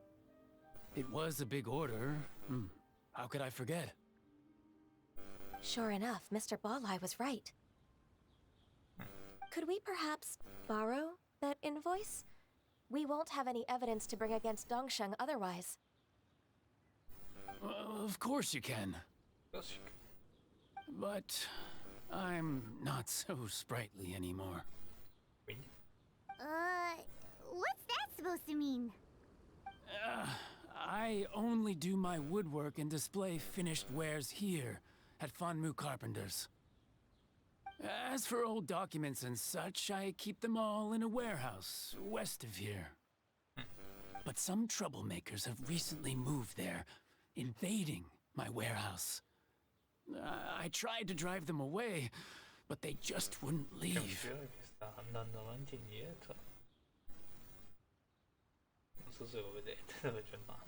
It was a big order. How could I forget? Sure enough, Mr. Balai was right. Could we perhaps borrow that invoice? We won't have any evidence to bring against Dongsheng otherwise. Of course you can. But I'm not so sprightly anymore. What's that supposed to mean? I only do my woodwork and display finished wares here at Fanmu Carpenter's. As for old documents and such, I keep them all in a warehouse west of here. But some troublemakers have recently moved there, invading my warehouse. I tried to drive them away, but they just wouldn't leave. Sta andando avanti e indietro. Non so se lo vedete dove c'è andando.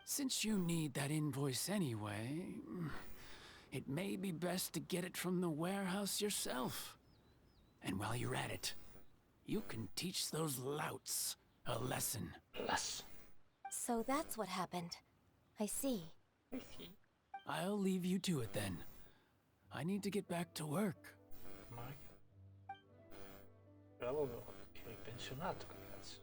Since you need that invoice anyway, it may be best to get it from the warehouse yourself. And while you're at it, you can teach those louts a lesson. So that's what happened. I see. I'll leave you to it then. I need to get back to work. Bravo, che hai pensionato, ragazzi.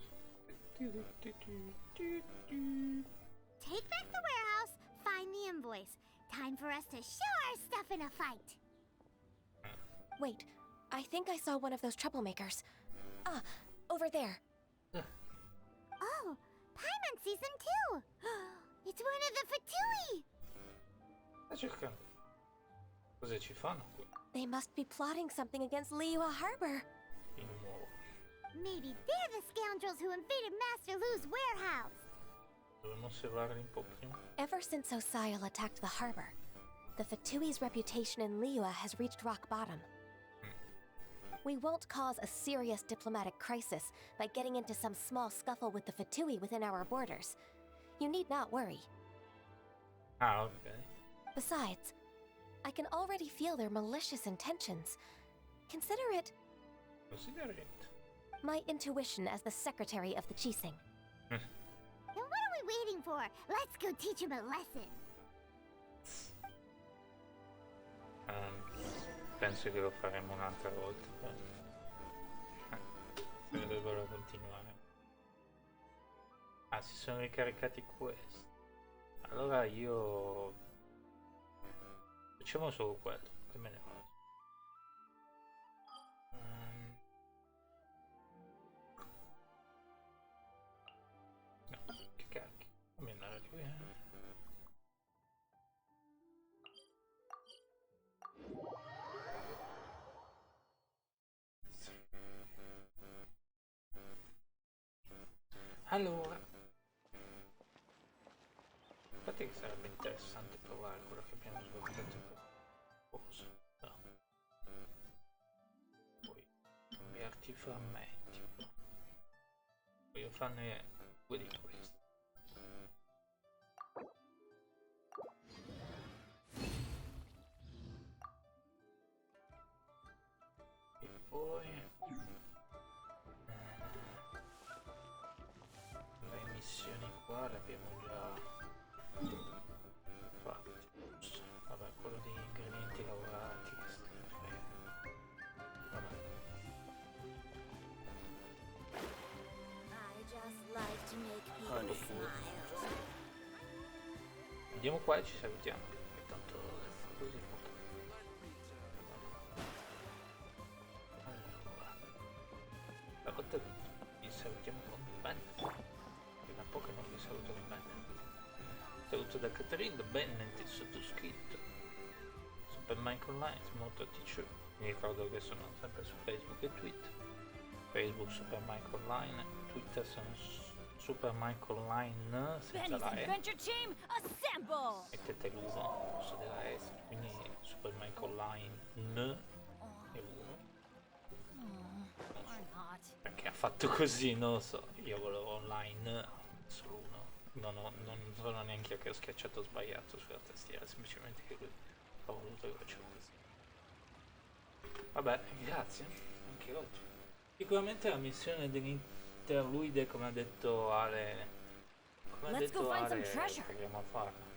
Take back the warehouse, find the invoice. Time for us to show our stuff in a fight. Wait, I think I saw one of those troublemakers. Ah, over there. Oh, Paimon sees them too. It's one of the Fatui. Sta cercando. Cosa ci fanno qui? They must be plotting something against Liyue Harbor. Di nuovo. Maybe they're the scoundrels who invaded Master Lu's warehouse. Dovremmo osservarli un po' prima. Ever since Osial attacked the harbor, the Fatui's reputation in Liyue has reached rock bottom. We won't cause a serious diplomatic crisis by getting into some small scuffle with the Fatui within our borders. You need not worry. Ah, okay. Besides, I can already feel their malicious intentions. Consider it my intuition as the secretary of the Qixing. Then what are we waiting for? Let's go teach him a lesson. Penso che lo faremo un'altra volta. Se ne dovrebbero continuare. Ah, si sono ricaricati questi. Allora io... facciamo solo quello, che me ne vado. No, che cacchio. Fammi andare qui. Allora, infatti che sarebbe interessante provare quello che abbiamo sviluppato per cosa. No. Poi cambiarti frammenti. Voglio farne due di questi. E poi qua l'abbiamo già fatto. Vabbè, quello di ingredienti lavorati, che vabbè. Andiamo qua e ci salutiamo, perché tanto così molto. Allora, la volta vi salutiamo con bene, da un po' che non vi saluto bene. Saluto da Caterina, da Bennett, il sottoscritto, Super Michael Online, Moto Teacher. Mi ricordo che sono sempre su Facebook e Twitter. Facebook Super Michael Online, Twitter sono Super Michael Online senza la E. Mettete l'1 al posto della S, quindi Super Michael Online N e 1. Non so perché ha fatto così, non lo so. Io volevo online solo 1. Non sono neanche io che ho schiacciato sbagliato sulla tastiera, semplicemente che ho voluto che faccio così. Vabbè, grazie anche oggi. Sicuramente la missione dell'interluide, come ha detto Ale, proviamo a farla.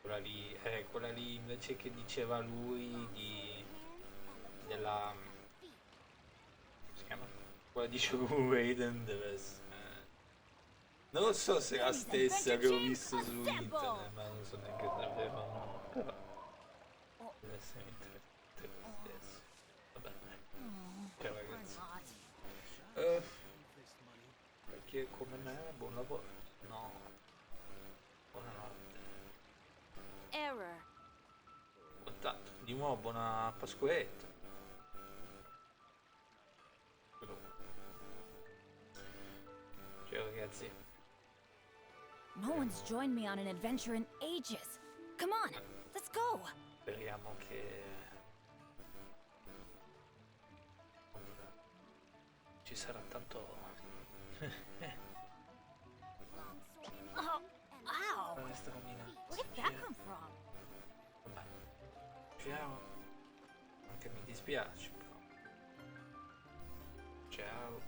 Quella lì invece che diceva lui della, come si chiama? Quella di Shogun Raiden deve essere, non lo so se è la stessa che ho visto su internet, ma non so neanche davvero no, però deve essere interessante lo stesso. Vabbè, ciao ragazzi. Perché come me, buon lavoro. No, buonanotte. Error. Contatto. Di nuovo buona Pasquetta. Ciao ragazzi. No one's joined me on an adventure in ages. Come on, let's go. Speriamo che ci sarà tanto. Oh, ow! Dove sta bambina? Where did that come from? Vabbè. Ciao. Anche mi dispiace però. Ciao.